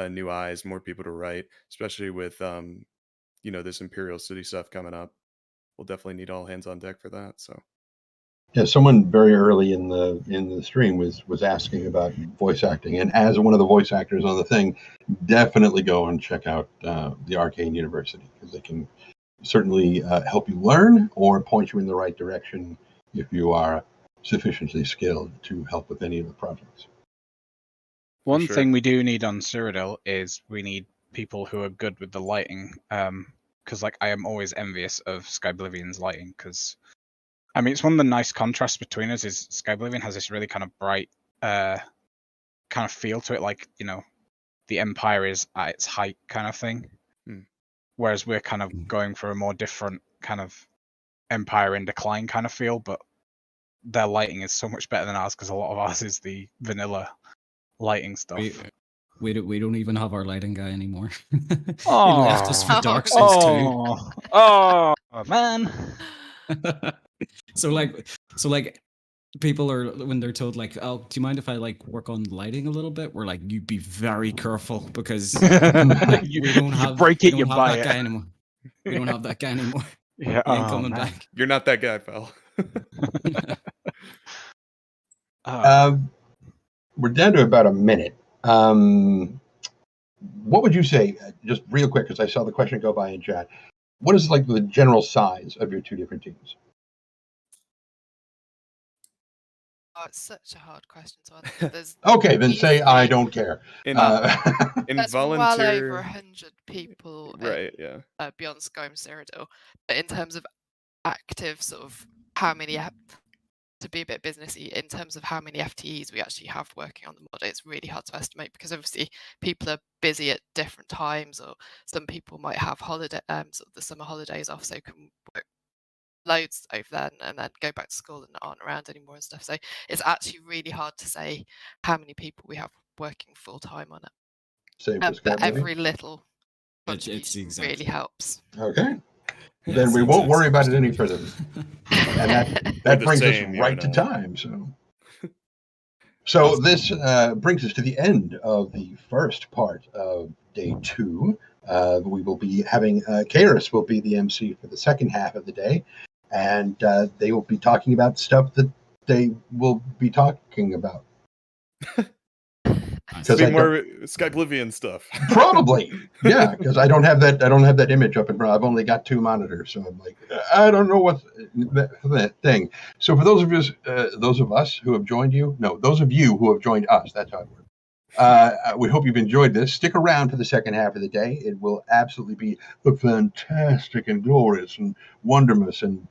new eyes, more people to write, especially with this Imperial City stuff coming up. We'll definitely need all hands on deck for that. So yeah, someone very early in the stream was asking about voice acting, and as one of the voice actors on the thing, definitely go and check out the Arcane University, because they can certainly help you learn or point you in the right direction if you are sufficiently skilled to help with any of the projects. One thing we do need on Cyrodiil is we need people who are good with the lighting, because like I am always envious of Skyblivion's lighting, because I mean, it's one of the nice contrasts between us is Skyblivion has this really kind of bright kind of feel to it, like, the Empire is at its height kind of thing. Whereas we're kind of going for a more different kind of Empire in decline kind of feel, but their lighting is so much better than ours because a lot of ours is the vanilla lighting stuff. We don't even have our lighting guy anymore. Oh, he left us for Dark Souls 2. Oh man. So like people are, when they're told like, oh, do you mind if I like work on lighting a little bit, we're like, you be very careful, because like, we don't have that guy anymore. We don't have that guy anymore. Yeah, he ain't coming back. You're not that guy, pal. We're down to about a minute. What would you say, just real quick, because I saw the question go by in chat, what is like the general size of your two different teams? Oh, it's such a hard question to answer. There's Okay, then say I don't care. In, there's well over volunteer, 100 people right? in Yeah. Beyond Skyrim Cyrodiil, but in terms of active sort of how many to be a bit businessy in terms of how many FTEs we actually have working on the mod, it's really hard to estimate because obviously people are busy at different times, or some people might have holiday sort of the summer holidays off, so can work loads over then and then go back to school and aren't around anymore and stuff. So it's actually really hard to say how many people we have working full time on it. Same for But Skyblivion? every little It's the contribution exact really helps. Okay. Yeah, Then it's we the won't exact worry same about for it any Skyblivion. further. And We're that the brings us same, you right and to I. time. So this brings us to the end of the first part of day 2. We will be having Karis will be the MC for the second half of the day, and they will be talking about stuff that they will be talking about. Be more Skyblivion stuff. Probably, yeah, because I don't have that image up in front. I've only got 2 monitors, so I'm like, I don't know what that thing. So for those of us who have joined you, no, those of you who have joined us, that's how it works. We hope you've enjoyed this. Stick around for the second half of the day. It will absolutely be fantastic and glorious and wondermous, and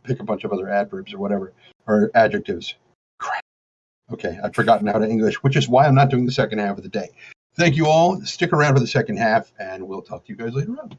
pick a bunch of other adverbs or whatever, or adjectives. Crap. Okay, I've forgotten how to English, which is why I'm not doing the second half of the day. Thank you all. Stick around for the second half, and we'll talk to you guys later on.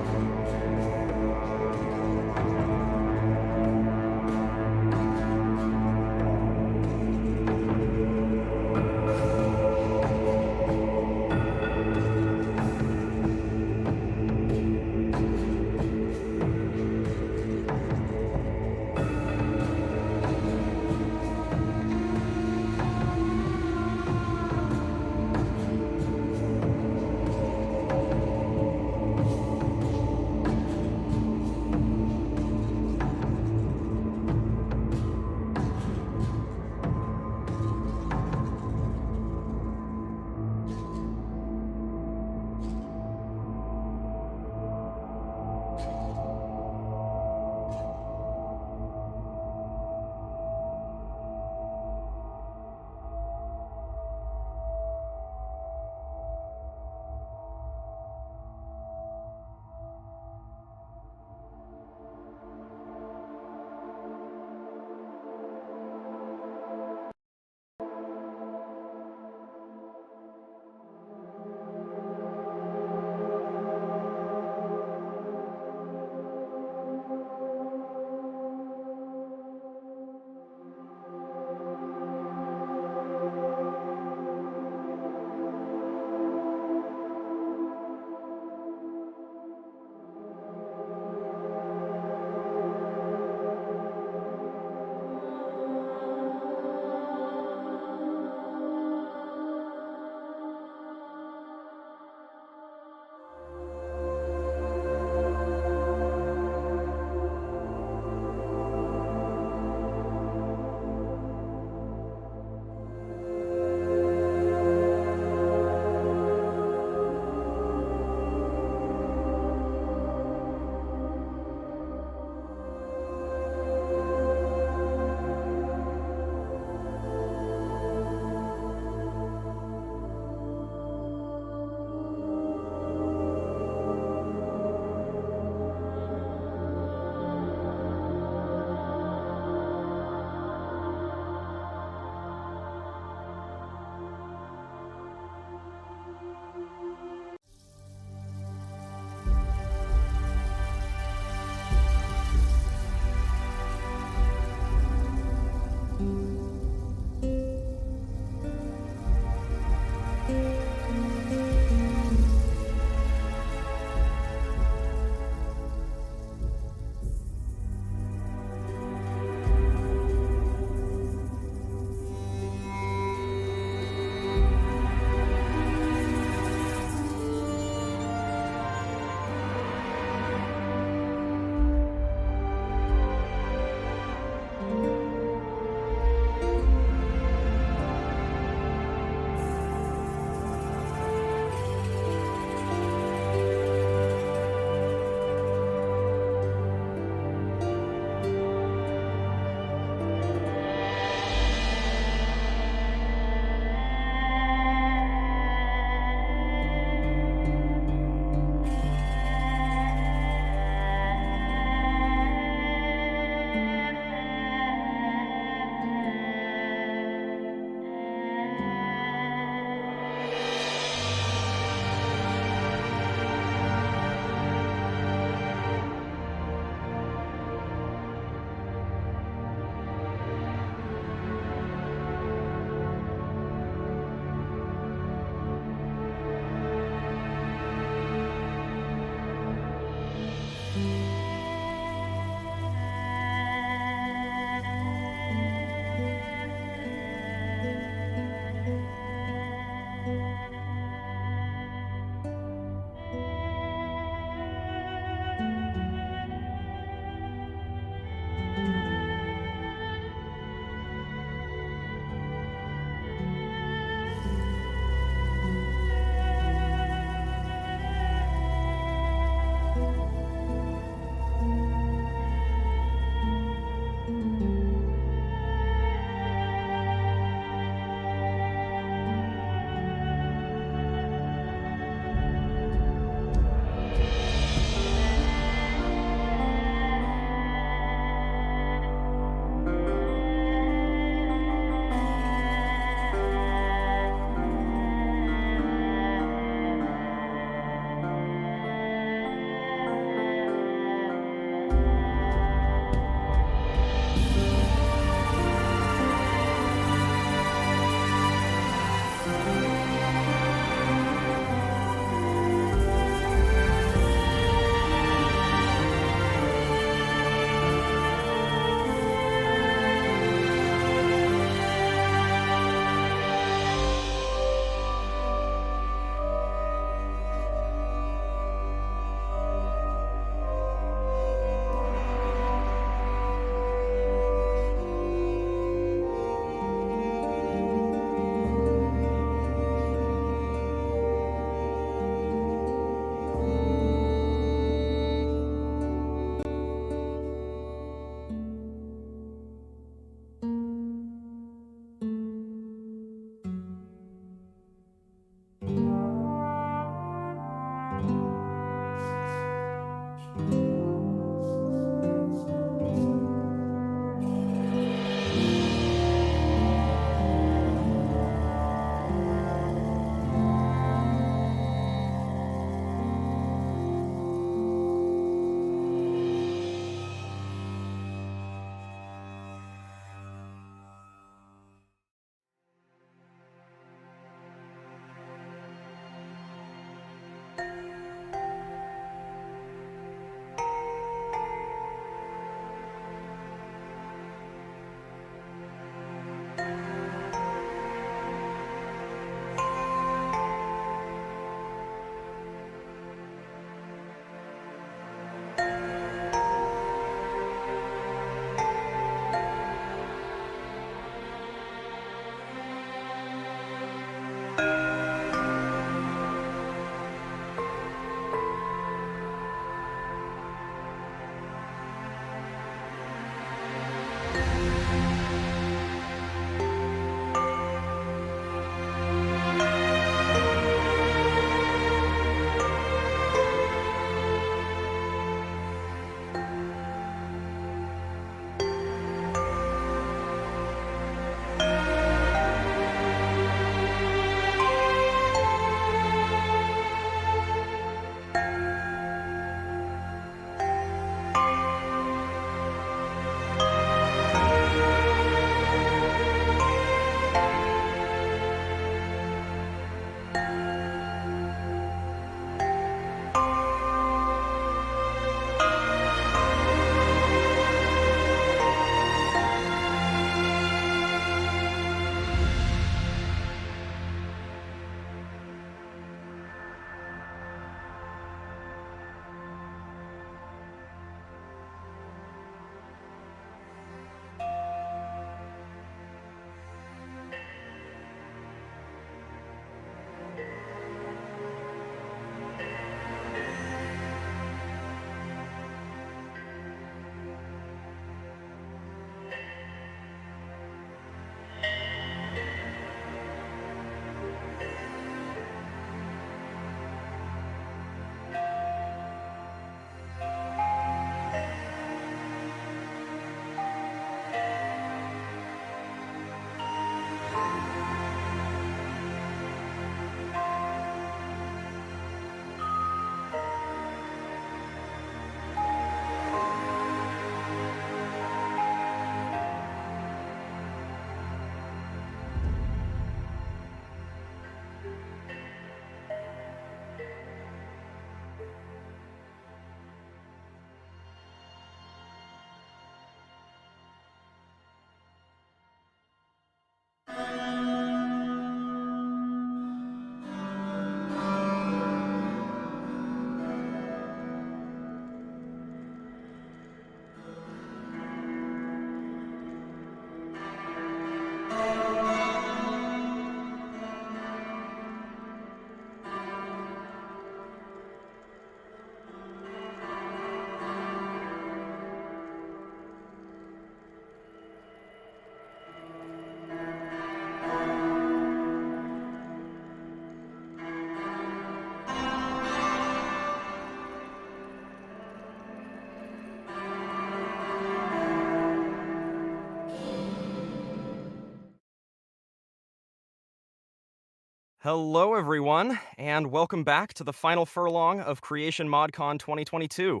Hello, everyone, and welcome back to the final furlong of Creation ModCon 2022.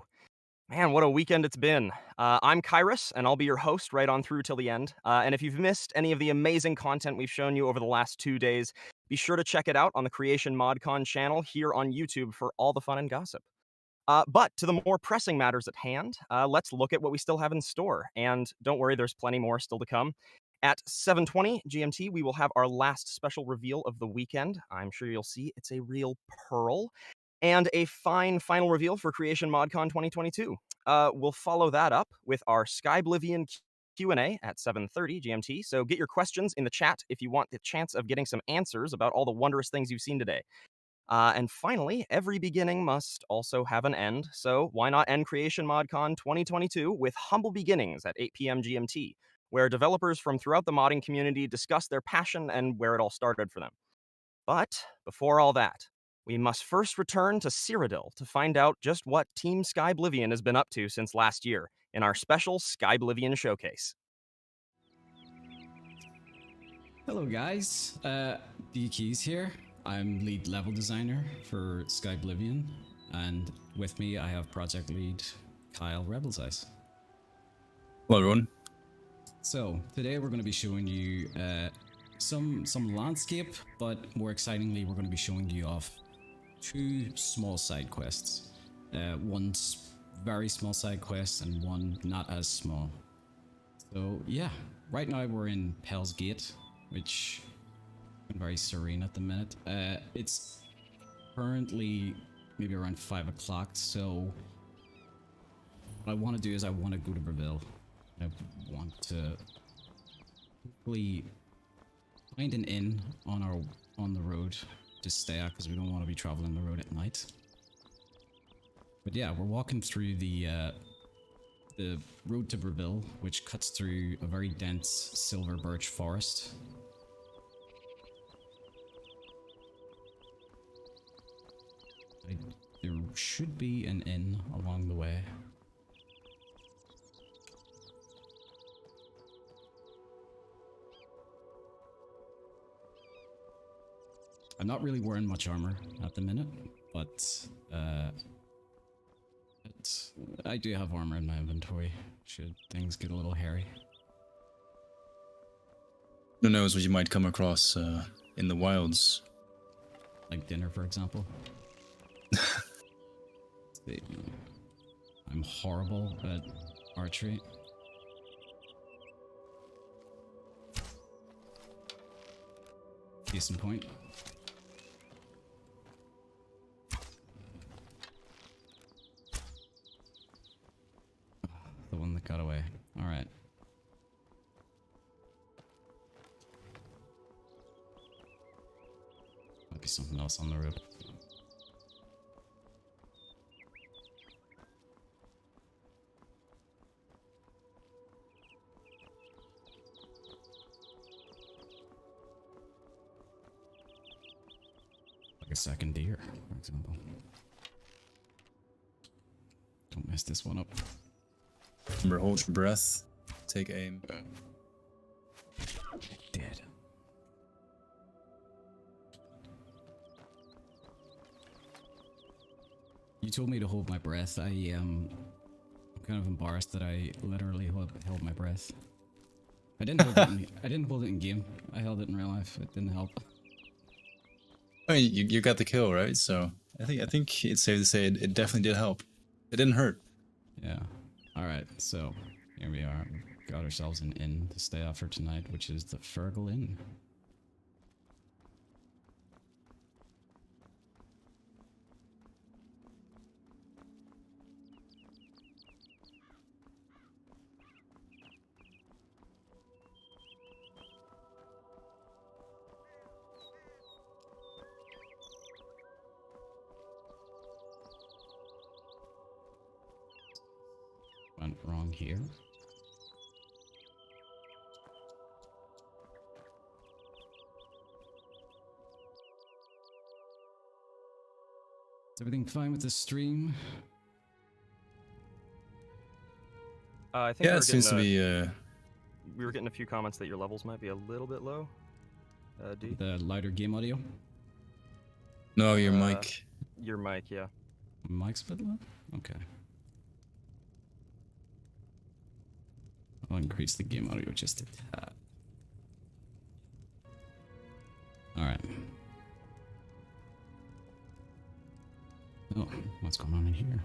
Man, what a weekend it's been. I'm Kyrus, and I'll be your host right on through till the end. And if you've missed any of the amazing content we've shown you over the last 2 days, be sure to check it out on the Creation ModCon channel here on YouTube for all the fun and gossip. But to the more pressing matters at hand, let's look at what we still have in store. And don't worry, there's plenty more still to come. At 7:20 GMT, we will have our last special reveal of the weekend. I'm sure you'll see it's a real pearl. And a fine final reveal for Creation ModCon 2022. We'll follow that up with our Skyblivion Q&A at 7:30 GMT. So get your questions in the chat if you want the chance of getting some answers about all the wondrous things you've seen today. And finally, every beginning must also have an end. So why not end Creation ModCon 2022 with humble beginnings at 8 p.m. GMT, where developers from throughout the modding community discuss their passion and where it all started for them. But before all that, we must first return to Cyrodiil to find out just what Team Skyblivion has been up to since last year in our special Skyblivion Showcase. Hello guys, D-Keys here. I'm lead level designer for Skyblivion, and with me I have project lead Kyle Rebel's Eyes. Hello everyone. So today we're going to be showing you some landscape, but more excitingly we're going to be showing you off 2 small side quests. One very small side quest and one not as small. So yeah, right now we're in Pell's Gate, which is very serene at the minute. It's currently maybe around 5 o'clock, so what I want to do is I want to go to Reveal. I want to hopefully find an inn on the road to stay at, because we don't want to be traveling the road at night. But yeah, we're walking through the road to Reveal, which cuts through a very dense silver birch forest. There should be an inn along the way. I'm not really wearing much armor at the minute, but I do have armor in my inventory should things get a little hairy. Who knows what you might come across in the wilds. Like dinner, for example. I'm horrible at archery. Case in point. The one that got away. Alright. Might be something else on the road. Like a second deer, for example. Don't mess this one up. Remember, hold your breath, take aim. Dead. You told me to hold my breath. I'm kind of embarrassed that I literally held my breath. I didn't hold it in game. I held it in real life. It didn't help. I mean, you got the kill, right? So I think it's safe to say it definitely did help. It didn't hurt. Yeah. Alright, so here we are. We've got ourselves an inn to stay at for tonight, which is the Fergal Inn. Went wrong here. Is everything fine with the stream? I think yeah, it seems to be. We were getting a few comments that your levels might be a little bit low. D? The lighter game audio? No, your mic. Your mic, yeah. Mic's a bit low? Okay. I'll increase the game audio just a tad. Alright. Oh, what's going on in here?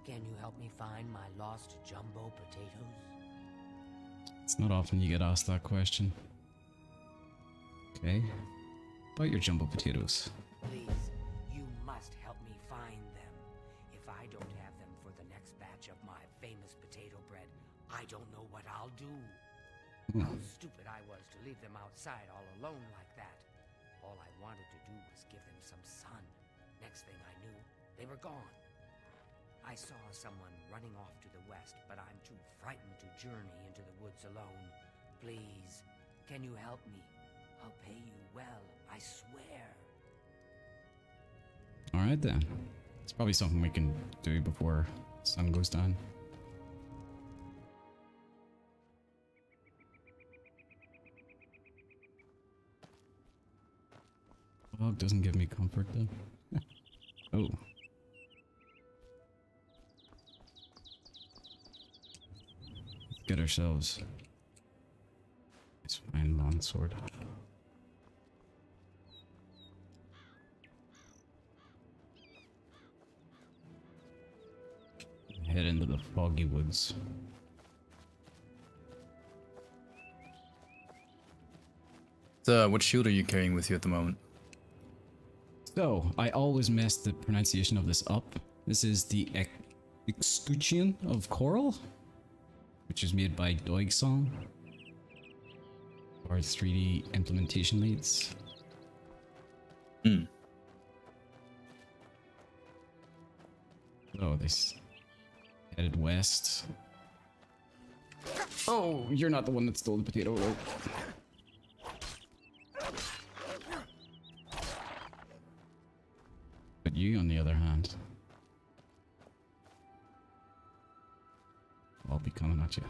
Can you help me find my lost jumbo potatoes? It's not often you get asked that question. Okay. About your jumbo potatoes. Please, you must help me find them. If I don't have them for the next batch of my famous potato bread, I don't know what I'll do. How stupid I was to leave them outside all alone like that. All I wanted to do was give them some sun. Next thing I knew, they were gone. I saw someone running off to the west, but I'm too frightened to journey into the woods alone. Please, can you help me? I'll pay you well, I swear. Alright then. It's probably something we can do before the sun goes down. Well, it doesn't give me comfort though. Oh. Let's get ourselves this fine longsword. Head into the foggy woods. What shield are you carrying with you at the moment? So, I always mess the pronunciation of this up. This is the Escutcheon of Coral, which is made by Doigsong, our 3D implementation leads. Oh, this headed west. Oh, you're not the one that stole the potato rope. But you, on the other hand, I'll be coming at you.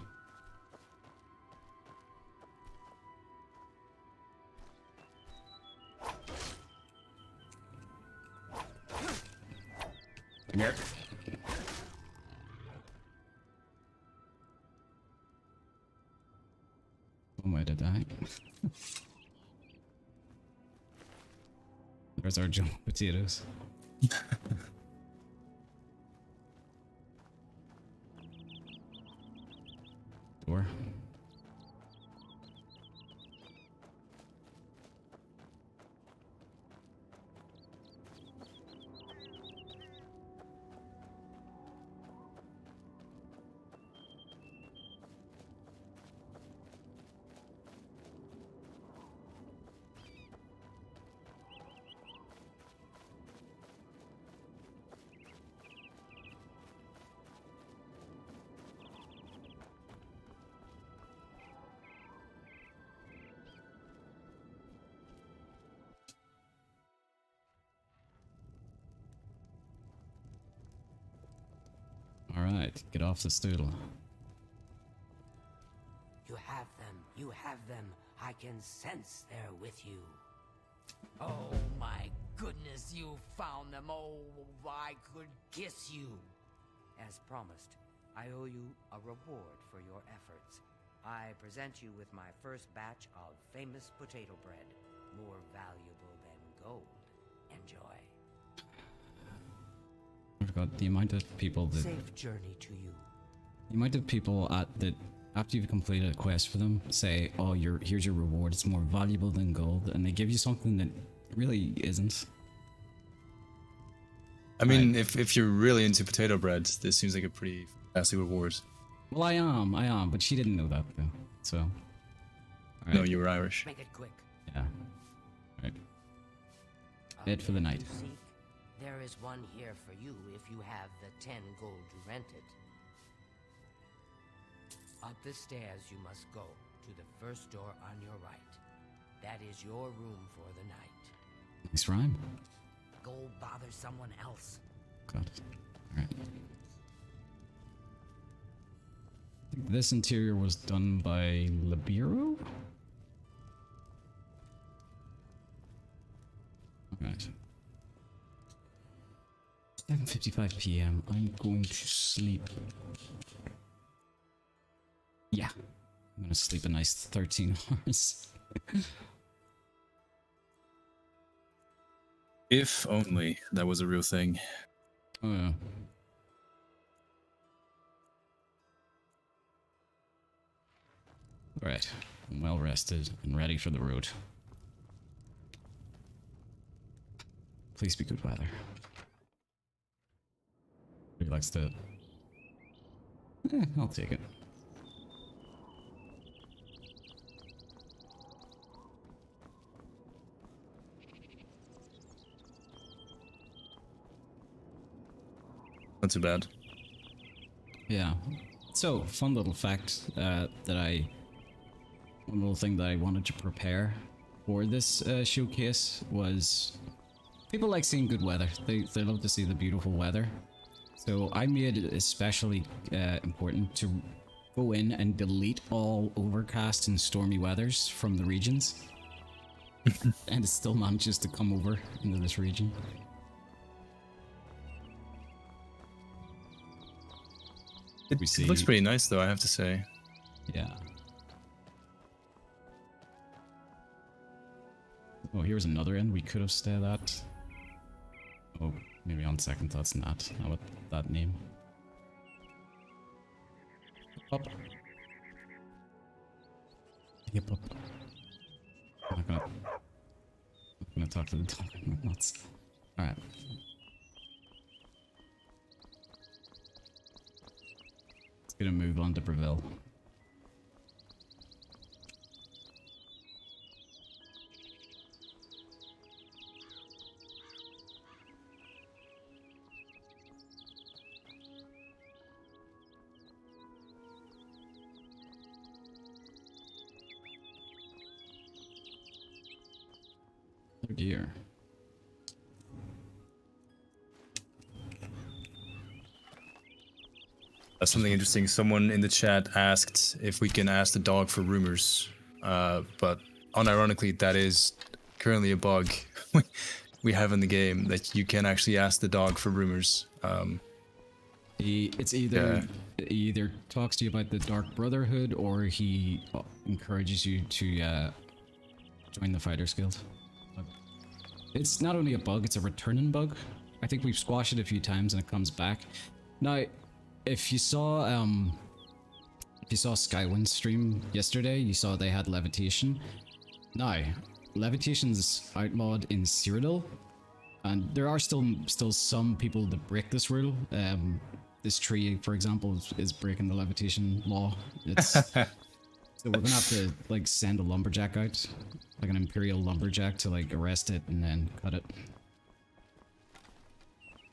Come here. One way to die. There's our jumbo potatoes. Door. Alright, get off the stool. You have them, you have them. I can sense they're with you. Oh my goodness, you found them. Oh, I could kiss you. As promised, I owe you a reward for your efforts. I present you with my first batch of famous potato bread, more valuable than gold. Enjoy. I forgot the amount of people that... Safe journey to you. The amount of people that, after you've completed a quest for them, say, oh, here's your reward, it's more valuable than gold, and they give you something that really isn't. I mean, if you're really into potato bread, this seems like a pretty fantastic reward. Well, I am, but she didn't know that, though, so... Right. No, you were Irish. Make it quick. Yeah. Right. Bed for the night. There is one here for you if you have the 10 gold to rent it. Up the stairs you must go to the first door on your right. That is your room for the night. Nice rhyme. Go bother someone else. Got it. Alright. This interior was done by Libero? Alright. 7:55 p.m. I'm going to sleep. Yeah. I'm gonna sleep a nice 13 hours. If only that was a real thing. Oh yeah. Right. I'm well rested and ready for the road. Please be good weather. He likes to... I'll take it. Not too bad. Yeah. So, fun little fact one little thing that I wanted to prepare for this showcase was people like seeing good weather. They love to see the beautiful weather. So I made it especially important to go in and delete all overcast and stormy weathers from the regions. And it still manages to come over into this region. It looks pretty nice though, I have to say. Yeah. Oh, here's another inn we could have stayed at. Oh, maybe on second thoughts not with that name. Up. Yep, up. I'm not gonna talk to the dog. I'm nuts. Alright. Let's get a move on to Reveal. Oh dear. Something interesting. Someone in the chat asked if we can ask the dog for rumors, but unironically, that is currently a bug we have in the game, that you can actually ask the dog for rumors. It's either he either talks to you about the Dark Brotherhood or he encourages you to join the Fighters Guild. It's not only a bug, it's a returning bug. I think we've squashed it a few times and it comes back. Now, if you saw Skywind stream yesterday, you saw they had levitation. Now, levitation's outlawed in Cyrodiil, and there are still some people that break this rule. This tree, for example, is breaking the levitation law. It's so we're gonna have to like send a lumberjack out, like an imperial lumberjack, to like arrest it and then cut it.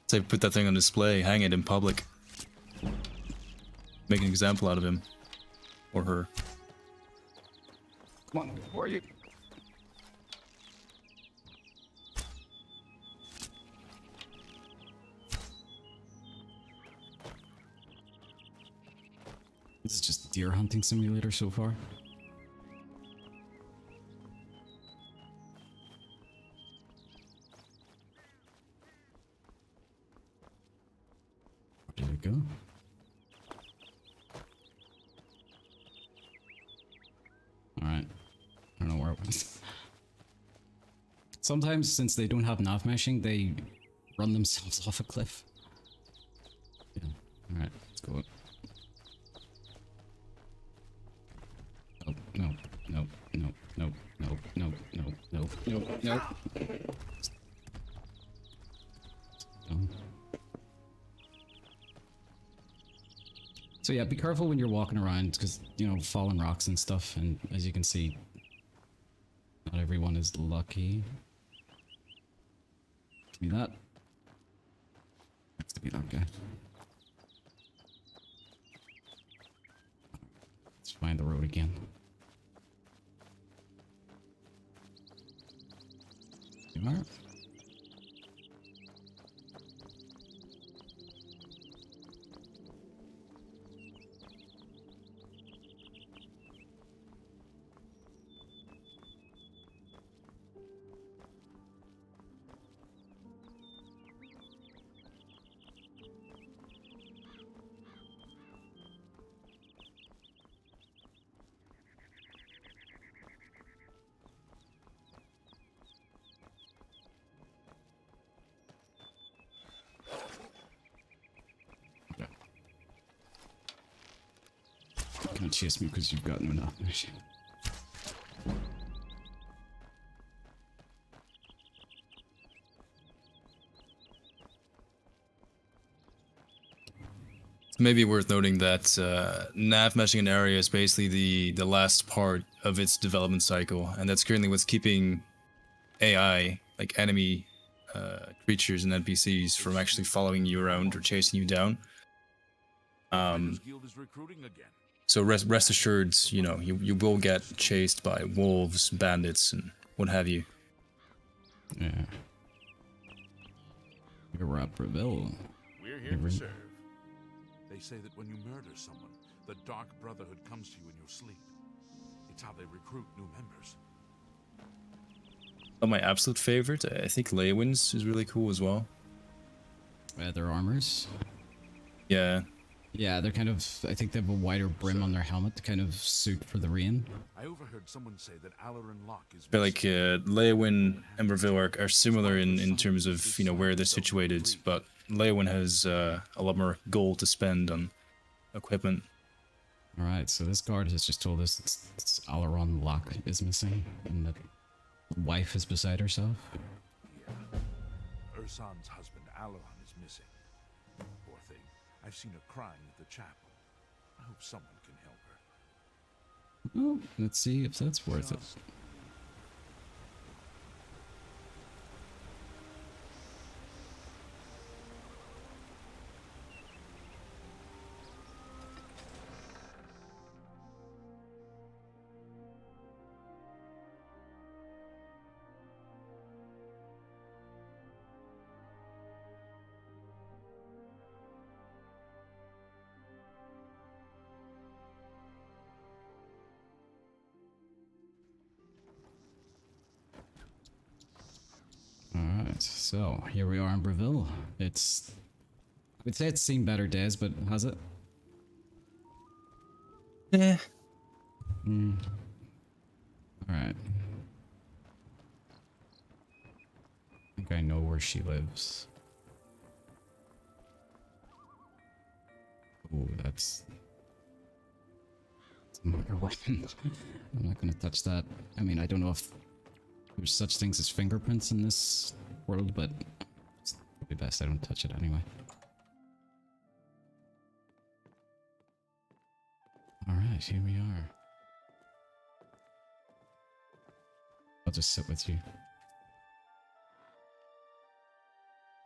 So put that thing on display, hang it in public. Make an example out of him. Or her. Come on, who are you? This is just deer hunting simulator so far. Where did it go? Alright. I don't know where it went. Sometimes, since they don't have nav meshing, they run themselves off a cliff. Yeah. Alright, let's go. Oh, no, no, no, no, no, no, no, no, no, no. So yeah, be careful when you're walking around, because, you know, fallen rocks and stuff, and as you can see, not everyone is lucky. Give me that. Next to be that guy. Let's find the road again. You are. chase me because you've got no nothing. Maybe worth noting that nav meshing an area is basically the last part of its development cycle, and that's currently what's keeping AI, like enemy creatures and NPCs, from actually following you around or chasing you down. So rest assured, you know, you will get chased by wolves, bandits, and what have you. Yeah. We're at Reveal. We're here to serve. They say that when you murder someone, the Dark Brotherhood comes to you in your sleep. It's how they recruit new members. Oh, my absolute favorite, I think Leywin's is really cool as well. Their armors? Yeah. Yeah, they're kind of, I think they have a wider brim on their helmet to kind of suit for the rain. I overheard someone say that Alarin Locke is... But like Leywin and Reveal are similar in terms of, you know, where they're situated, but Leywin has a lot more gold to spend on equipment. Alright, so this guard has just told us it's Alarin Locke is missing, and that the wife is beside herself. Yeah. Ursan's husband Alarin is missing. Poor thing. I've seen her crying at the chapel. I hope someone can help her. Well, let's see if that's worth it. Alright, so here we are in Reveal. I would say it's seen better days, but has it? Yeah. Alright. I think I know where she lives. Oh, that's a murder weapon. I'm not gonna touch that. I mean, I don't know if there's such things as fingerprints in this world, but it's probably best I don't touch it anyway. Alright, here we are. I'll just sit with you.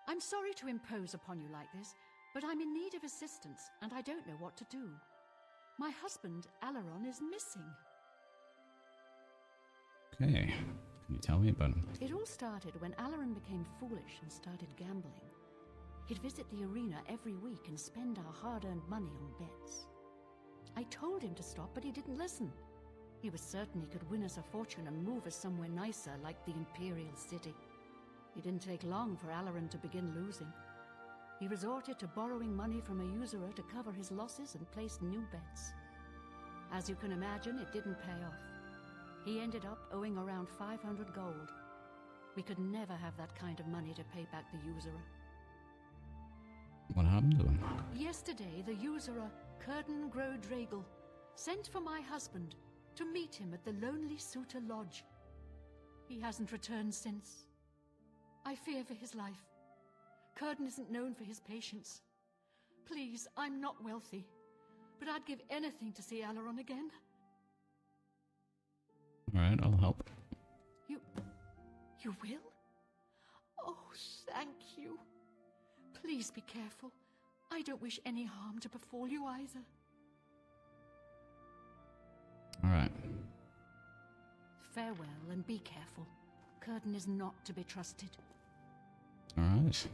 I'm sorry to impose upon you like this, but I'm in need of assistance, and I don't know what to do. My husband, Alarin, is missing. Okay. Can you tell me about him? It all started when Alarin became foolish and started gambling. He'd visit the arena every week and spend our hard-earned money on bets. I told him to stop, but he didn't listen. He was certain he could win us a fortune and move us somewhere nicer, like the Imperial City. It didn't take long for Alarin to begin losing. He resorted to borrowing money from a usurer to cover his losses and placed new bets. As you can imagine, it didn't pay off. He ended up owing around 500 gold. We could never have that kind of money to pay back the usurer. What happened to him? Yesterday, the usurer, Curden Grodregel, sent for my husband to meet him at the Lonely Suitor Lodge. He hasn't returned since. I fear for his life. Curden isn't known for his patience. Please, I'm not wealthy, but I'd give anything to see Alarin again. Alright, I'll help. You will? Oh, thank you. Please be careful. I don't wish any harm to befall you either. Alright. Farewell and be careful. Curden is not to be trusted. Alright.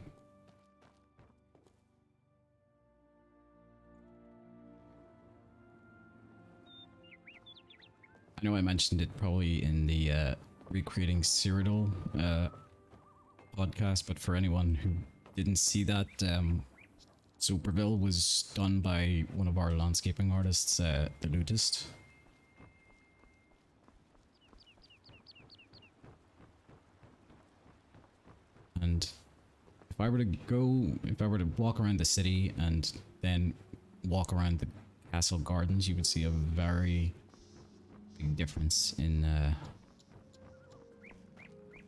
I know I mentioned it probably in the Recreating Cyrodiil podcast, but for anyone who didn't see that, so Reveal was done by one of our landscaping artists, the Lutist. And if I were to walk around the city and then walk around the castle gardens, you would see a very big difference in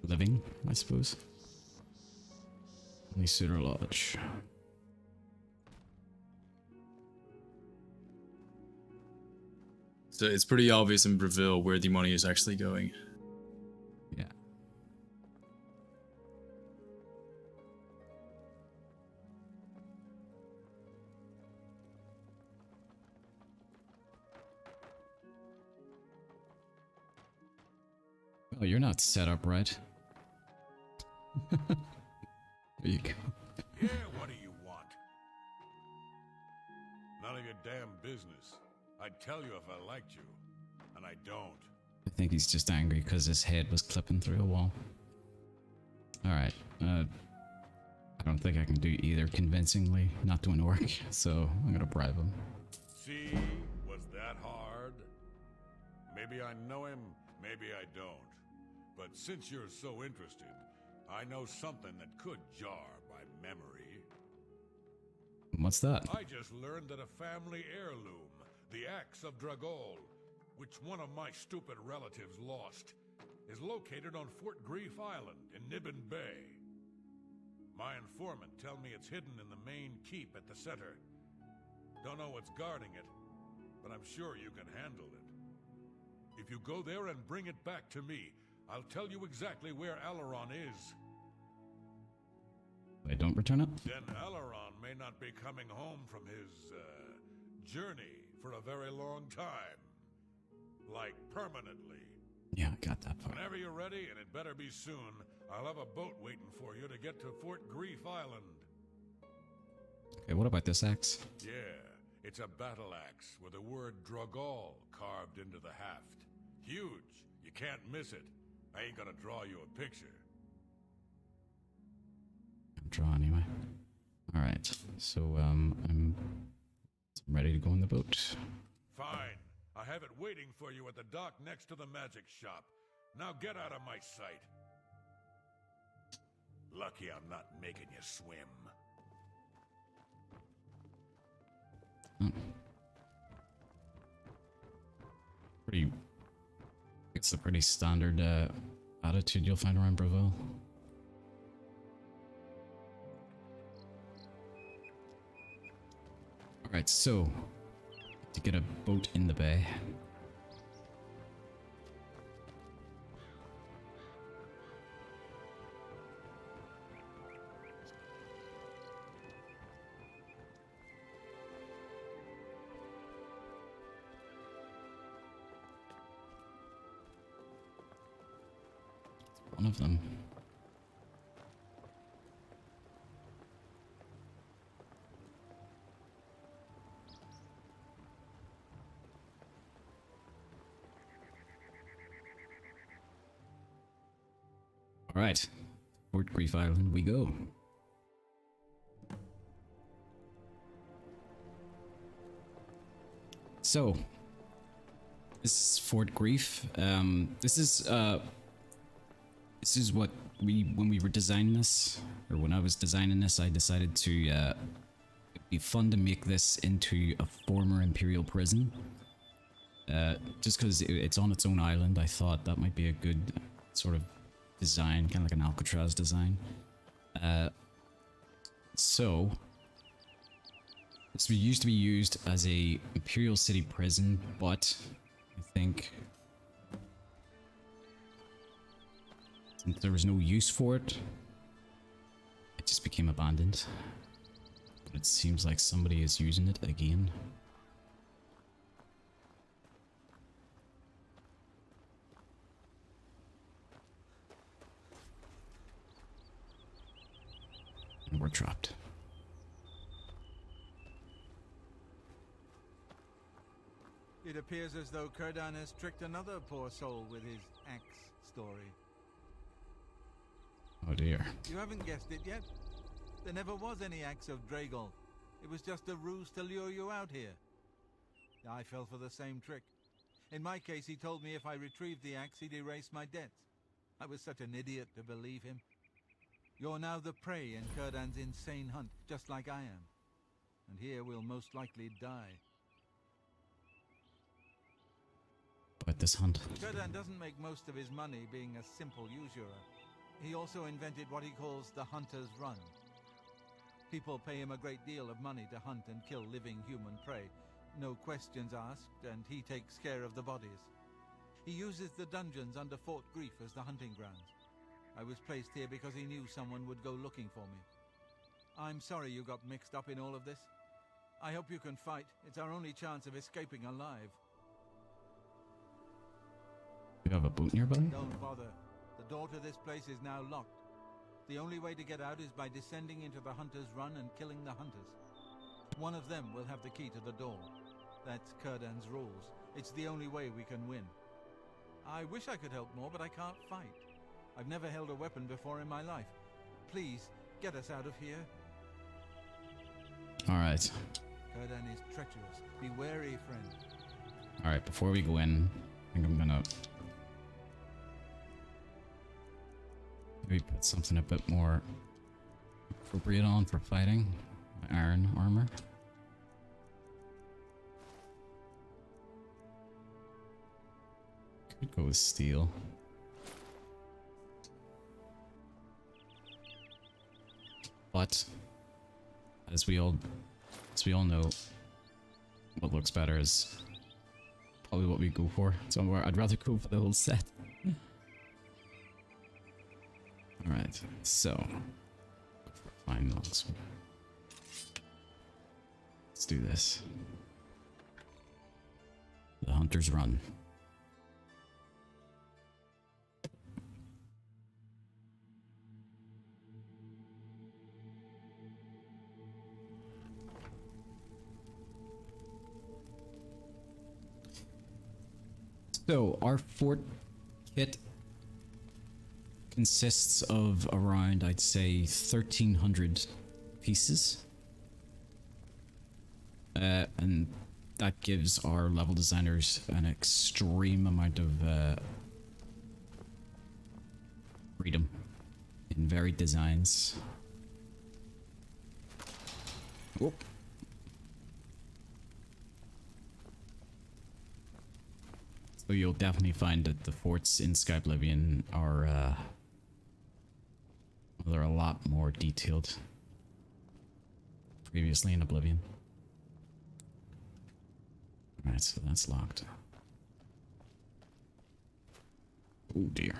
living, I suppose. Only Cedar Lodge. So it's pretty obvious in Reveal where the money is actually going. Yeah. Oh, you're not set up right. There you go. Yeah, what do you want? None of your damn business. I'd tell you if I liked you, and I don't. I think he's just angry because his head was clipping through a wall. Alright, I don't think I can do either convincingly, not doing work, so I'm gonna bribe him. See, was that hard? Maybe I know him, maybe I don't. But since you're so interested, I know something that could jar my memory. What's that? I just learned that a family heirloom, the Axe of Dragol, which one of my stupid relatives lost, is located on Fort Grief Island in Nibbin Bay. My informant tell me it's hidden in the main keep at the center. Don't know what's guarding it, but I'm sure you can handle it. If you go there and bring it back to me, I'll tell you exactly where Alaron is. I don't return it? Then Alaron may not be coming home from his, journey for a very long time. Like, permanently. Yeah, I got that part. Whenever you're ready, and it better be soon, I'll have a boat waiting for you to get to Fort Grief Island. Okay, what about this axe? Yeah, it's a battle axe with the word Dragol carved into the haft. Huge, you can't miss it. I ain't gonna draw you a picture. I'm draw anyway. Alright, so I'm ready to go in the boat. Fine. I have it waiting for you at the dock next to the magic shop. Now get out of my sight. Lucky I'm not making you swim. It's a pretty standard attitude you'll find around Reveal. Alright, so to get a boat in the bay. One of them. All right, Fort Grief Island we go. So, this is Fort Grief. This is what when we were designing this, or when I was designing this, I decided to it'd be fun to make this into a former Imperial prison. Just because it's on its own island, I thought that might be a good sort of design, kind of like an Alcatraz design. So this used to be used as a Imperial City prison, but I think since there was no use for it, it just became abandoned. But it seems like somebody is using it again. And we're trapped. It appears as though Kurdan has tricked another poor soul with his axe story. Oh dear. You haven't guessed it yet? There never was any axe of Dragol. It was just a ruse to lure you out here. I fell for the same trick. In my case, he told me if I retrieved the axe, he'd erase my debts. I was such an idiot to believe him. You're now the prey in Kurdan's insane hunt, just like I am. And here we'll most likely die. about this hunt. Kurdan doesn't make most of his money being a simple usurer. He also invented what he calls the Hunter's Run. People pay him a great deal of money to hunt and kill living human prey. No questions asked, and he takes care of the bodies. He uses the dungeons under Fort Grief as the hunting grounds. I was placed here because he knew someone would go looking for me. I'm sorry you got mixed up in all of this. I hope you can fight. It's our only chance of escaping alive. You have a boot nearby? Don't bother. The door to this place is now locked. The only way to get out is by descending into the Hunter's Run and killing the hunters. One of them will have the key to the door. That's Kurdan's rules. It's the only way we can win. I wish I could help more, but I can't fight. I've never held a weapon before in my life. Please, get us out of here. Alright. Kurdan is treacherous. Be wary, friend. Alright, before we go in, I think I'm gonna maybe put something a bit more appropriate on for fighting. My iron armor. Could go with steel. But as we all know, what looks better is probably what we go for. So I'd rather go for the whole set. Alright, so fine logs. Let's do this. The Hunter's Run. So our fort kit consists of around, I'd say, 1,300 pieces. And that gives our level designers an extreme amount of freedom in varied designs. Whoop. So you'll definitely find that the forts in Skyblivion are they're a lot more detailed previously in Oblivion. Alright, so that's locked. Oh dear.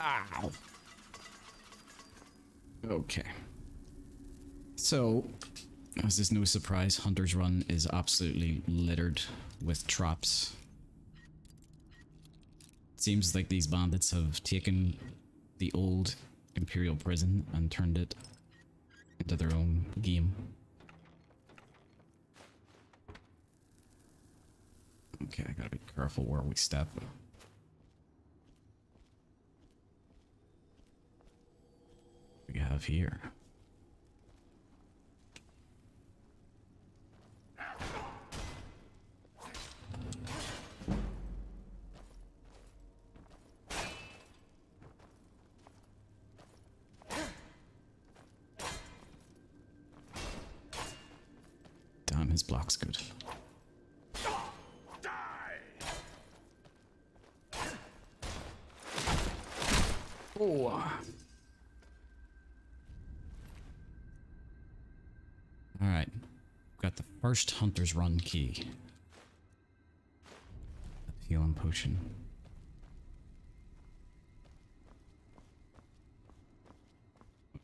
Ow. Okay. So, as is no surprise, Hunter's Run is absolutely littered with traps. It seems like these bandits have taken the old Imperial prison and turned it into their own game. Okay, I gotta be careful where we step. We have here. Damn, his block's good. Oh. Alright, got the first Hunter's Run key. A healing potion.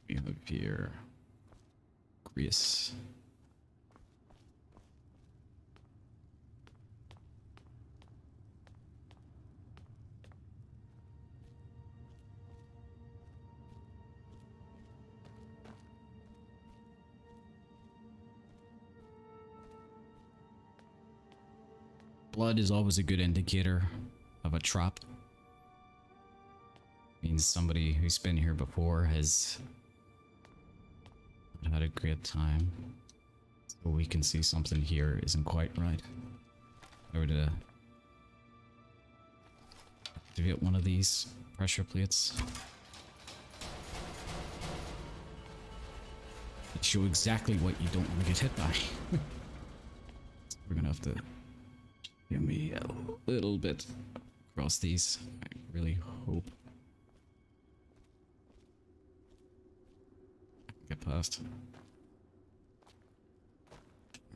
We have here Grease. Blood is always a good indicator of a trap. Means somebody who's been here before has not had a great time. So we can see something here isn't quite right. I would activate one of these pressure plates. That show exactly what you don't want to get hit by. So we're gonna have to give me a little bit across these. I really hope I can get past.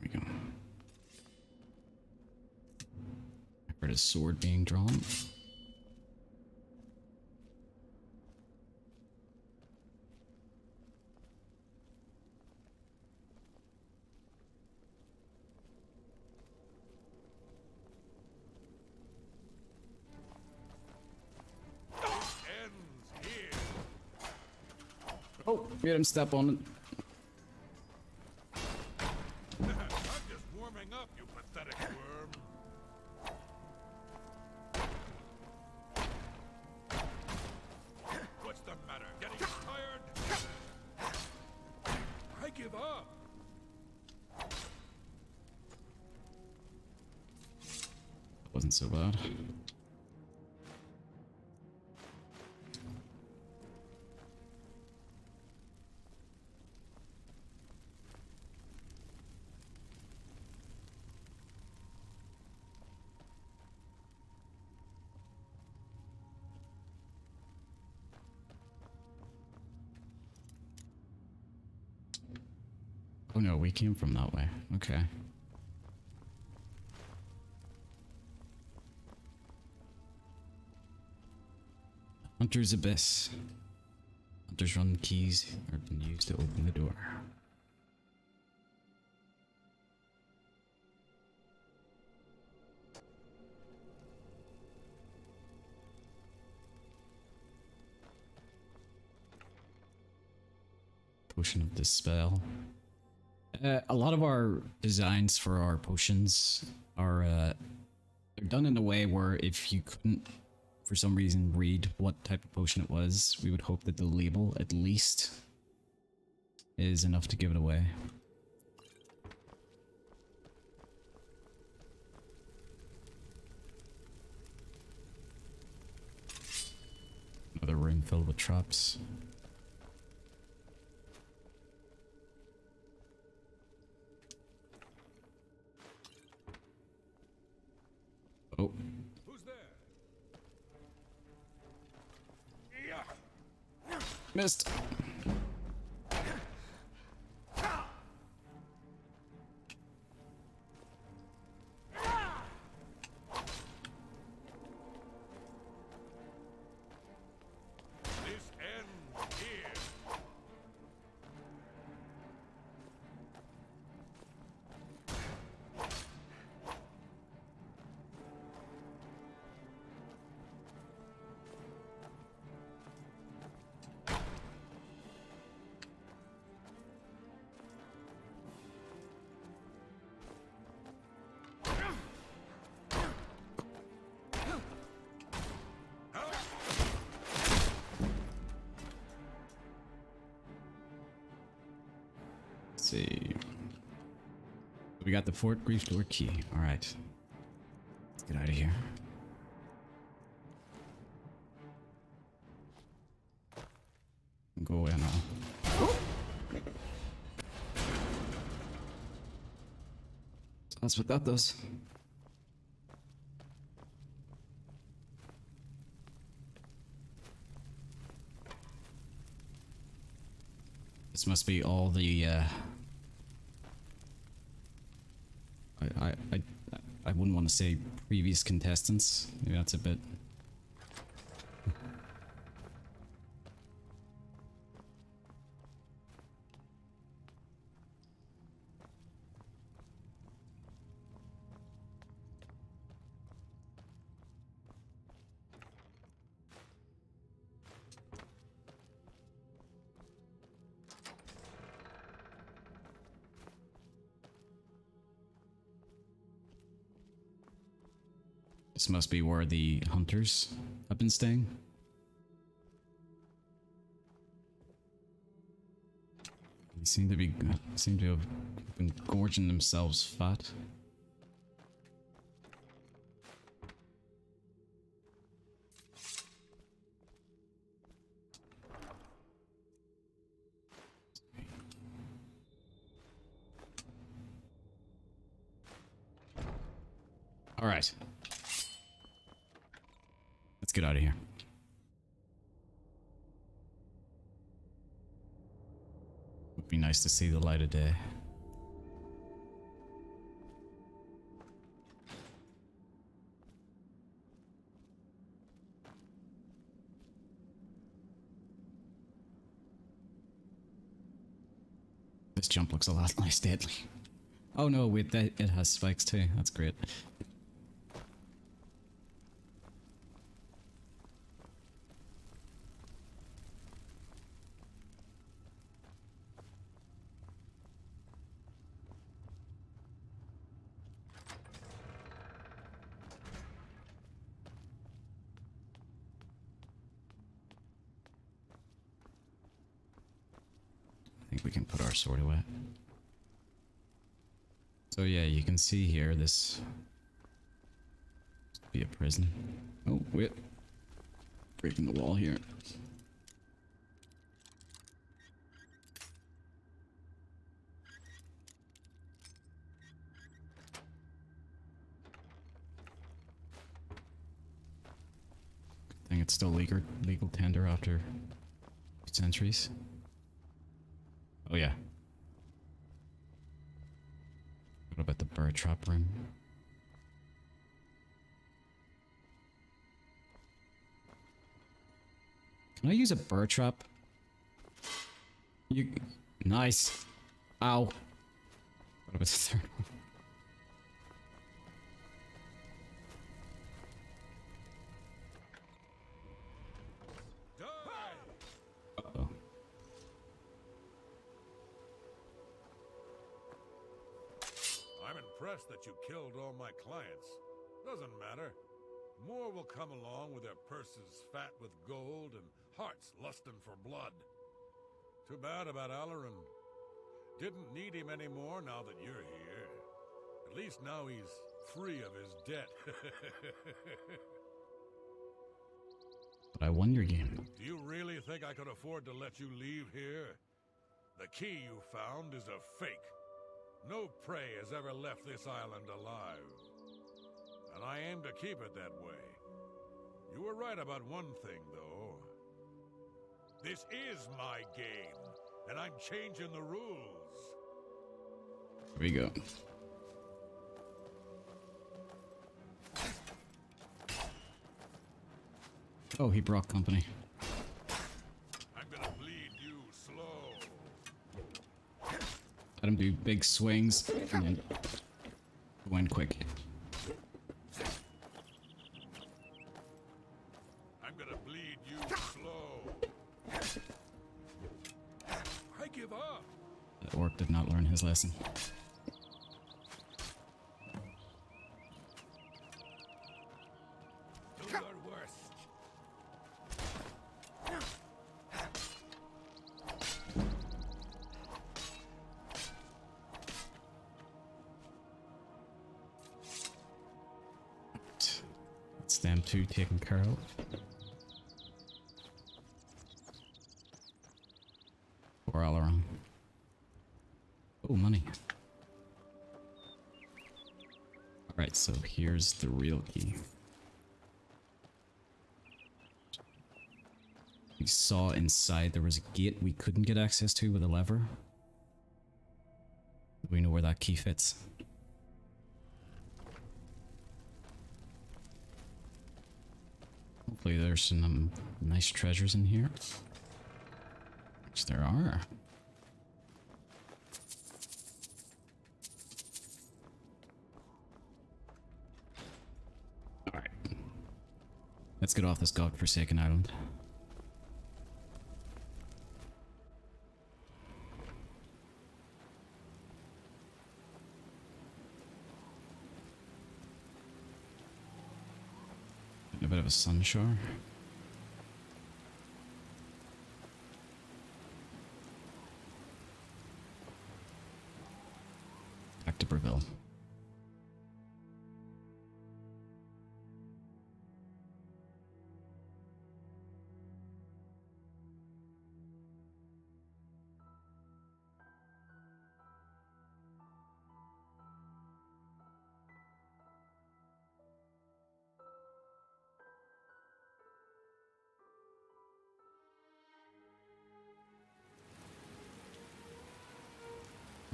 There we go. I heard a sword being drawn. Oh, made him step on it. I'm just warming up, you pathetic worm. What's the matter? Getting tired? I give up. Wasn't so bad. Oh no, we came from that way. Okay. Hunter's Abyss. Hunter's Run keys have been used to open the door. Potion of Dispel. A lot of our designs for our potions are they're done in a way where if you couldn't, for some reason, read what type of potion it was, we would hope that the label, at least, is enough to give it away. Another room filled with traps. Oh. Who's there? Missed. This ends here. Let's see. We got the Fort Grief door key. All right. Let's get out of here. Go away now. So that's what that does. This must be all the I wouldn't want to say previous contestants. Maybe that's a bit. This must be where the hunters have been staying. They seem to have been gorging themselves fat. Alright. Let's get out of here. Would be nice to see the light of day. This jump looks a lot less deadly. Oh no, wait, it has spikes too. That's great. I think we can put our sword away. So yeah, you can see here, this be a prison. Oh, wait. Breaking the wall here. I think it's still legal tender after centuries. Oh yeah. What about the bird trap room? Can I use a bird trap? You... Nice. Ow. What about the third one? Uh-oh. I'm impressed that you killed all my clients. Doesn't matter. More will come along with their purses fat with gold and hearts lusting for blood. Too bad about Alarin. Didn't need him anymore now that you're here. At least now he's free of his debt. But I won your game. Do you really think I could afford to let you leave here? The key you found is a fake. No prey has ever left this island alive. And I aim to keep it that way. You were right about one thing, though. This is my game, and I'm changing the rules. Here we go. Oh, he brought company. I'm gonna bleed you slow. Let him do big swings and then go in quick. I'm gonna bleed you slow. I give up. That orc did not learn his lesson. Do your worst. That's them two taken care of. Or all around. Oh, money. Alright, so here's the real key. We saw inside there was a gate we couldn't get access to with a lever. We know where that key fits. Hopefully there's some nice treasures in here. Which there are. Alright. Let's get off this godforsaken island. A bit of a sun shower. Back to Reveal.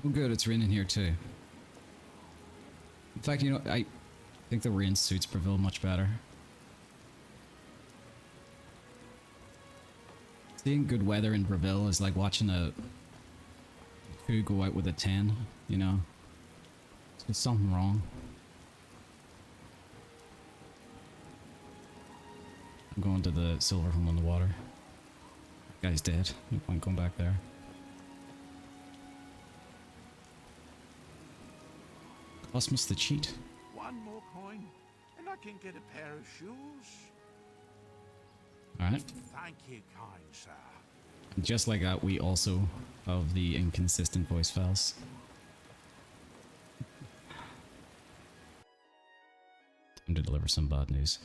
Oh good, it's raining here too. In fact, you know, I think the rain suits Breville much better. Seeing good weather in Breville is like watching a crew go out with a 10, you know? There's something wrong. I'm going to the silver home on the water. That guy's dead. No point going back there. Cosmos the cheat. One more coin, and I can get a pair of shoes. Alright. Thank you, kind sir. Just like that, we also have the inconsistent voice files. Time to deliver some bad news.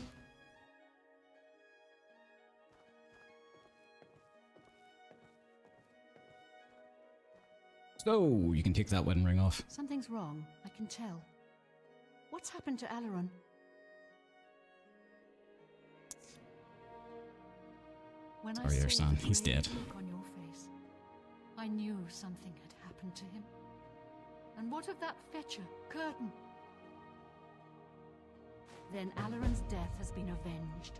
So, you can take that wedding ring off. Something's wrong, I can tell. What's happened to Alaron? When Sorry there, son. He's dead. Look on your face, I knew something had happened to him. And what of that fetcher, Curtin? Then Alaron's death has been avenged.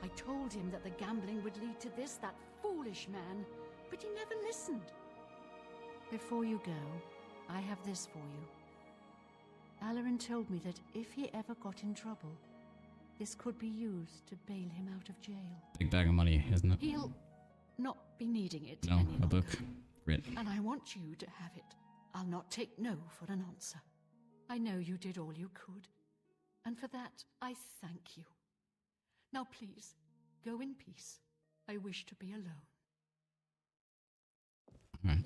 I told him that the gambling would lead to this, that foolish man, but he never listened. Before you go, I have this for you. Alaron told me that if he ever got in trouble, this could be used to bail him out of jail. Big bag of money, isn't it? He'll not be needing it No, any a longer. book. Great. And I want you to have it. I'll not take no for an answer. I know you did all you could, and for that I thank you. Now please, go in peace. I wish to be alone. Alright.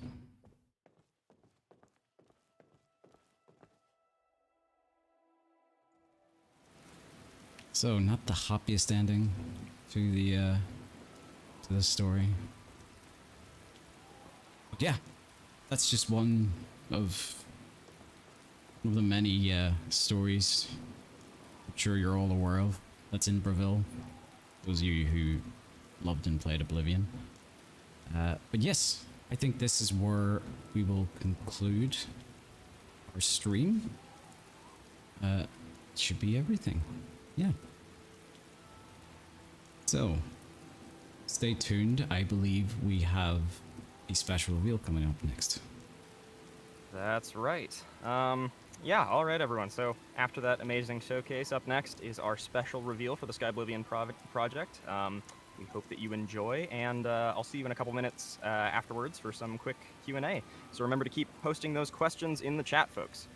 So, not the happiest ending to the story. But yeah, that's just one of the many stories I'm sure you're all aware of that's in Breville. Those of you who loved and played Oblivion. But yes, I think this is where we will conclude our stream. Should be everything. Yeah. So, stay tuned. I believe we have a special reveal coming up next. That's right. Yeah, all right, everyone. So after that amazing showcase, up next is our special reveal for the Skyblivion project. We hope that you enjoy, and I'll see you in a couple minutes afterwards for some quick Q&A. So remember to keep posting those questions in the chat, folks.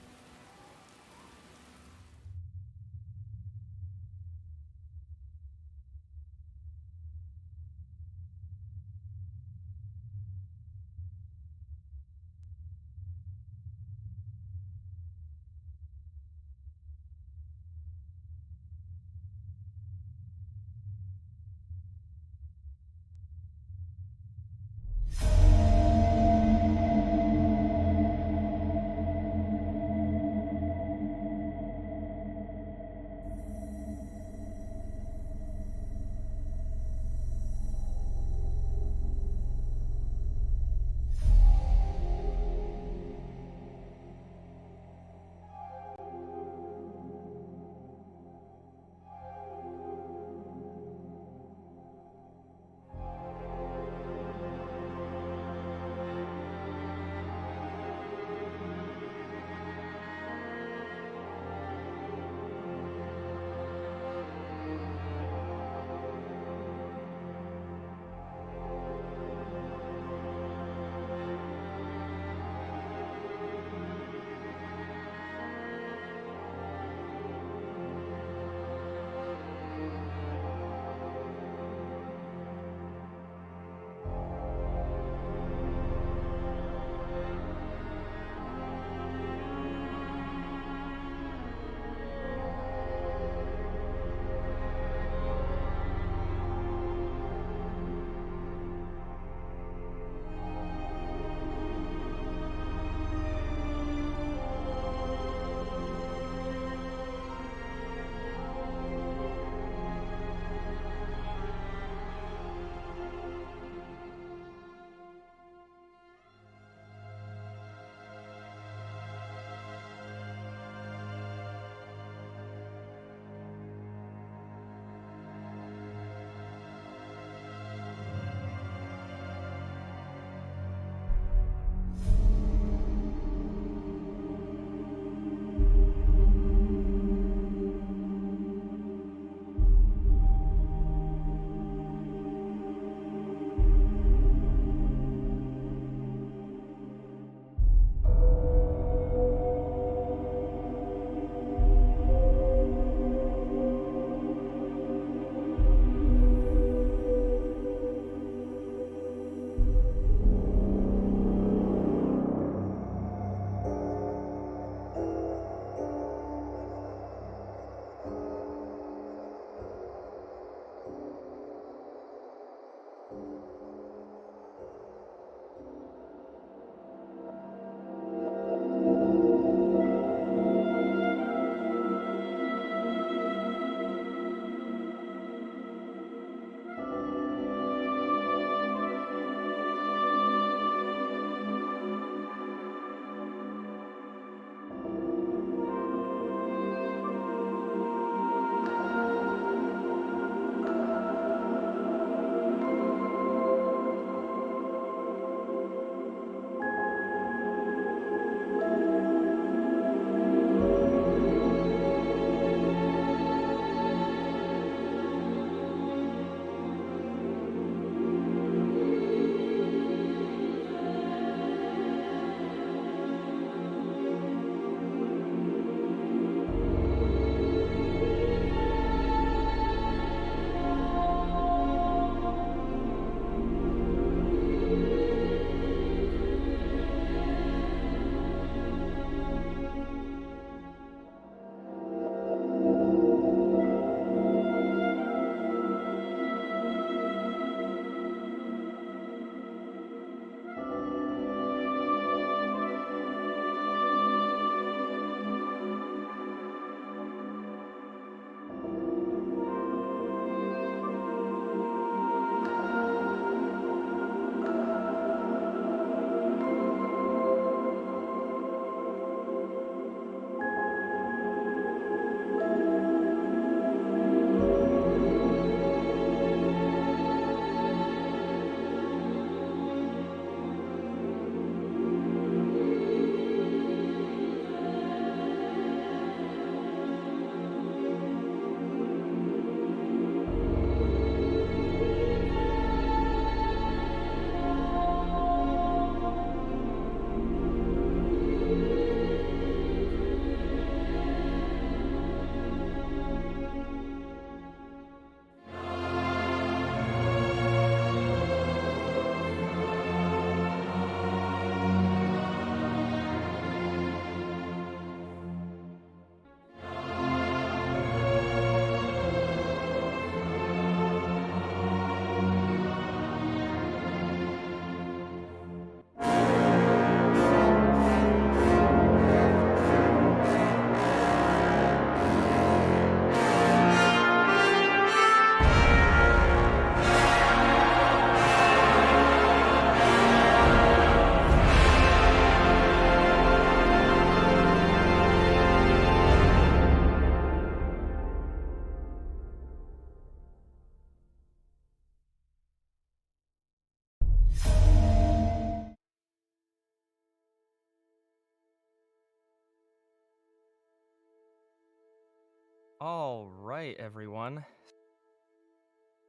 All right, everyone.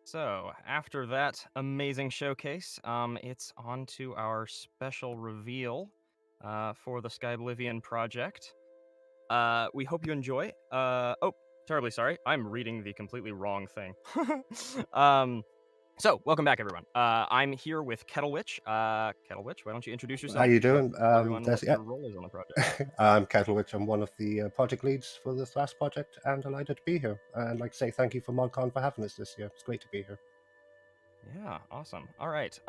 So, after that amazing showcase, it's on to our special reveal for the Skyblivion project. We hope you enjoy. Oh, terribly sorry. I'm reading the completely wrong thing. So, welcome back, everyone. I'm here with Kettle Witch. Kettle Witch, why don't you introduce yourself? How you doing? Tell everyone what your role is on the project. I'm Kettle Witch. I'm one of the project leads for the Thras project, and delighted to be here. And I'd like to say thank you for ModCon for having us this year. It's great to be here. Yeah, awesome. All right.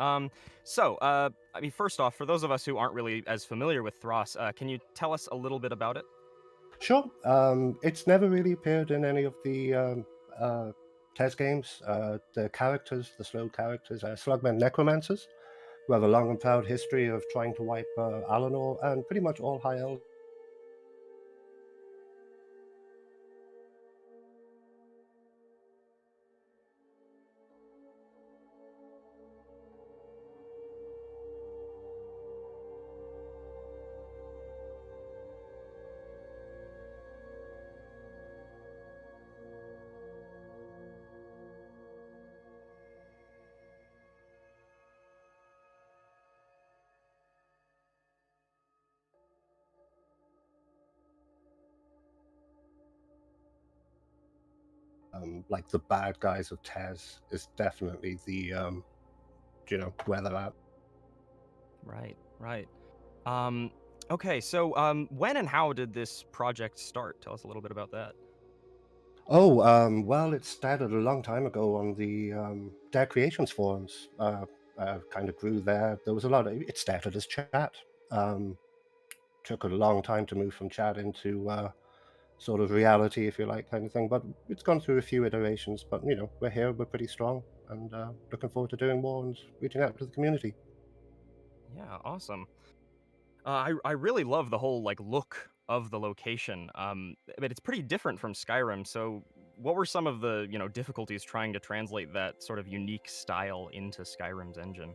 So, I mean, first off, for those of us who aren't really as familiar with Thras, can you tell us a little bit about it? Sure. It's never really appeared in any of the TES games. The characters, the slow characters, are Slugmen Necromancers, who have a long and proud history of trying to wipe Alanor and pretty much all High Elves. Like the bad guys of TES is definitely the, where they're at. Right, right. Okay, so when and how did this project start? Tell us a little bit about that. Oh, well, it started a long time ago on the Dare Creations forums. Kind of grew there. There was a lot of, it started as chat. Took a long time to move from chat into sort of reality, if you like, kind of thing. But it's gone through a few iterations. But, we're here, we're pretty strong, and looking forward to doing more and reaching out to the community. Yeah, awesome. I really love the whole look of the location. But it's pretty different from Skyrim. So, what were some of the difficulties trying to translate that sort of unique style into Skyrim's engine?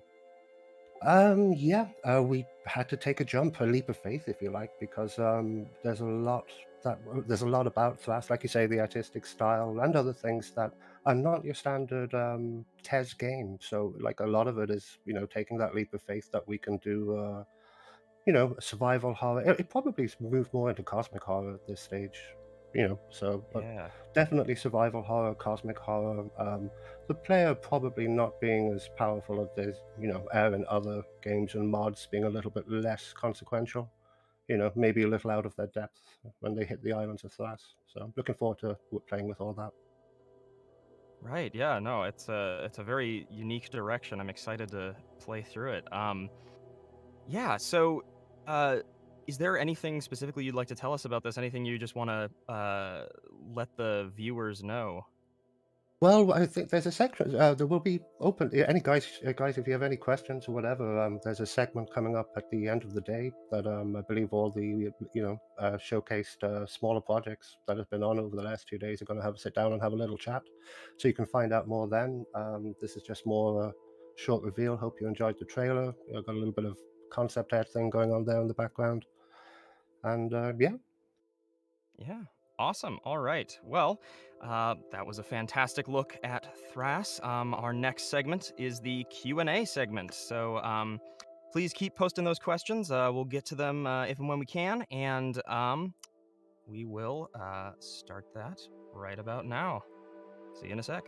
We had to take a leap of faith, if you like, because there's a lot about Thras, like you say, the artistic style and other things that are not your standard TES game. So, like, a lot of it is, taking that leap of faith that we can do, survival horror. It probably moved more into cosmic horror at this stage, but Yeah. definitely survival horror, cosmic horror. The player probably not being as powerful as there's, are in other games, and mods being a little bit less consequential, maybe a little out of their depth when they hit the islands of Thras. So I'm looking forward to playing with all that. Right. Yeah. No. It's a very unique direction. I'm excited to play through it. Yeah. So, is there anything specifically you'd like to tell us about this? Anything you just want to let the viewers know? Well, I think there's a section. There will be open. Any guys, if you have any questions or whatever, there's a segment coming up at the end of the day that I believe all the showcased smaller projects that have been on over the last 2 days are going to have sit down and have a little chat, so you can find out more then. This is just more a short reveal. Hope you enjoyed the trailer. I've got a little bit of concept art thing going on there in the background, and yeah. Yeah. Awesome. All right. Well, that was a fantastic look at Thras. Our next segment is the Q&A segment. So please keep posting those questions. We'll get to them if and when we can. And we will start that right about now. See you in a sec.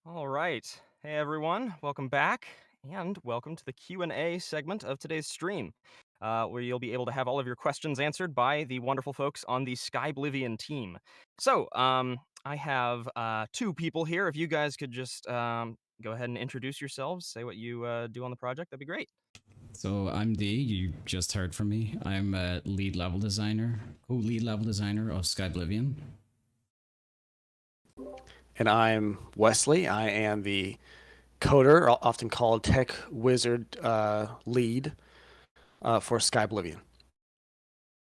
All right. Hey everyone, welcome back, and welcome to the Q&A segment of today's stream, where you'll be able to have all of your questions answered by the wonderful folks on the Skyblivion team. So, I have 2 people here. If you guys could just go ahead and introduce yourselves, say what you do on the project, that'd be great. So I'm Dee, you just heard from me. I'm a lead level designer, co-lead level designer of Skyblivion. And I'm Wesley. I am the coder, often called tech wizard lead for Skyblivion.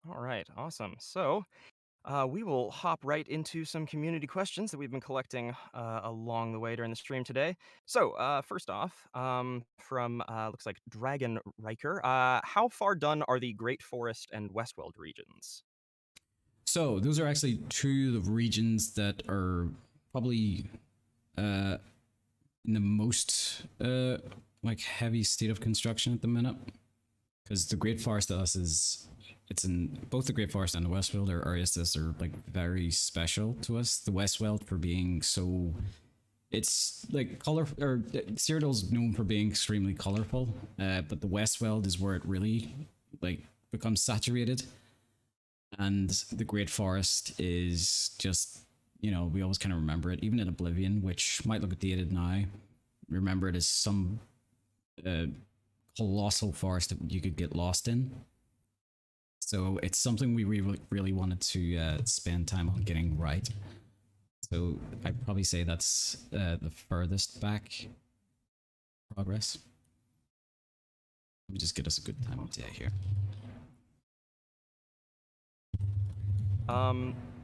All right, awesome. So, we will hop right into some community questions that we've been collecting along the way during the stream today. So, first off, from looks like Dragon Riker, how far done are the Great Forest and Westweld regions? So those are actually 2 of the regions that are probably in the most like heavy state of construction at the minute, because the Great Forest to us is, it's in both the Great Forest and the Westweld are areas that are like very special to us. The Westweld for being so, it's like color, or Cyrodiil's known for being extremely colorful, but the Westweld is where it really like becomes saturated, and the Great Forest is just, you know, we always kind of remember it, even in Oblivion, which might look dated now. Remember it as some colossal forest that you could get lost in. So it's something we really wanted to spend time on getting right. So I'd probably say that's the furthest back progress. Let me just get us a good time of day here.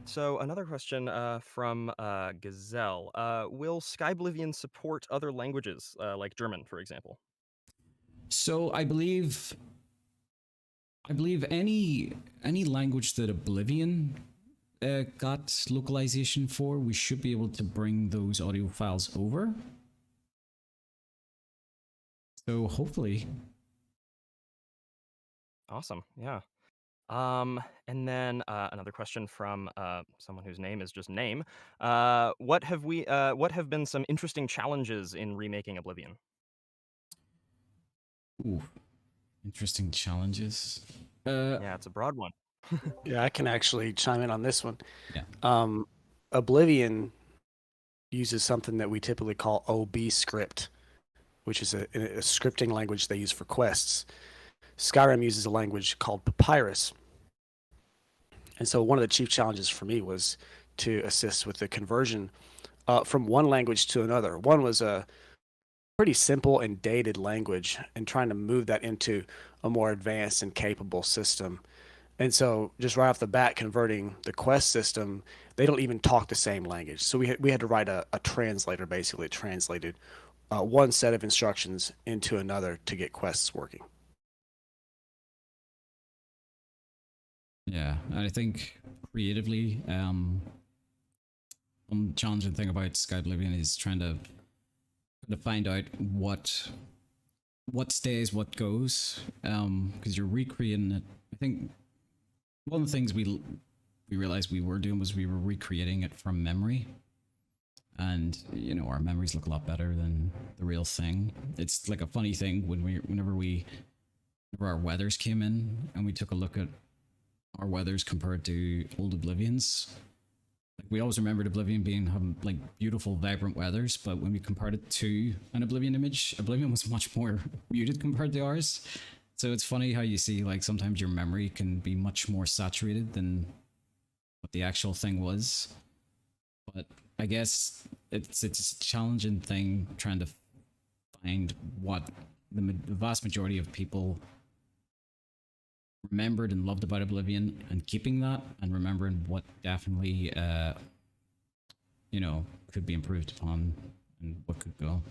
So another question from Gazelle. Will Skyblivion support other languages, like German, for example? So I believe any language that Oblivion got localization for, we should be able to bring those audio files over. So hopefully. Awesome, yeah. And then another question from someone whose name is just name. What have been some interesting challenges in remaking Oblivion? Ooh, interesting challenges. Yeah, it's a broad one. Yeah, I can actually chime in on this one. Yeah. Oblivion uses something that we typically call OB script, which is a scripting language they use for quests. Skyrim uses a language called Papyrus. And so one of the chief challenges for me was to assist with the conversion from one language to another. One was a pretty simple and dated language, and trying to move that into a more advanced and capable system. And so just right off the bat, converting the quest system, they don't even talk the same language. So we had to write a translator, basically translated one set of instructions into another to get quests working. Yeah, and I think creatively, one challenging thing about Skyblivion is trying to find out what stays, what goes, because you're recreating it. I think one of the things we realized we were doing was we were recreating it from memory, and you know, our memories look a lot better than the real thing. It's like a funny thing whenever our weathers came in and we took a look at our weathers compared to old Oblivions. Like, we always remembered Oblivion having like beautiful, vibrant weathers, but when we compared it to an Oblivion image, Oblivion was much more muted compared to ours. So it's funny how you see like sometimes your memory can be much more saturated than what the actual thing was. But I guess it's a challenging thing trying to find what the vast majority of people remembered and loved about Oblivion, and keeping that and remembering what definitely you know, could be improved upon and what could go.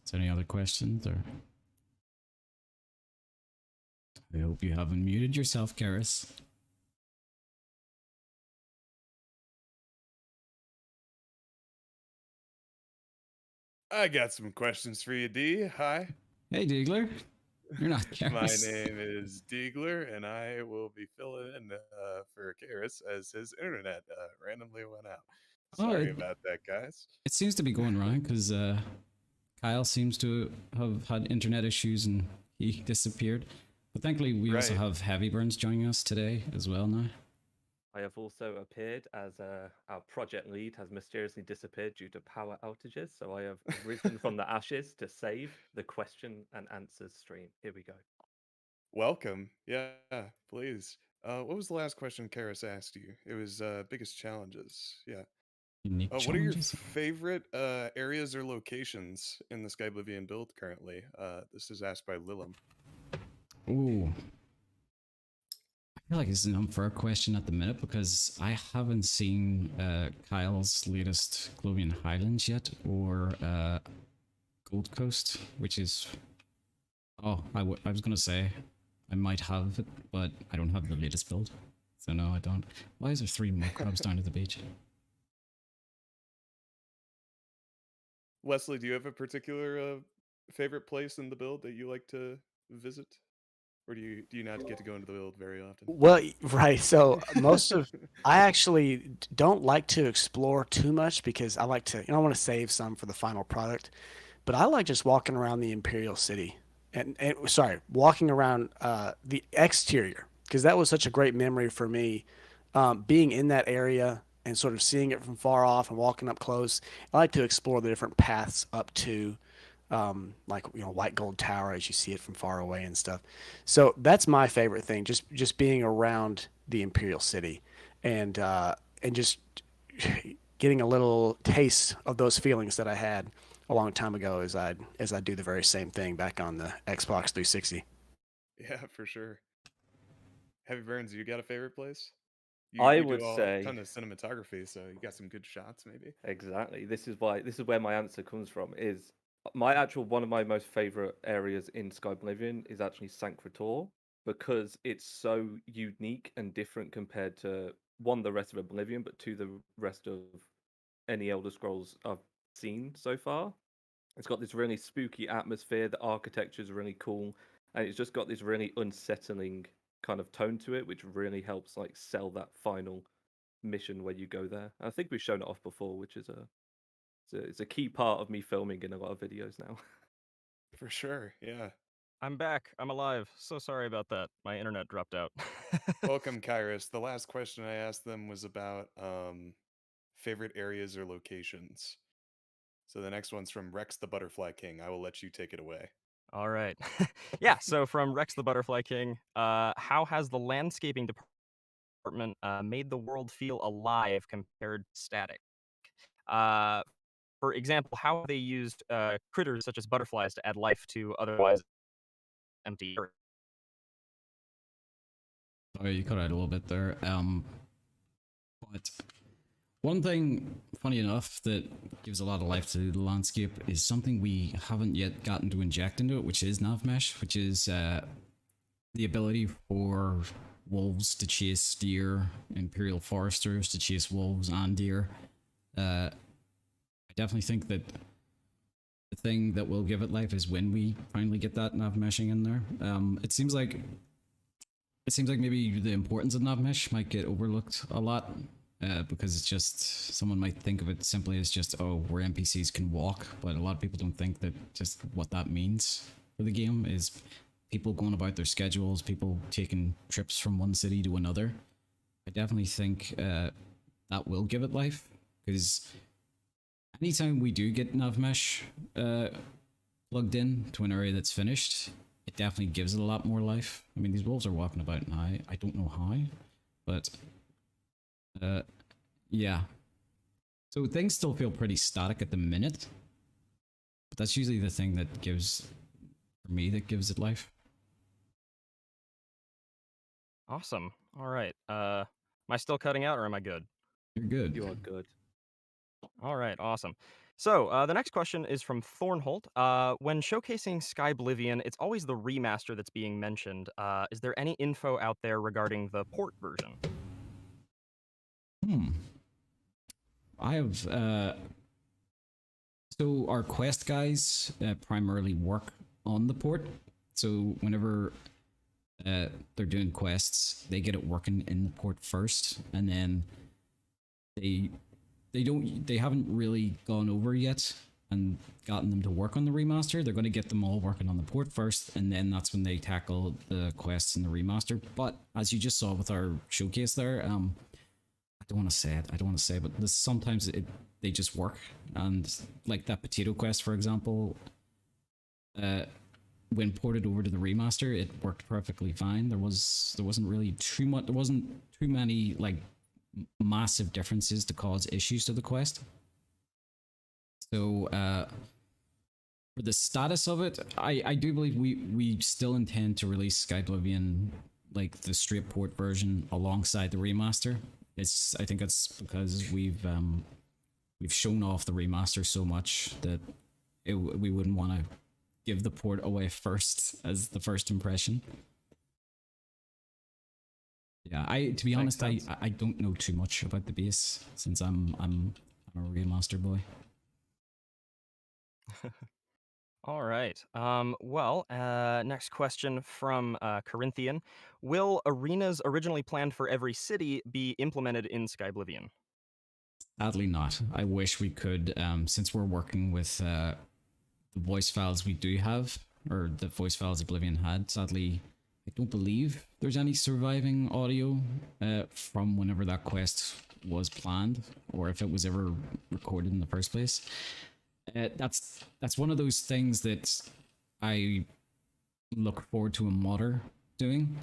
Is there any other questions? Or I hope you haven't muted yourself, Karis. I got some questions for you, D. Hi. Hey, Diegler. You're not My Karis. name is Diegler, and I will be filling in for Karis as his internet randomly went out. Sorry about that, guys. It seems to be going wrong because Kyle seems to have had internet issues and he disappeared. But thankfully, we also have Heavy Burns joining us today as well now. I have also appeared as our project lead has mysteriously disappeared due to power outages. So I have risen from the ashes to save the question and answers stream. Here we go. Welcome. Yeah, please. What was the last question Karis asked you? It was biggest challenges. Yeah. Unique What are your challenges? favorite areas or locations in the Skyblivion build currently? This is asked by Lilum. Ooh. I feel like it's an unfair question at the minute because I haven't seen Kyle's latest Glovian Highlands yet, or Gold Coast, which is... Oh, I was going to say I might have it, but I don't have the latest build. So no, I don't. Why is there 3 mud crabs down at the beach? Wesley, do you have a particular favorite place in the build that you like to visit? Or do you not get to go into the build very often? Well, right. So I actually don't like to explore too much because I like to, I want to save some for the final product. But I like just walking around the Imperial City and walking around the exterior, because that was such a great memory for me, being in that area and sort of seeing it from far off and walking up close. I like to explore the different paths up to White Gold Tower as you see it from far away and stuff. So that's my favorite thing, just being around the Imperial City and just getting a little taste of those feelings that I had a long time ago as I do the very same thing back on the Xbox 360. Yeah, for sure. Heavy Burns, you got a favorite place? I You would do say a ton of cinematography, so you got some good shots, maybe. Exactly. This is where my answer comes from. Is one of my most favorite areas in Skyblivion is actually Sancretor, because it's so unique and different compared to the rest of Oblivion, but to the rest of any Elder Scrolls I've seen so far. It's got this really spooky atmosphere. The architecture is really cool, and it's just got this really unsettling kind of tone to it, which really helps sell that final mission where you go there. I think we've shown it off before, which is it's a key part of me filming in a lot of videos now. For sure, yeah. I'm back. I'm alive. So sorry about that. My internet dropped out. Welcome, Kairos. The last question I asked them was about favorite areas or locations. So the next one's from Rex the Butterfly King. I will let you take it away. All right. Yeah, so from Rex the Butterfly King, how has the landscaping department made the world feel alive compared to static? For example, how have they used critters such as butterflies to add life to otherwise empty areas? Sorry, you cut out a little bit there. But one thing, funny enough, that gives a lot of life to the landscape is something we haven't yet gotten to inject into it, which is Navmesh, which is the ability for wolves to chase deer, Imperial Foresters to chase wolves and deer. I definitely think that the thing that will give it life is when we finally get that Navmeshing in there. It seems like maybe the importance of Navmesh might get overlooked a lot. Because it's just, someone might think of it simply as just, oh, where NPCs can walk, but a lot of people don't think that just what that means for the game is people going about their schedules, people taking trips from one city to another. I definitely think that will give it life, because anytime we do get Navmesh plugged in to an area that's finished, it definitely gives it a lot more life. I mean, these wolves are walking about now, I don't know how, but... yeah. So things still feel pretty static at the minute, but that's usually the thing that gives it life. Awesome. All right. Am I still cutting out or am I good? You're good. You are good. All right. Awesome. So the next question is from Thornholt. When showcasing Skyblivion, it's always the remaster that's being mentioned. Is there any info out there regarding the port version? I have So our quest guys primarily work on the port. So whenever they're doing quests, they get it working in the port first, and then they haven't really gone over yet and gotten them to work on the remaster. They're going to get them all working on the port first, and then that's when they tackle the quests in the remaster. But as you just saw with our showcase there, I don't want to say it, but sometimes they just work. And like that potato quest, for example, when ported over to the remaster, it worked perfectly fine. There wasn't really too much. There wasn't too many like massive differences to cause issues to the quest. So for the status of it, I do believe we still intend to release Skyblivion, like the straight port version, alongside the remaster. I think it's because we've shown off the remaster so much that we wouldn't want to give the port away first as the first impression. Yeah, to be honest, I don't know too much about the base since I'm a remaster boy. All right. Next question from Corinthian. Will arenas originally planned for every city be implemented in Skyblivion? Sadly not. I wish we could, since we're working with the voice files we do have, or the voice files Oblivion had. Sadly, I don't believe there's any surviving audio from whenever that quest was planned, or if it was ever recorded in the first place. That's one of those things that I look forward to a modder doing.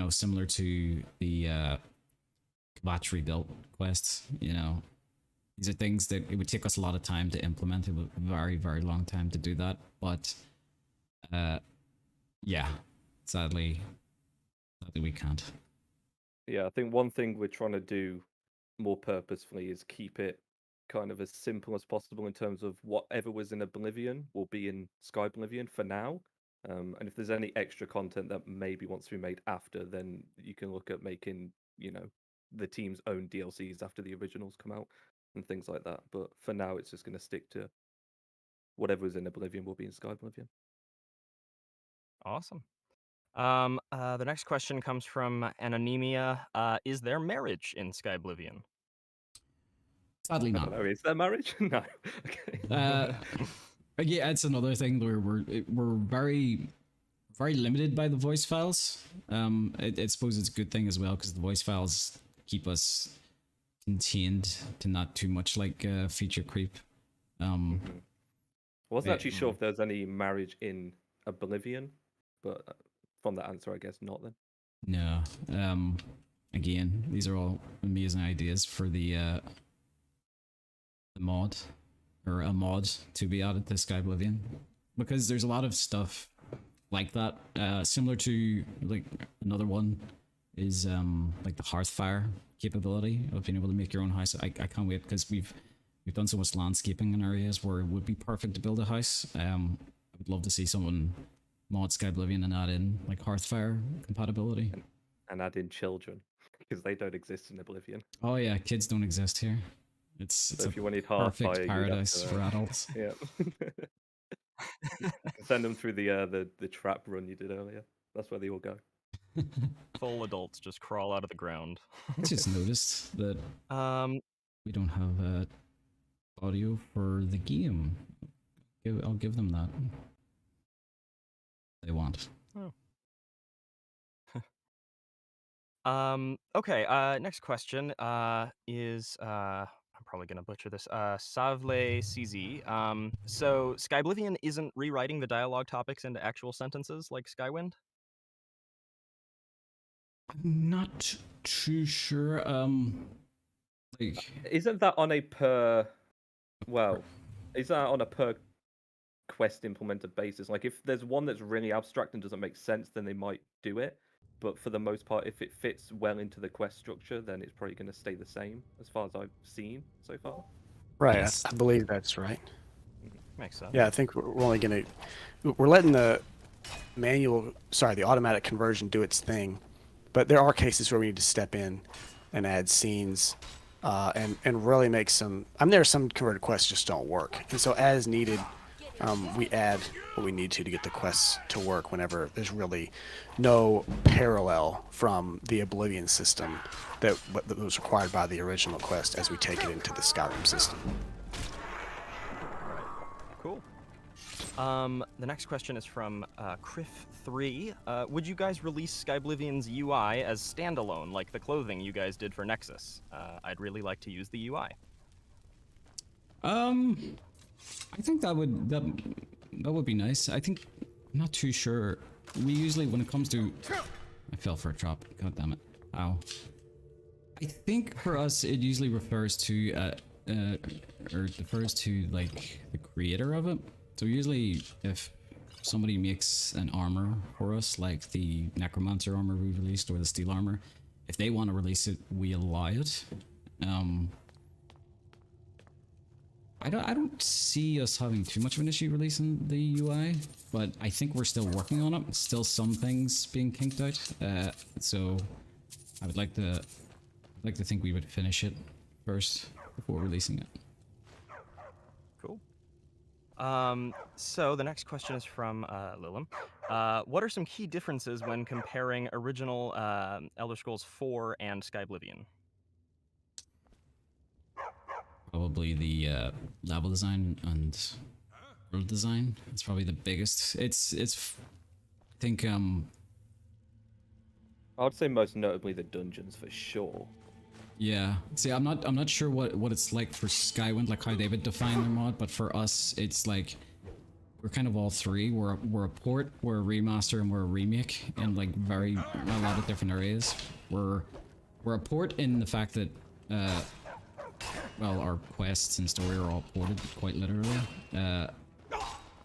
Similar to the Thras Reveal quests. These are things that it would take us a lot of time to implement. It would a very, very long time to do that. But yeah, sadly we can't. Yeah, I think one thing we're trying to do more purposefully is keep it kind of as simple as possible in terms of whatever was in Oblivion will be in Skyblivion for now. And if there's any extra content that maybe wants to be made after, then you can look at making, the team's own DLCs after the originals come out and things like that. But for now, it's just going to stick to whatever is in Oblivion will be in Skyblivion. Awesome. The next question comes from Anonymia. Is there marriage in Skyblivion? Sadly not. Is there marriage? No. Okay. Yeah, it's another thing where we're very, very limited by the voice files. I suppose it's a good thing as well because the voice files keep us contained to not too much like feature creep. I wasn't actually sure if there's any marriage in Oblivion, but from that answer, I guess not then. No. Again, these are all amazing ideas for the mod, or a mod to be added to Skyblivion, because there's a lot of stuff like that, similar to like another one is like the Hearthfire capability of being able to make your own house. I can't wait because we've done so much landscaping in areas where it would be perfect to build a house. I would love to see someone mod Skyblivion and add in like Hearthfire compatibility and add in children because they don't exist in Oblivion. Oh yeah, kids don't exist here. It's if you wanted perfect paradise for adults. Yeah. Send them through the trap run you did earlier. That's where they all go. Full adults just crawl out of the ground. I just noticed that we don't have audio for the game. I'll give them that. They want. Oh. Okay. Next question is I'm probably gonna butcher this. Savle CZ. So Skyblivion isn't rewriting the dialogue topics into actual sentences like Skywind? I'm not too sure. Like, isn't that on a per? Well, is that on a per quest implemented basis? Like, if there's one that's really abstract and doesn't make sense, then they might do it. But for the most part, if it fits well into the quest structure, then it's probably going to stay the same, as far as I've seen so far. Right, yes. I believe that's right. Makes sense. Yeah, I think we're only going to... We're letting the automatic conversion do its thing. But there are cases where we need to step in and add scenes and really make some. There are some converted quests just don't work, and so as needed, we add what we need to get the quests to work whenever there's really no parallel from the Oblivion system that was required by the original quest as we take it into the Skyrim system. Cool. The next question is from Criff3. Would you guys release Skyblivion's UI as standalone, like the clothing you guys did for Nexus? I'd really like to use the UI. I think that would be nice. I'm not too sure. We usually, when it comes to, I fell for a trap. God damn it! Ow. I think for us, it usually refers to like the creator of it. So usually, if somebody makes an armor for us, like the Necromancer armor we released or the Steel armor, if they want to release it, we allow it. I don't see us having too much of an issue releasing the UI, but I think we're still working on it. Still some things being kinked out. So I would like to think we would finish it first before releasing it. Cool. So the next question is from Lilim. What are some key differences when comparing original Elder Scrolls 4 and Skyblivion? Probably the level design and world design. It's probably the biggest. It's I think I would say most notably the dungeons for sure. Yeah. See, I'm not sure what it's like for Skywind, like how they would define their mod, but for us, it's like we're kind of all three. We're a port, we're a remaster, and we're a remake in like a lot of different areas. We're a port in the fact that well, our quests and story are all ported quite literally. We're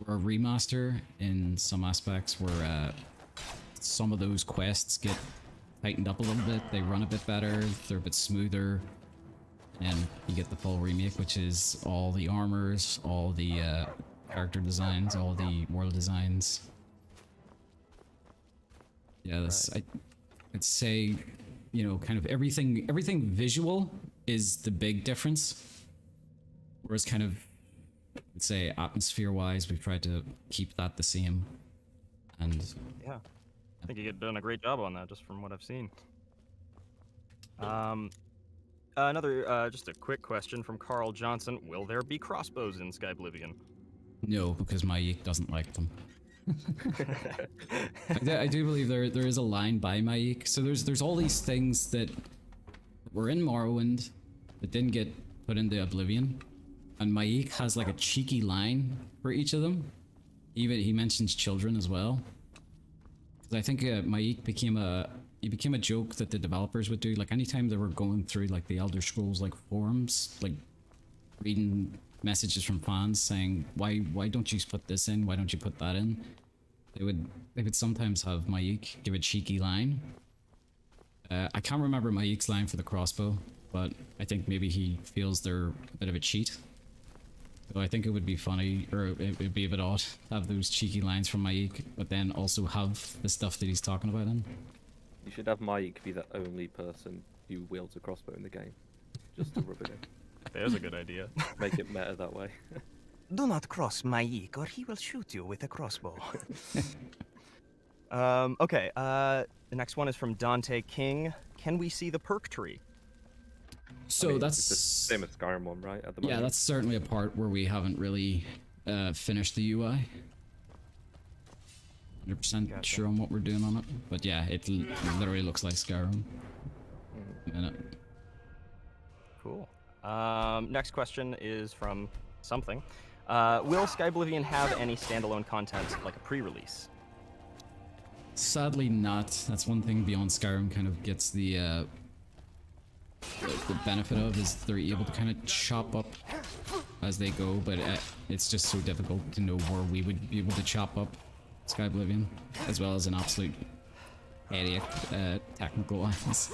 a remaster in some aspects where some of those quests get tightened up a little bit. They run a bit better, they're a bit smoother, and you get the full remake, which is all the armors, all the character designs, all the world designs. Yeah, that's, I'd say, you know, kind of everything visual is the big difference. Whereas kind of, I'd say atmosphere-wise, we've tried to keep that the same. And yeah, I think you've done a great job on that, just from what I've seen. Another, just a quick question from Carl Johnson. Will there be crossbows in Skyblivion? no, because my Yeek doesn't like them. I do believe there is a line by my Yeek. So there's all these things that were in Morrowind that didn't get put into Oblivion, and my Yeek has like a cheeky line for each of them. Even he mentions children as well. Because I think my Yeek became a joke that the developers would do. Like anytime they were going through like the Elder Scrolls like forums, like reading messages from fans saying why don't you put this in? Why don't you put that in? They would sometimes have my Yeek give a cheeky line. I can't remember my Yeek's line for the crossbow, but I think maybe he feels they're a bit of a cheat. So I think it would be funny, or it would be a bit odd to have those cheeky lines from my Yeek, but then also have the stuff that he's talking about in. You should have Mike be the only person who wields a crossbow in the game, just to rub it in. There's a good idea. Make it meta that way. Do not cross my Yeek, or he will shoot you with a crossbow. Okay, the next one is from Dante King. Can we see the perk tree? So I mean, that's it's the same as Skyrim one, right? At the yeah, moment. that's certainly a part where we haven't really finished the UI. 100% sure on what we're doing on it, but yeah, it literally looks like Skyrim. A minute. Cool. Next question is from something. Will Skyblivion have any standalone content like a pre-release? Sadly not. That's one thing Beyond Skyrim kind of gets the benefit of, is they're able to kind of chop up as they go, but it's just so difficult to know where we would be able to chop up Skyblivion, as well as an absolute headache technical-wise.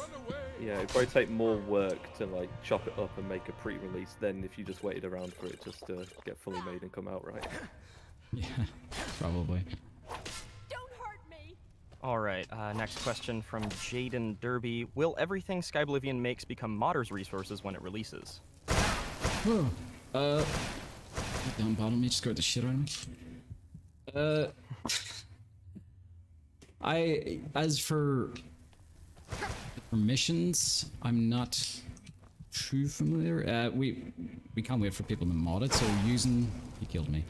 Yeah, it'd probably take more work to like chop it up and make a pre-release than if you just waited around for it just to get fully made and come out, right? Yeah, probably. Don't hurt me! All right, next question from Jaden Derby. Will everything Skyblivion makes become modders resources when it releases? Whoa. Down bottom, you scared the shit out of me. As for permissions, I'm not too familiar. We can't wait for people to mod it, so he killed me.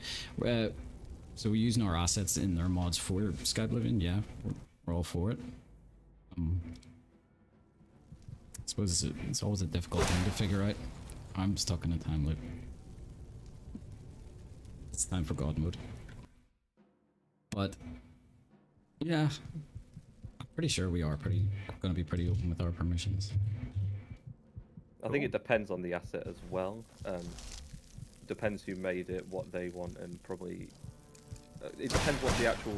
So we're using our assets in their mods for Skyblivion, yeah, we're all for it. I suppose it's always a difficult thing to figure out. I'm stuck in a time loop. It's time for God mode. But yeah, I'm pretty sure we are gonna be pretty open with our permissions. I think it depends on the asset as well. Depends who made it, what they want, and probably it depends what the actual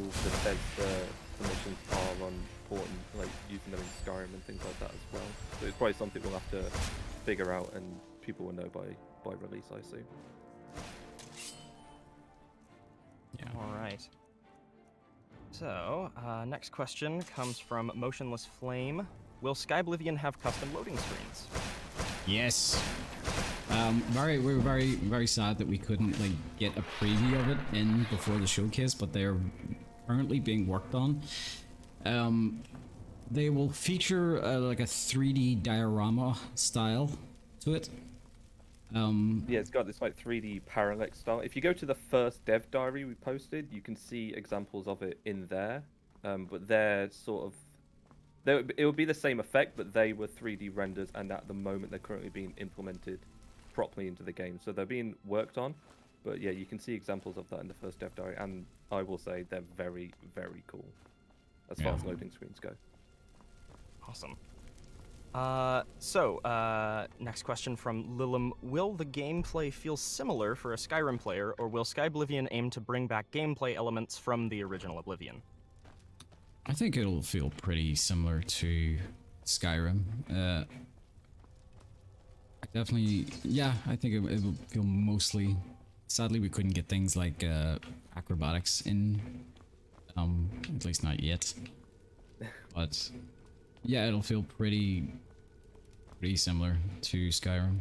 permissions are on port and like using them in Skyrim and things like that as well. So it's probably something we'll have to figure out, and people will know by release, I assume. Yeah. All right. So, next question comes from Motionless Flame. Will Skyblivion have custom loading screens? Yes. We're very sad that we couldn't like get a preview of it in before the showcase, but they're currently being worked on. They will feature like a 3D diorama style to it. Yeah, it's got this like 3D parallax style. If you go to the first dev diary we posted, you can see examples of it in there. But they're sort of it would be the same effect, but they were 3D renders, and at the moment they're currently being implemented properly into the game. So they're being worked on. But yeah, you can see examples of that in the first dev diary, and I will say they're very, very cool as far as loading screens go. Awesome. Next question from Lilum. Will the gameplay feel similar for a Skyrim player, or will Skyblivion aim to bring back gameplay elements from the original Oblivion? I think it'll feel pretty similar to Skyrim. I think it will feel mostly... Sadly, we couldn't get things like acrobatics in, at least not yet. But yeah, it'll feel pretty similar to Skyrim.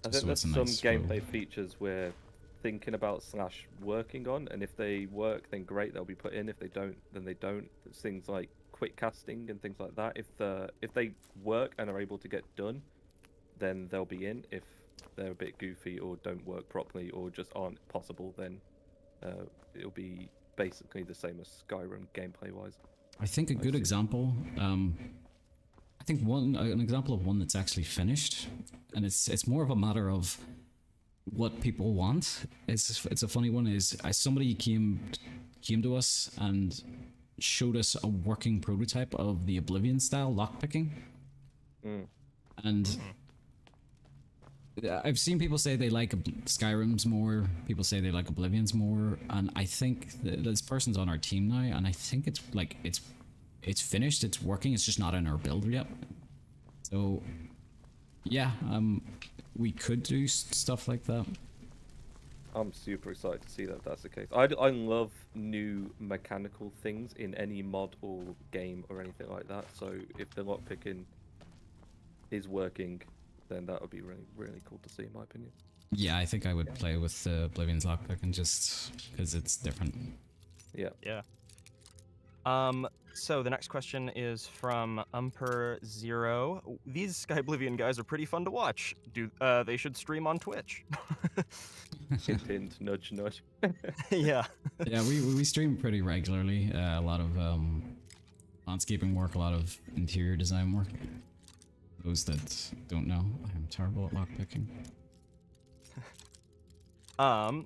I think there's some gameplay features we're thinking about / working on, and if they work, then great, they'll be put in. If they don't, then they don't. There's things like quick casting and things like that. If they work and are able to get done, then they'll be in. If they're a bit goofy or don't work properly or just aren't possible, then it'll be basically the same as Skyrim gameplay wise. I think a good example, I think an example of one that's actually finished, and it's more of a matter of what people want. It's a funny one. Is somebody came to us and showed us a working prototype of the Oblivion style lockpicking, and I've seen people say they like Skyrim's more, people say they like Oblivion's more, and I think this person's on our team now, and I think it's finished, it's working, it's just not in our build yet. So yeah, we could do stuff like that. I'm super excited to see that that's the case. I love new mechanical things in any mod or game or anything like that, so if the lockpicking is working, then that would be really, really cool to see, in my opinion. Yeah, I think I would play with Oblivion's lockpicking just because it's different. Yeah. Yeah. So the next question is from Umper0. These Skyblivion guys are pretty fun to watch. They should stream on Twitch? Hint, hint, nudge, nudge. Yeah. Yeah, we stream pretty regularly. A lot of landscaping work, a lot of interior design work. Those that don't know, I'm terrible at lockpicking. All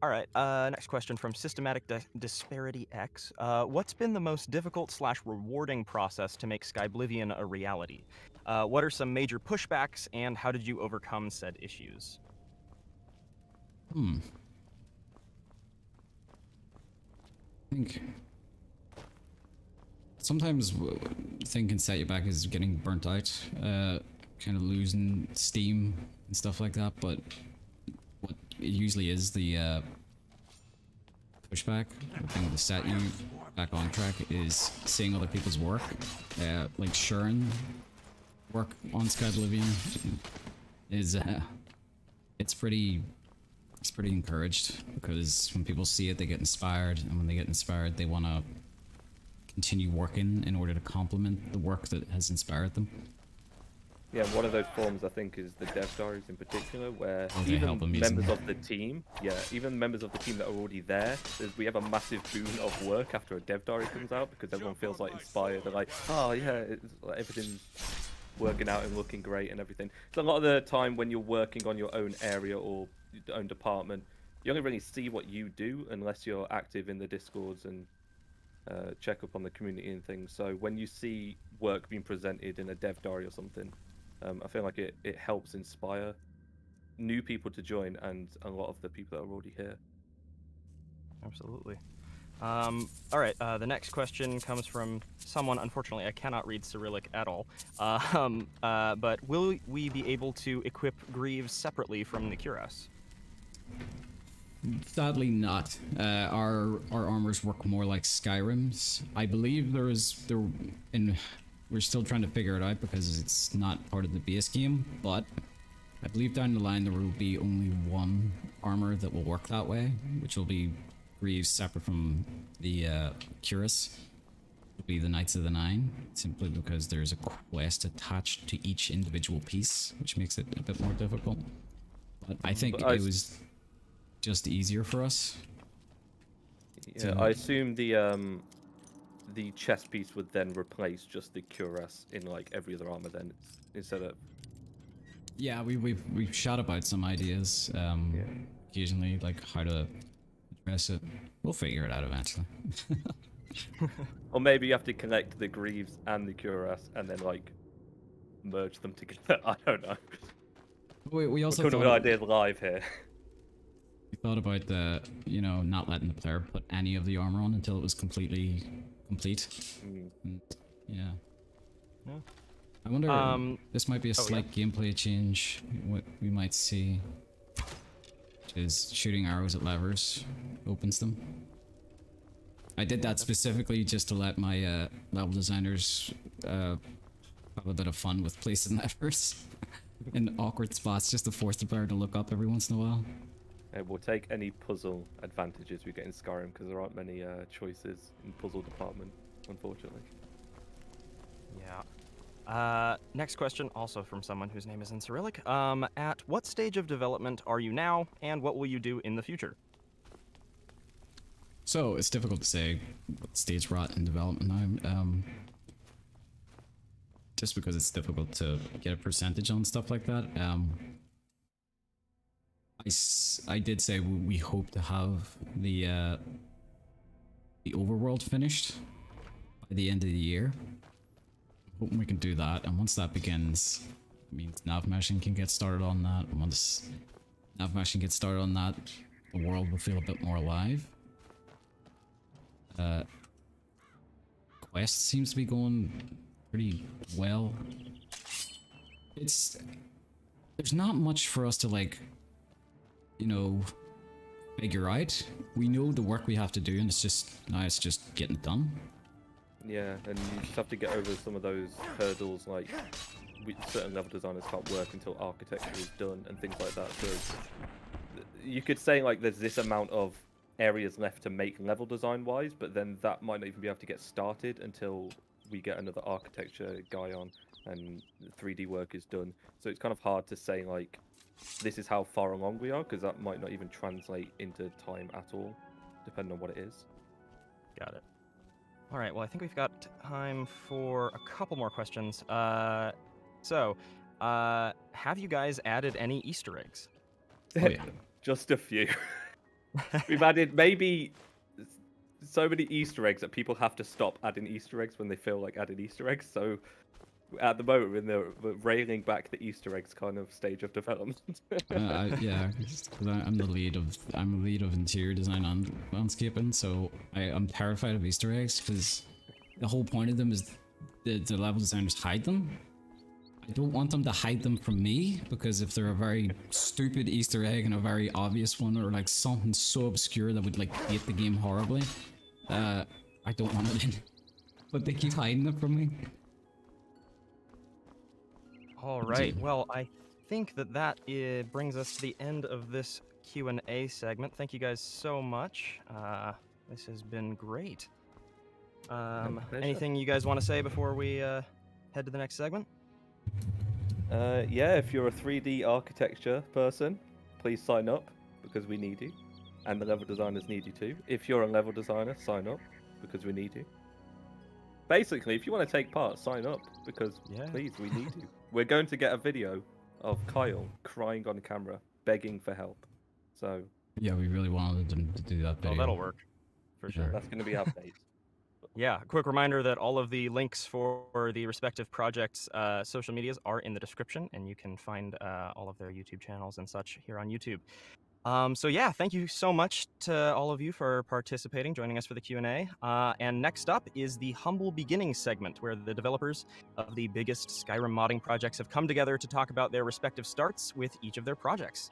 right, next question from Systematic Disparity X. What's been the most difficult / rewarding process to make Skyblivion a reality? What are some major pushbacks, and how did you overcome said issues? I think sometimes the thing can set you back is getting burnt out, kind of losing steam and stuff like that, but what it usually is the pushback, the thing to set you back on track is seeing other people's work. Like Sharon work on Skyblivion is it's pretty encouraged, because when people see it, they get inspired, and when they get inspired, they want to continue working in order to complement the work that has inspired them. Yeah, one of those forms I think is the dev diaries in particular, where Oh, they help even them members easily. of the team, even members of the team that are already there, we have a massive boon of work after a dev diary comes out, because everyone feels like inspired. They're like, oh yeah, it's like everything's working out and looking great and everything. So a lot of the time when you're working on your own area or your own department, you only really see what you do unless you're active in the Discords and check up on the community and things. So when you see work being presented in a dev diary or something, I feel like it helps inspire new people to join, and a lot of the people that are already here. Absolutely. All right, the next question comes from someone, unfortunately I cannot read Cyrillic at all, but will we be able to equip greaves separately from the cuirass? Sadly not. Our armors work more like Skyrim's. I believe we're still trying to figure it out because it's not part of the base game, but I believe down the line there will be only one armor that will work that way, which will be greaves separate from the cuirass. It'll be the Knights of the Nine, simply because there's a quest attached to each individual piece, which makes it a bit more difficult. But I think it was just easier for us. Yeah, I assume the chest piece would then replace just the cuirass in like every other armor then, instead of... Yeah, we've shot about some ideas, occasionally, like how to address it. We'll figure it out eventually. Or maybe you have to collect the greaves and the cuirass and then like merge them together. I don't know. We also We're coming thought up with ideas live here. we thought about not letting the player put any of the armor on until it was completely complete. And, yeah. I wonder, this might be a slight gameplay change, what we might see, which is shooting arrows at levers opens them. I did that specifically just to let my level designers have a bit of fun with placing levers in awkward spots, just to force the player to look up every once in a while. We'll take any puzzle advantages we get in Skyrim, because there aren't many choices in puzzle department, unfortunately. Yeah. Next question, also from someone whose name is in Cyrillic. At what stage of development are you now, and what will you do in the future? So, it's difficult to say what stage we're at in development now. Just because it's difficult to get a percentage on stuff like that. I did say we hope to have the overworld finished by the end of the year. Hoping we can do that, and once that begins, it means nav meshing can get started on that. And once nav meshing gets started on that, the world will feel a bit more alive. Quest seems to be going pretty well. There's not much for us to figure out. We know the work we have to do, and it's just getting it done. Yeah, and you just have to get over some of those hurdles, like certain level designers can't work until architecture is done and things like that. So you could say like there's this amount of areas left to make level design wise, but then that might not even be able to get started until we get another architecture guy on and the 3D work is done. So it's kind of hard to say like this is how far along we are, because that might not even translate into time at all, depending on what it is. Got it. All right, well, I think we've got time for a couple more questions. Have you guys added any Easter eggs? Oh, yeah. Just a few. We've added maybe so many Easter eggs that people have to stop adding Easter eggs when they feel like adding Easter eggs. So at the moment, we're in the railing back the Easter eggs kind of stage of development. Yeah, because I'm the lead of interior design and landscaping, so I'm terrified of Easter eggs, because the whole point of them is the level designers hide them. I don't want them to hide them from me, because if they're a very stupid Easter egg and a very obvious one, or like something so obscure that would like hate the game horribly, I don't want it in, but they keep hiding it from me. All right. Well, I think that brings us to the end of this Q&A segment. Thank you guys so much. This has been great. Anything you guys want to say before we head to the next segment? Yeah, if you're a 3D architecture person, please sign up because we need you. And the level designers need you too. If you're a level designer, sign up because we need you. Basically, if you want to take part, sign up because please, we need you. We're going to get a video of Kyle crying on camera, begging for help. So Yeah, we really wanted them to do that video. Oh, that'll work for sure. That's going to be our fate. Yeah, quick reminder that all of the links for the respective projects' social medias are in the description, and you can find all of their YouTube channels and such here on YouTube. So yeah, thank you so much to all of you for participating, joining us for the Q&A. And next up is the Humble Beginnings segment, where the developers of the biggest Skyrim modding projects have come together to talk about their respective starts with each of their projects.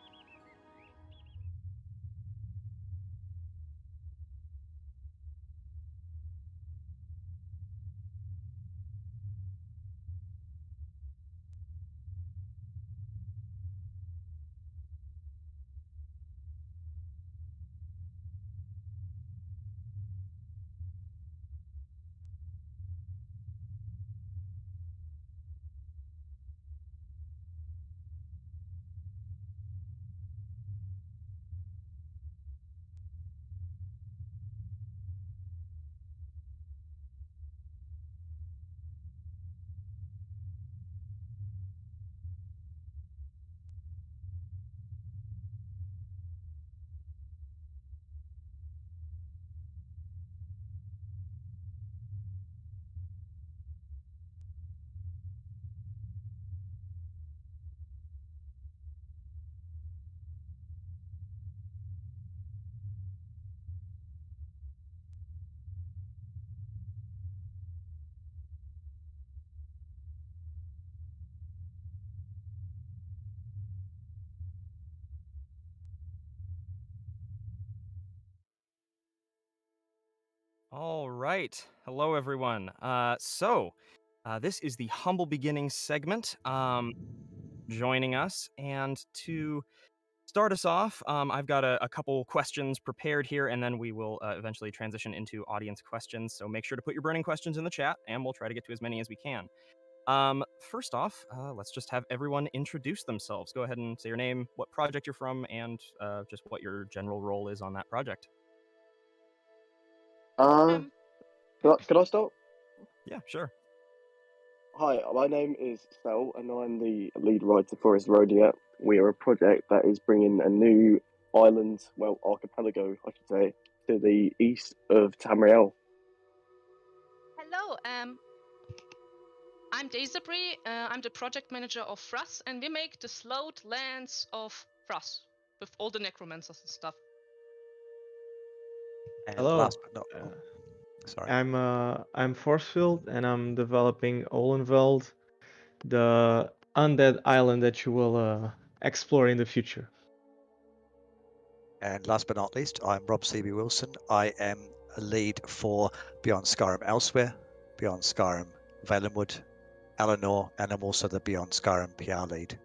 All right. Hello, everyone. This is the Humble Beginnings segment. Joining us, and to start us off, I've got a couple questions prepared here, and then we will eventually transition into audience questions. So make sure to put your burning questions in the chat, and we'll try to get to as many as we can. First off, let's just have everyone introduce themselves. Go ahead and say your name, what project you're from, and just what your general role is on that project. Can I start? Yeah, sure. Hi, my name is Sel, and I'm the lead writer for Rodia. We are a project that is bringing a new island, well, archipelago, I should say, to the east of Tamriel. Hello, I'm Desiree. I'm the project manager of Thras, and we make the slowed lands of Thras with all the necromancers and stuff. And Hello. last but not sorry. I'm Forcefield, and I'm developing Olenveld, the undead island that you will explore in the future. And last but not least, I'm Rob C.B. Wilson. I am a lead for Beyond Skyrim Elsewhere, Beyond Skyrim Valenwood, Eleanor, and I'm also the Beyond Skyrim PR lead.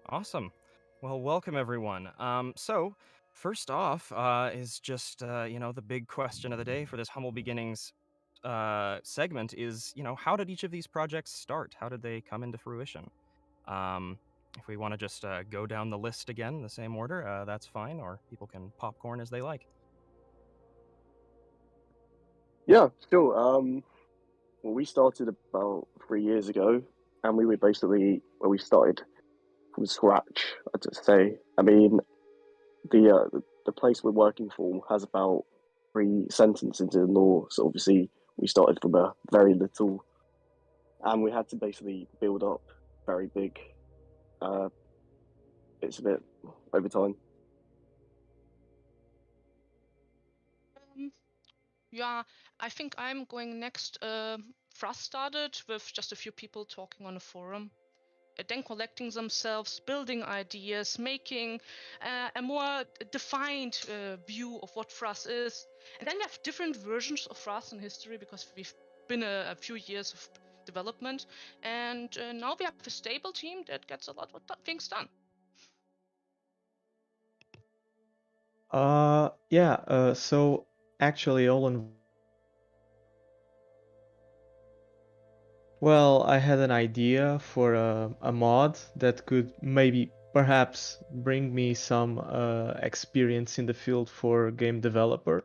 Awesome. Well, welcome everyone. So first off is just the big question of the day for this Humble Beginnings segment is, how did each of these projects start? How did they come into fruition? If we want to just go down the list again in the same order, that's fine, or people can popcorn as they like. Yeah, sure. Well, we started about 3 years ago, and we were basically, we started from scratch, I'd just say. I mean, the place we're working for has about 3 sentences in law, so obviously we started from a very little, and we had to basically build up very big bits of it over time. Yeah, I think I'm going next. Thras started with just a few people talking on a forum, then collecting themselves, building ideas, making a more defined view of what Thras is. And then we have different versions of Thras in history because we've been a few years of development, and now we have a stable team that gets a lot of things done. So actually well, I had an idea for a mod that could perhaps bring me some experience in the field for game developer.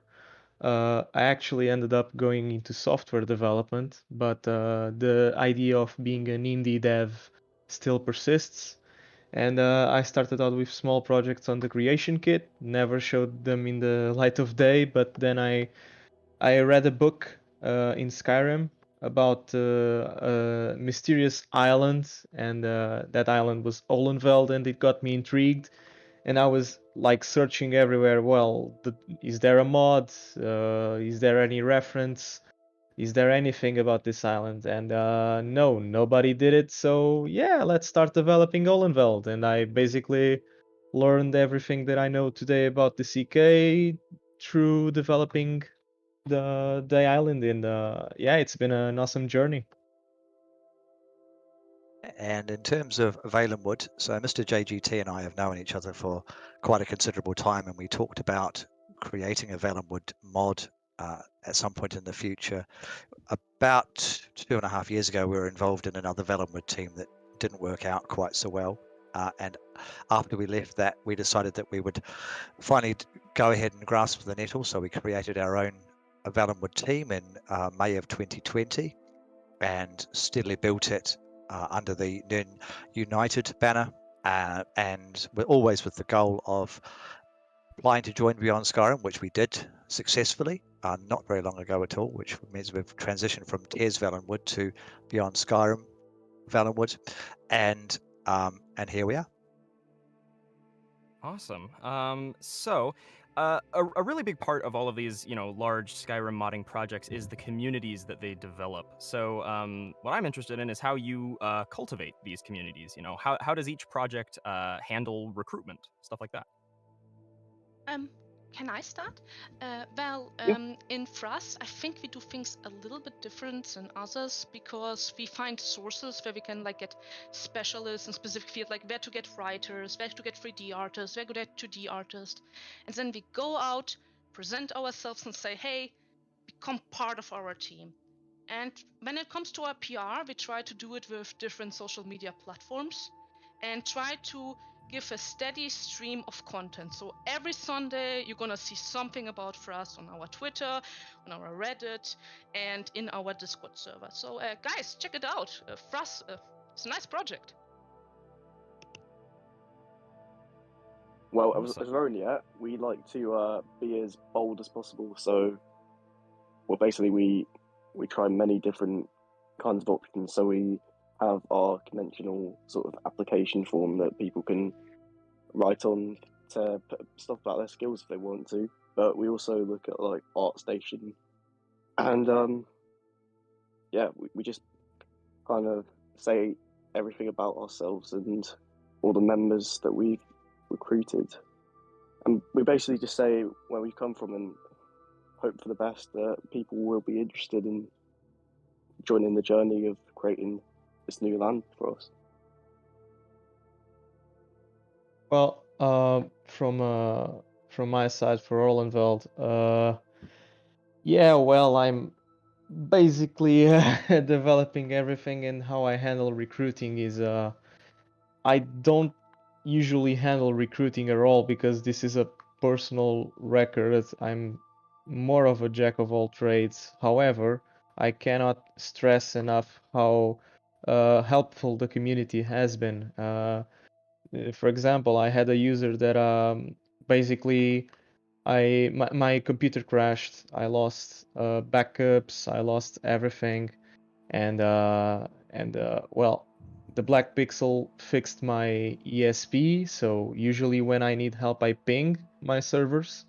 I actually ended up going into software development, but the idea of being an indie dev still persists. And I started out with small projects on the creation kit, never showed them in the light of day, but then I read a book in Skyrim about a mysterious island, and that island was Olenveld, and it got me intrigued. And I was like searching everywhere. Well, is there a mod? Is there any reference? Is there anything about this island? And no, nobody did it. So yeah, let's start developing Olenveld. And I basically learned everything that I know today about the CK through developing the island. And yeah, it's been an awesome journey. And in terms of Valenwood, so Mr. JGT and I have known each other for quite a considerable time, and we talked about creating a Valenwood mod at some point in the future. About 2.5 years ago, we were involved in another Valenwood team that didn't work out quite so well. And after we left that, we decided that we would finally go ahead and grasp the nettle. So we created our own Valenwood team in May of 2020 and steadily built it under the United banner, and we're always with the goal of applying to join Beyond Skyrim, which we did successfully not very long ago at all, which means we've transitioned from Tears Valenwood to Beyond Skyrim Valenwood, and here we are. Awesome. So a really big part of all of these, large Skyrim modding projects is the communities that they develop. So what I'm interested in is how you cultivate these communities. How does each project handle recruitment, stuff like that? Can I start? In Thras, I think we do things a little bit different than others because we find sources where we can get specialists in specific field, like where to get writers, where to get 3D artists, where to get 2D artists, and then we go out, present ourselves, and say, "Hey, become part of our team." And when it comes to our PR, we try to do it with different social media platforms and try to give a steady stream of content. So every Sunday, you're gonna see something about Thras on our Twitter, on our Reddit, and in our Discord server. So guys, check it out. Thras, it's a nice project. Well, as Ronia, we like to be as bold as possible. So, well, basically, we try many different kinds of options. So we have our conventional sort of application form that people can write on to put stuff about their skills if they want to. But we also look at ArtStation, and we just kind of say everything about ourselves and all the members that we've recruited, and we basically just say where we come from and hope for the best, that people will be interested in joining the journey of creating this new land for us. Well, from my side for Olenveld, I'm basically developing everything, and how I handle recruiting is I don't usually handle recruiting at all because this is a personal record. I'm more of a jack of all trades. However, I cannot stress enough how helpful the community has been. For example, I had a user that basically my computer crashed. I lost backups. I lost everything, and the Black Pixel fixed my ESP. So usually when I need help, I ping my servers,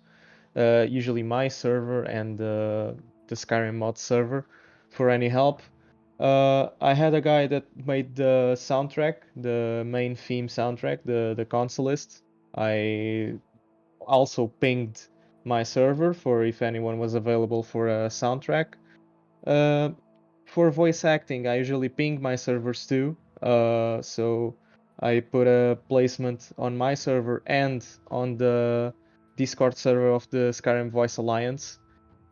usually my server and the Skyrim mod server, for any help. I had a guy that made the soundtrack, the main theme soundtrack, the consolist. I also pinged my server for if anyone was available for a soundtrack. For voice acting, I usually ping my servers too. So I put a placement on my server and on the Discord server of the Skyrim Voice Alliance,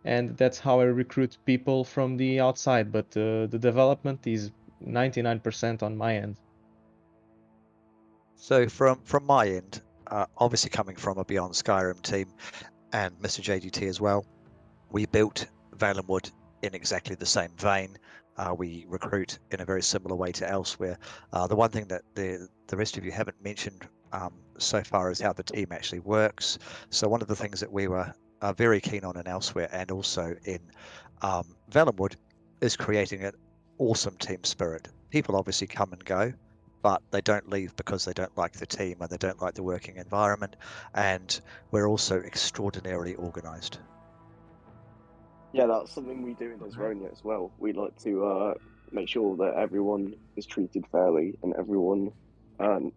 and that's how I recruit people from the outside. But the development is 99% on my end. So from my end, obviously coming from a Beyond Skyrim team and Mr. JDT as well, we built Valenwood in exactly the same vein. We recruit in a very similar way to elsewhere. The one thing that the rest of you haven't mentioned so far is how the team actually works. So one of the things that we were very keen on in elsewhere and also in Valenwood is creating an awesome team spirit. People obviously come and go, but they don't leave because they don't like the team and they don't like the working environment. And we're also extraordinarily organized. Yeah, that's something we do in Hezronia as well. We like to make sure that everyone is treated fairly and everyone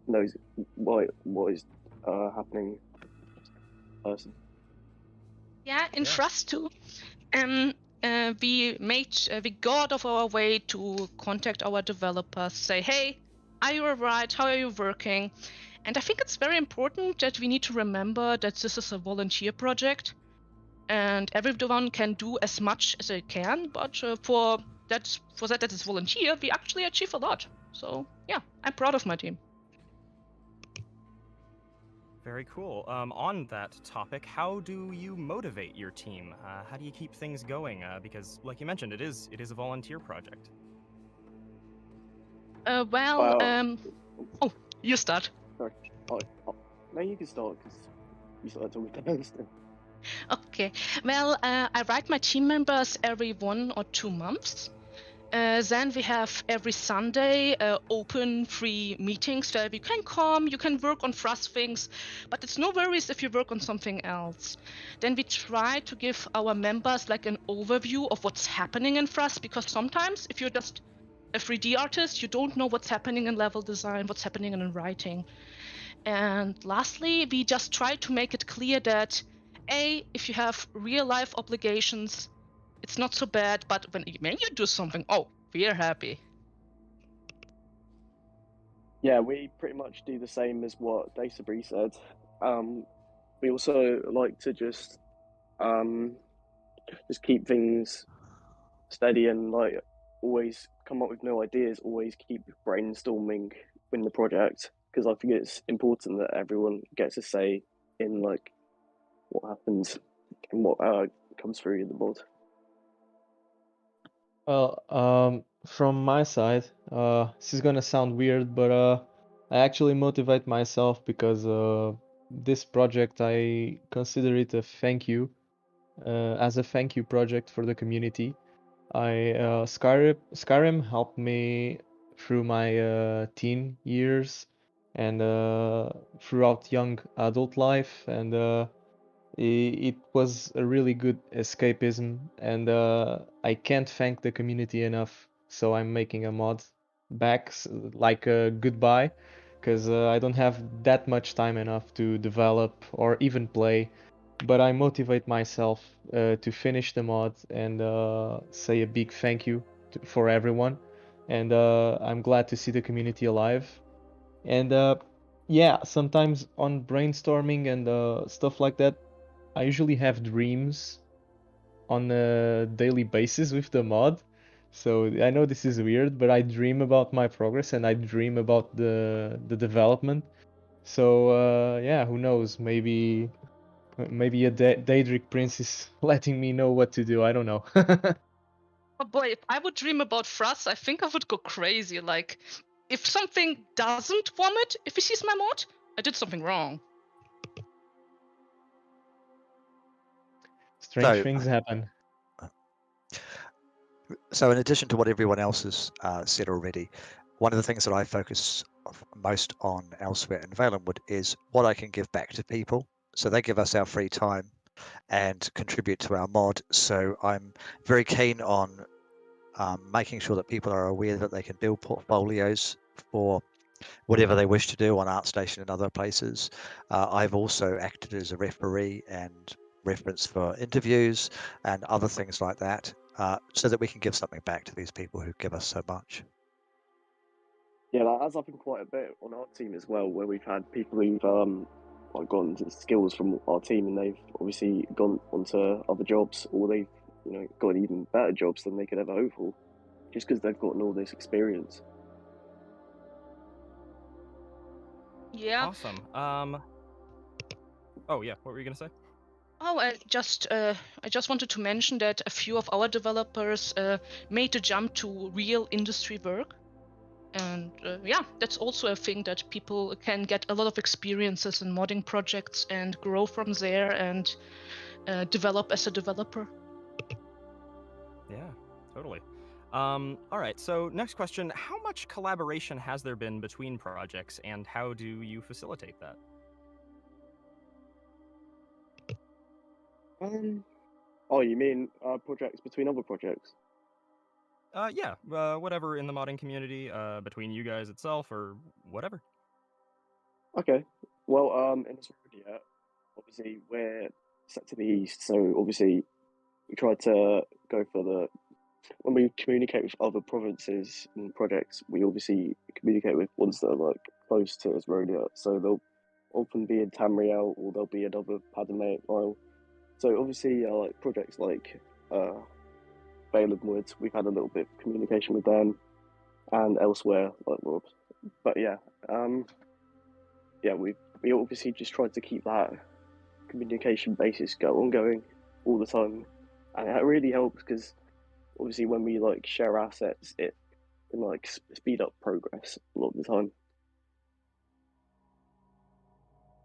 knows what is happening. Person. Yeah, in Thras too. We go out of our way to contact our developers, say, hey, are you alright? How are you working? And I think it's very important that we need to remember that this is a volunteer project and everyone can do as much as they can, but for that is volunteer, we actually achieve a lot. So yeah, I'm proud of my team. Very cool. On that topic, how do you motivate your team? How do you keep things going? Because, like you mentioned, it is a volunteer project. Oh, you start. Sorry. No, you can start because you started talking first. Okay. Well, I write my team members every 1 or 2 months. Then we have every Sunday open free meetings where you can come, you can work on Thras things, but it's no worries if you work on something else. Then we try to give our members like an overview of what's happening in Thras, because sometimes if you're just a 3D artist, you don't know what's happening in level design, what's happening in writing. And lastly, we just try to make it clear that if you have real life obligations, it's not so bad, but when you do something, we're happy. Yeah, we pretty much do the same as what Desabri said. We also like to just keep things steady and like always come up with new ideas, always keep brainstorming in the project, because I think it's important that everyone gets a say in like what happens and what comes through the board. Well, from my side, this is gonna sound weird, but I actually motivate myself because this project, I consider it a thank you, as a thank you project for the community. Skyrim helped me through my teen years and throughout young adult life, and it was a really good escapism, and I can't thank the community enough. So I'm making a mod back, like a goodbye, because I don't have that much time enough to develop or even play. But I motivate myself to finish the mod and say a big thank you for everyone. And I'm glad to see the community alive. And yeah, sometimes on brainstorming and stuff like that, I usually have dreams on a daily basis with the mod. So I know this is weird, but I dream about my progress and I dream about the development. So yeah, who knows? Maybe a Daedric prince is letting me know what to do. I don't know. Oh boy, if I would dream about Thras, I think I would go crazy. Like, if something doesn't vomit, if he sees my mod, I did something wrong. Strange things happen. So in addition to what everyone else has said already, one of the things that I focus most on elsewhere in Valenwood is what I can give back to people. So they give us our free time and contribute to our mod. So I'm very keen on making sure that people are aware that they can build portfolios for whatever they wish to do on ArtStation and other places. I've also acted as a referee and reference for interviews and other things like that, so that we can give something back to these people who give us so much. Yeah, that has happened quite a bit on our team as well, where we've had people who've like gone to skills from our team, and they've obviously gone onto other jobs, or they've got even better jobs than they could ever hope for, just because they've gotten all this experience. Yeah. Awesome. Oh yeah, what were you gonna say? Oh, I just wanted to mention that a few of our developers made the jump to real industry work, and yeah, that's also a thing that people can get a lot of experiences in modding projects and grow from there and develop as a developer. Yeah, totally. All right, so next question. How much collaboration has there been between projects, and how do you facilitate that? Oh, you mean projects between other projects? Yeah, whatever in the modding community, between you guys itself, or whatever. Okay. Well, in this area, obviously we're set to the east, so obviously we try to go for when we communicate with other provinces and projects, we obviously communicate with ones that are like close to Asrodia. So they'll often be in Tamriel, or they'll be another Padamaic Isle. So obviously, like projects like Valenwood, we've had a little bit of communication with them, and elsewhere, like Rob. But yeah, we obviously just tried to keep that communication basis ongoing all the time, and it really helps because obviously when we like share assets, it can like speed up progress a lot of the time.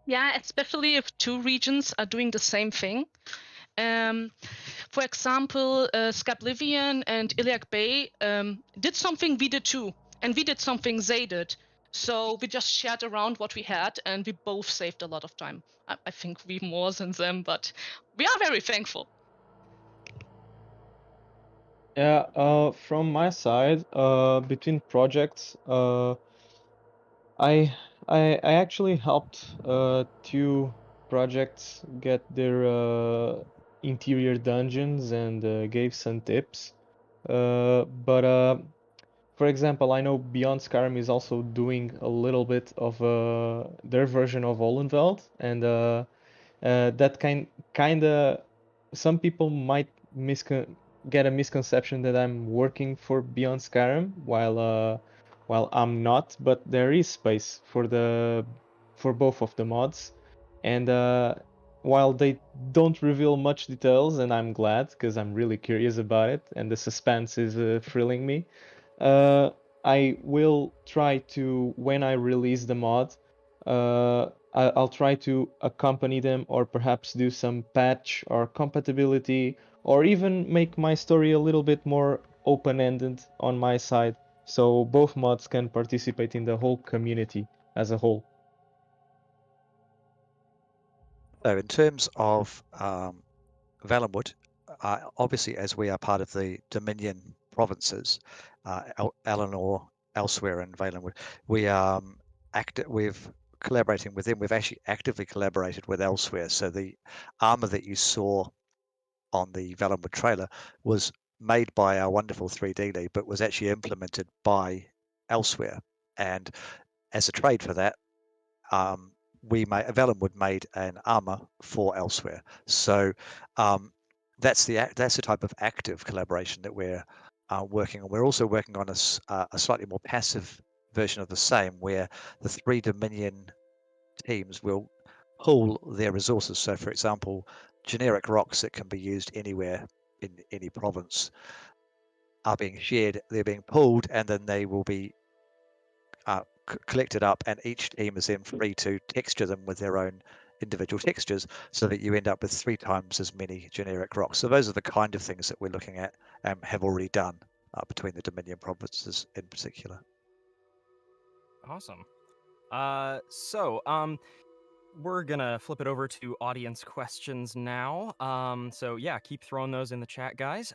Yeah, especially if two regions are doing the same thing. For example, Skyblivion and Iliac Bay did something we did too, and we did something they did. So we just shared around what we had, and we both saved a lot of time. I think we more than them, but we are very thankful. Yeah, from my side, between projects, I actually helped two projects get their interior dungeons and gave some tips. But for example, I know Beyond Skyrim is also doing a little bit of their version of Valenwood, and that kinda some people might get a misconception that I'm working for Beyond Skyrim while I'm not, but there is space for both of the mods, and while they don't reveal much details, and I'm glad because I'm really curious about it, and the suspense is thrilling me. I will try to, when I release the mod, I'll try to accompany them, or perhaps do some patch or compatibility, or even make my story a little bit more open-ended on my side, so both mods can participate in the whole community as a whole. So in terms of Valenwood, obviously as we are part of the Dominion provinces, Eleanor, elsewhere, and Valenwood, we've collaborating with them. We've actually actively collaborated with elsewhere. So the armor that you saw on the Valenwood trailer was made by our wonderful 3D lead, but was actually implemented by elsewhere. And as a trade for that, Valenwood made an armor for elsewhere. So that's the type of active collaboration that we're working on. We're also working on a slightly more passive version of the same, where the 3 Dominion teams will pool their resources. So, for example, generic rocks that can be used anywhere in any province are being shared. They're being pooled, and then they will be collected up, and each team is then free to texture them with their own individual textures, so that you end up with 3 times as many generic rocks. So those are the kind of things that we're looking at and have already done between the Dominion provinces in particular. Awesome. We're gonna flip it over to audience questions now. So yeah, keep throwing those in the chat, guys.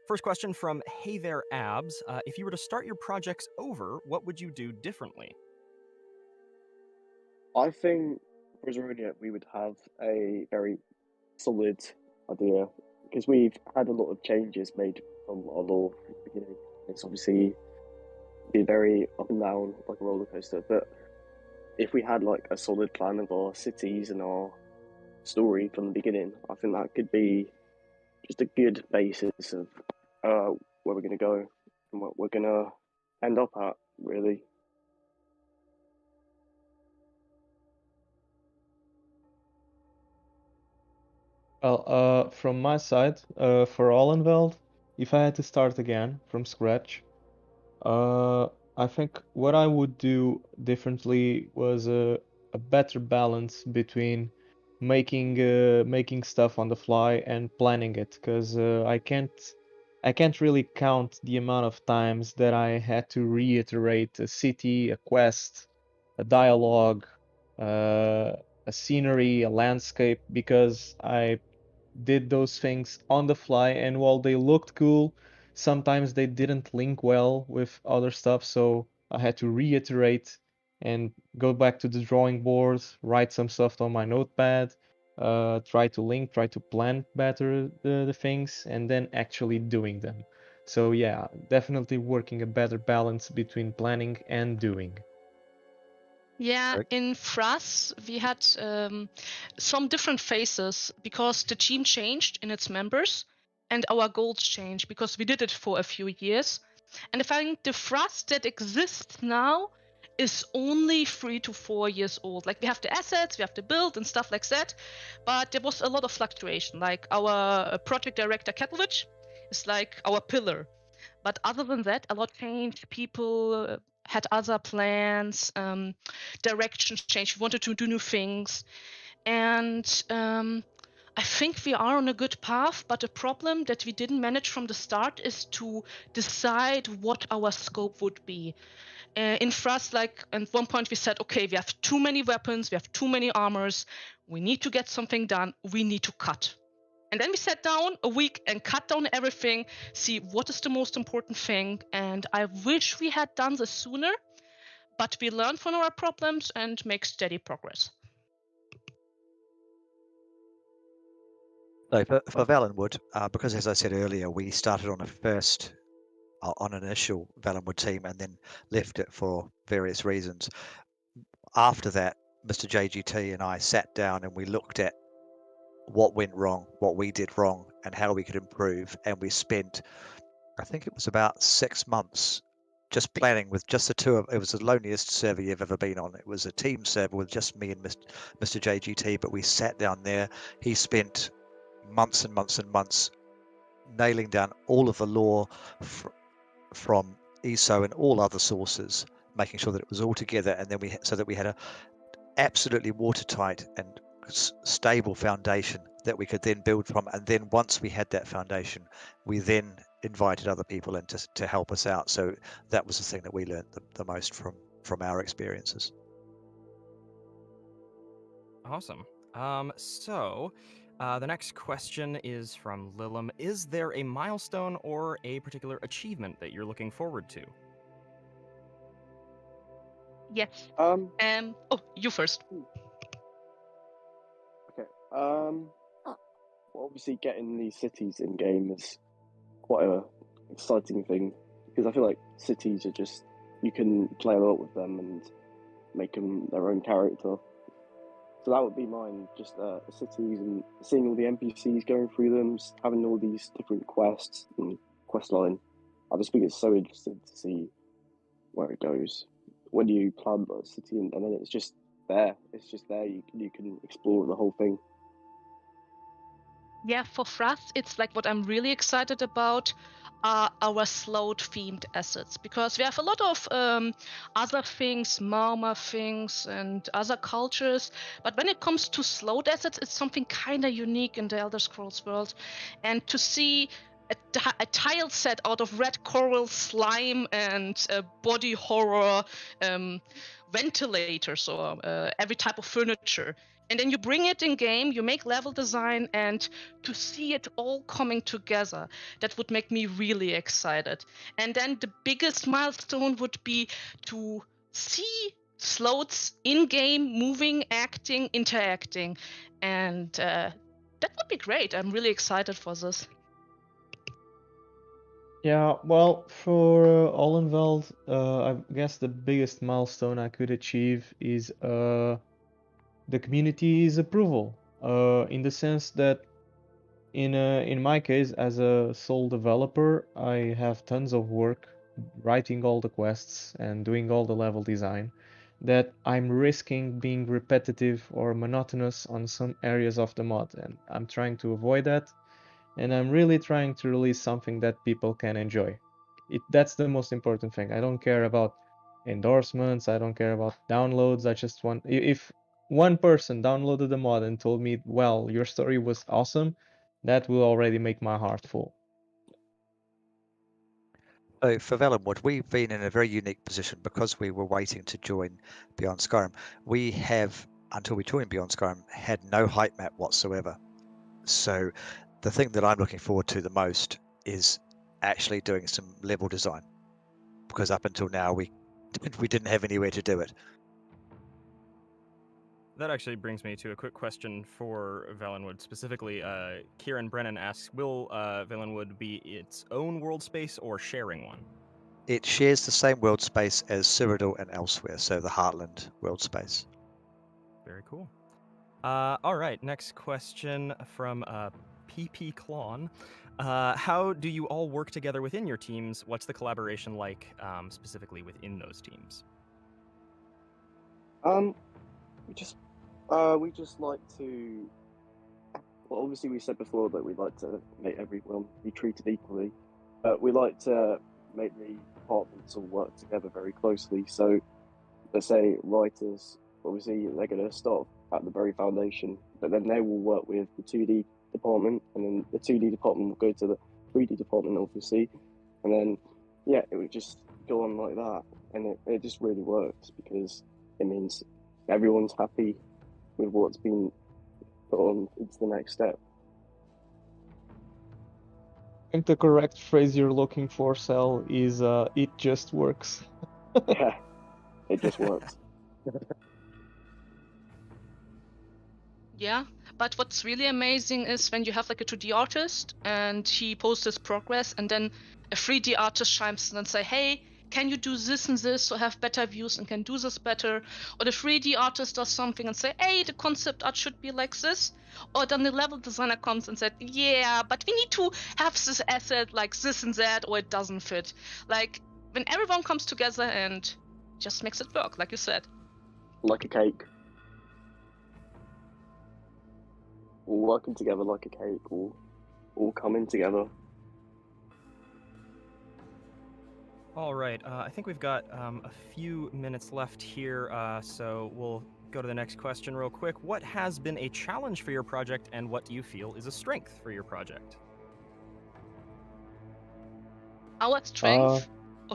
First question from Hey There Abs. If you were to start your projects over, what would you do differently? I think for Asrodia, we would have a very solid idea, because we've had a lot of changes made from our lore from the beginning. It's obviously been very up and down, like a roller coaster, but if we had like a solid plan of our cities and our story from the beginning, I think that could be just a good basis of where we're going to go and what we're going to end up at, really. Well, from my side, for Allenveld, if I had to start again from scratch, I think what I would do differently was a better balance between making stuff on the fly and planning it, because I can't really count the amount of times that I had to reiterate a city, a quest, a dialogue, a scenery, a landscape, because I did those things on the fly, and while they looked cool, sometimes they didn't link well with other stuff, so I had to reiterate and go back to the drawing board, write some stuff on my notepad, try to plan better the things, and then actually doing them. So yeah, definitely working a better balance between planning and doing. Yeah, in Thras, we had some different phases because the team changed in its members and our goals changed because we did it for a few years. And I think the Thras that exists now is only 3 to 4 years old. Like, we have the assets, we have the build and stuff like that, but there was a lot of fluctuation. Like, our project director, Kettledge, is like our pillar. But other than that, a lot changed. People had other plans, directions changed. We wanted to do new things. And I think we are on a good path, but the problem that we didn't manage from the start is to decide what our scope would be. In Thras, like, at one point we said, okay, we have too many weapons, we have too many armors, we need to get something done, we need to cut. And then we sat down a week and cut down everything, see what is the most important thing. And I wish we had done this sooner, but we learn from our problems and make steady progress. So for Valenwood, because as I said earlier, we started on an initial Valenwood team and then left it for various reasons. After that, Mr. JGT and I sat down and we looked at what went wrong, what we did wrong, and how we could improve. And we spent, I think it was about 6 months just planning with just the two of. It was the loneliest server you've ever been on. It was a team server with just me and Mr. JGT, but we sat down there. He spent months and months and months nailing down all of the lore from ESO and all other sources, making sure that it was all together, and then so that we had a absolutely watertight and stable foundation that we could then build from. And then once we had that foundation, we then invited other people in to help us out. So that was the thing that we learned the most from our experiences. Awesome. So the next question is from Lilum. Is there a milestone or a particular achievement that you're looking forward to? Yes. You first. Okay. Well, obviously, getting these cities in game is quite a exciting thing, because I feel like cities are just, you can play a lot with them and make them their own character. So that would be mine, just cities and seeing all the NPCs going through them, having all these different quests and quest line. I just think it's so interesting to see where it goes. When you plan a city and then it's just there. It's just there. You can explore the whole thing. Yeah, for Thras, it's like what I'm really excited about are our Sloth-themed assets, because we have a lot of other things, Marma things, and other cultures. But when it comes to Sloth assets, it's something kind of unique in the Elder Scrolls world. And to see a tile set out of red coral, slime, and body horror ventilators or every type of furniture. And then you bring it in game, you make level design, and to see it all coming together, that would make me really excited. And then the biggest milestone would be to see Sloths in game, moving, acting, interacting. And that would be great. I'm really excited for this. Yeah, well, for Olenveld, I guess the biggest milestone I could achieve is the community's approval. In the sense that in my case, as a sole developer, I have tons of work writing all the quests and doing all the level design that I'm risking being repetitive or monotonous on some areas of the mod, and I'm trying to avoid that. And I'm really trying to release something that people can enjoy. That's the most important thing. I don't care about endorsements, I don't care about downloads. I just want, if one person downloaded the mod and told me, well, your story was awesome, that will already make my heart full. So for Valenwood, we've been in a very unique position because we were waiting to join Beyond Skyrim. We have, until we joined Beyond Skyrim, had no height map whatsoever. So the thing that I'm looking forward to the most is actually doing some level design, because up until now we didn't have anywhere to do it. That actually brings me to a quick question for Valenwood specifically. Kieran Brennan asks, will Valenwood be its own world space or sharing one? It shares the same world space as Cyrodiil and Elsewhere, so the Heartland world space. Very cool. All right, next question from PP Klon. How do you all work together within your teams? What's the collaboration like specifically within those teams? We just like to. Well, obviously, we said before that we'd like to make everyone be treated equally, but we like to make the departments all work together very closely. So, let's say writers, obviously, they're going to start at the very foundation, but then they will work with the 2D department, and then the 2D department will go to the 3D department, obviously, and then, yeah, it would just go on like that, and it just really works because it means everyone's happy with what's been put on into the next step. I think the correct phrase you're looking for, Sal, is it just works. Yeah, it just works. Yeah, but what's really amazing is when you have like a 2D artist and he posts his progress, and then a 3D artist chimes in and say, hey, can you do this and this to have better views and can do this better? Or the 3D artist does something and say, hey, the concept art should be like this. Or then the level designer comes and said, yeah, but we need to have this asset like this and that, or it doesn't fit. Like, when everyone comes together and just makes it work, like you said. Like a cake. All working together like a cake, all coming together. All right, I think we've got a few minutes left here, so we'll go to the next question real quick. What has been a challenge for your project, and what do you feel is a strength for your project? Our strength?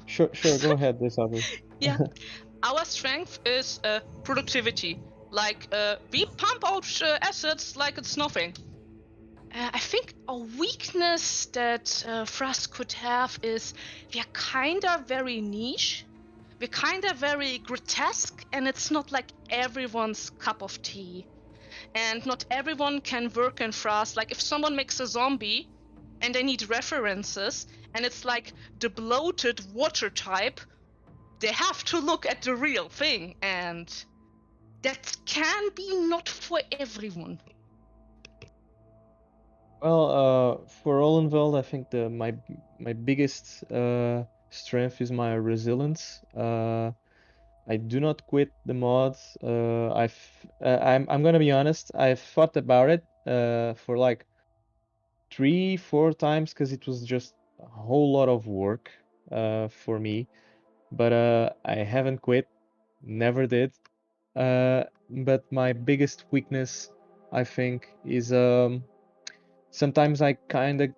Sure, go ahead, Desabu. Yeah, our strength is productivity. Like, we pump out assets like it's nothing. I think a weakness that Thras could have is we're kinda very niche, we're kinda very grotesque, and it's not like everyone's cup of tea. And not everyone can work in Thras. Like if someone makes a zombie and they need references, and it's like the bloated water type, they have to look at the real thing, and that can be not for everyone. Well, for Olenveld, I think my biggest strength is my resilience. I do not quit the mods. I'm gonna be honest. I've thought about it for like 3-4 times because it was just a whole lot of work for me. But I haven't quit. Never did. But my biggest weakness, I think, is sometimes I kind of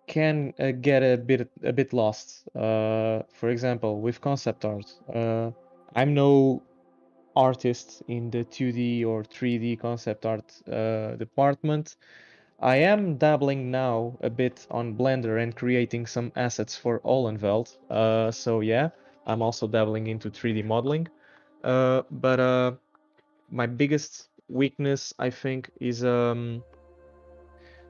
can get a bit lost. For example, with concept art, I'm no artist in the 2D or 3D concept art department. I am dabbling now a bit on Blender and creating some assets for Olenveld. So yeah, I'm also dabbling into 3D modeling. But my biggest weakness, I think, is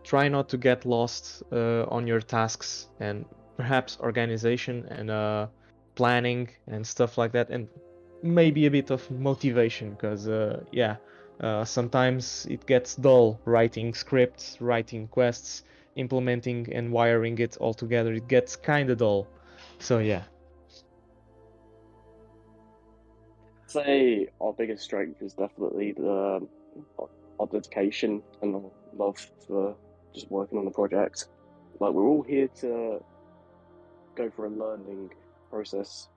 try not to get lost on your tasks, and perhaps organization and planning and stuff like that, and maybe a bit of motivation, because sometimes it gets dull writing scripts, writing quests, implementing and wiring it all together. It gets kind of dull. So yeah. I'd say our biggest strength is definitely our dedication and our love for just working on the project. Like, we're all here to go through a learning process,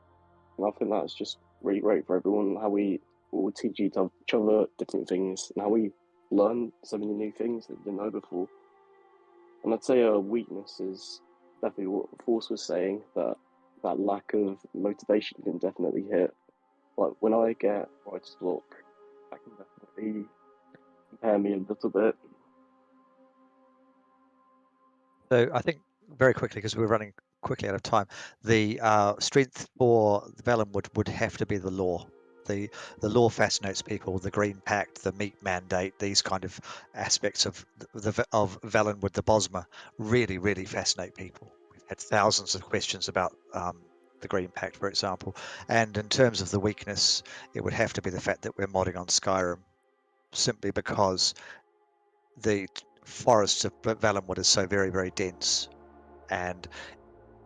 and I think that's just really great for everyone, how we all teach each other different things and how we learn so many new things that we didn't know before. And I'd say a weakness is definitely what Force was saying, that lack of motivation can definitely hit. Like, when I get writer's block, that can definitely impair me a little bit. So I think very quickly, because we're running quickly out of time, the strength for Valenwood would have to be the lore. The lore fascinates people. The Green Pact, the Meat Mandate, these kind of aspects of Valenwood, the Bosma, really fascinate people. We've had thousands of questions about the Green Pact, for example. And in terms of the weakness, it would have to be the fact that we're modding on Skyrim, simply because the forests of Valenwood is so very dense, and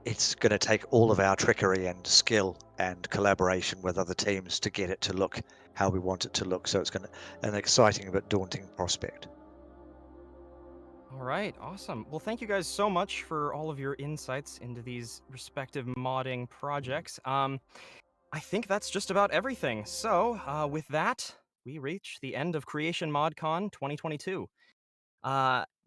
it's going to take all of our trickery and skill and collaboration with other teams to get it to look how we want it to look. So it's going to an exciting but daunting prospect. All right, awesome. Well, thank you guys so much for all of your insights into these respective modding projects. I think that's just about everything. So with that, we reach the end of Creation ModCon 2022.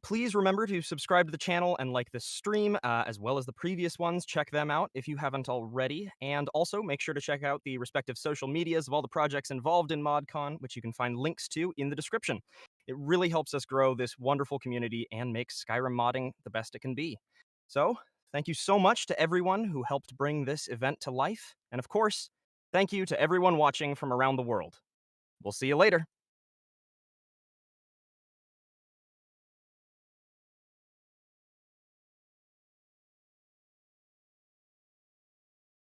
Please remember to subscribe to the channel and like this stream, as well as the previous ones. Check them out if you haven't already. And also make sure to check out the respective social medias of all the projects involved in ModCon, which you can find links to in the description. It really helps us grow this wonderful community and makes Skyrim modding the best it can be. So, thank you so much to everyone who helped bring this event to life. And of course, thank you to everyone watching from around the world. We'll see you later.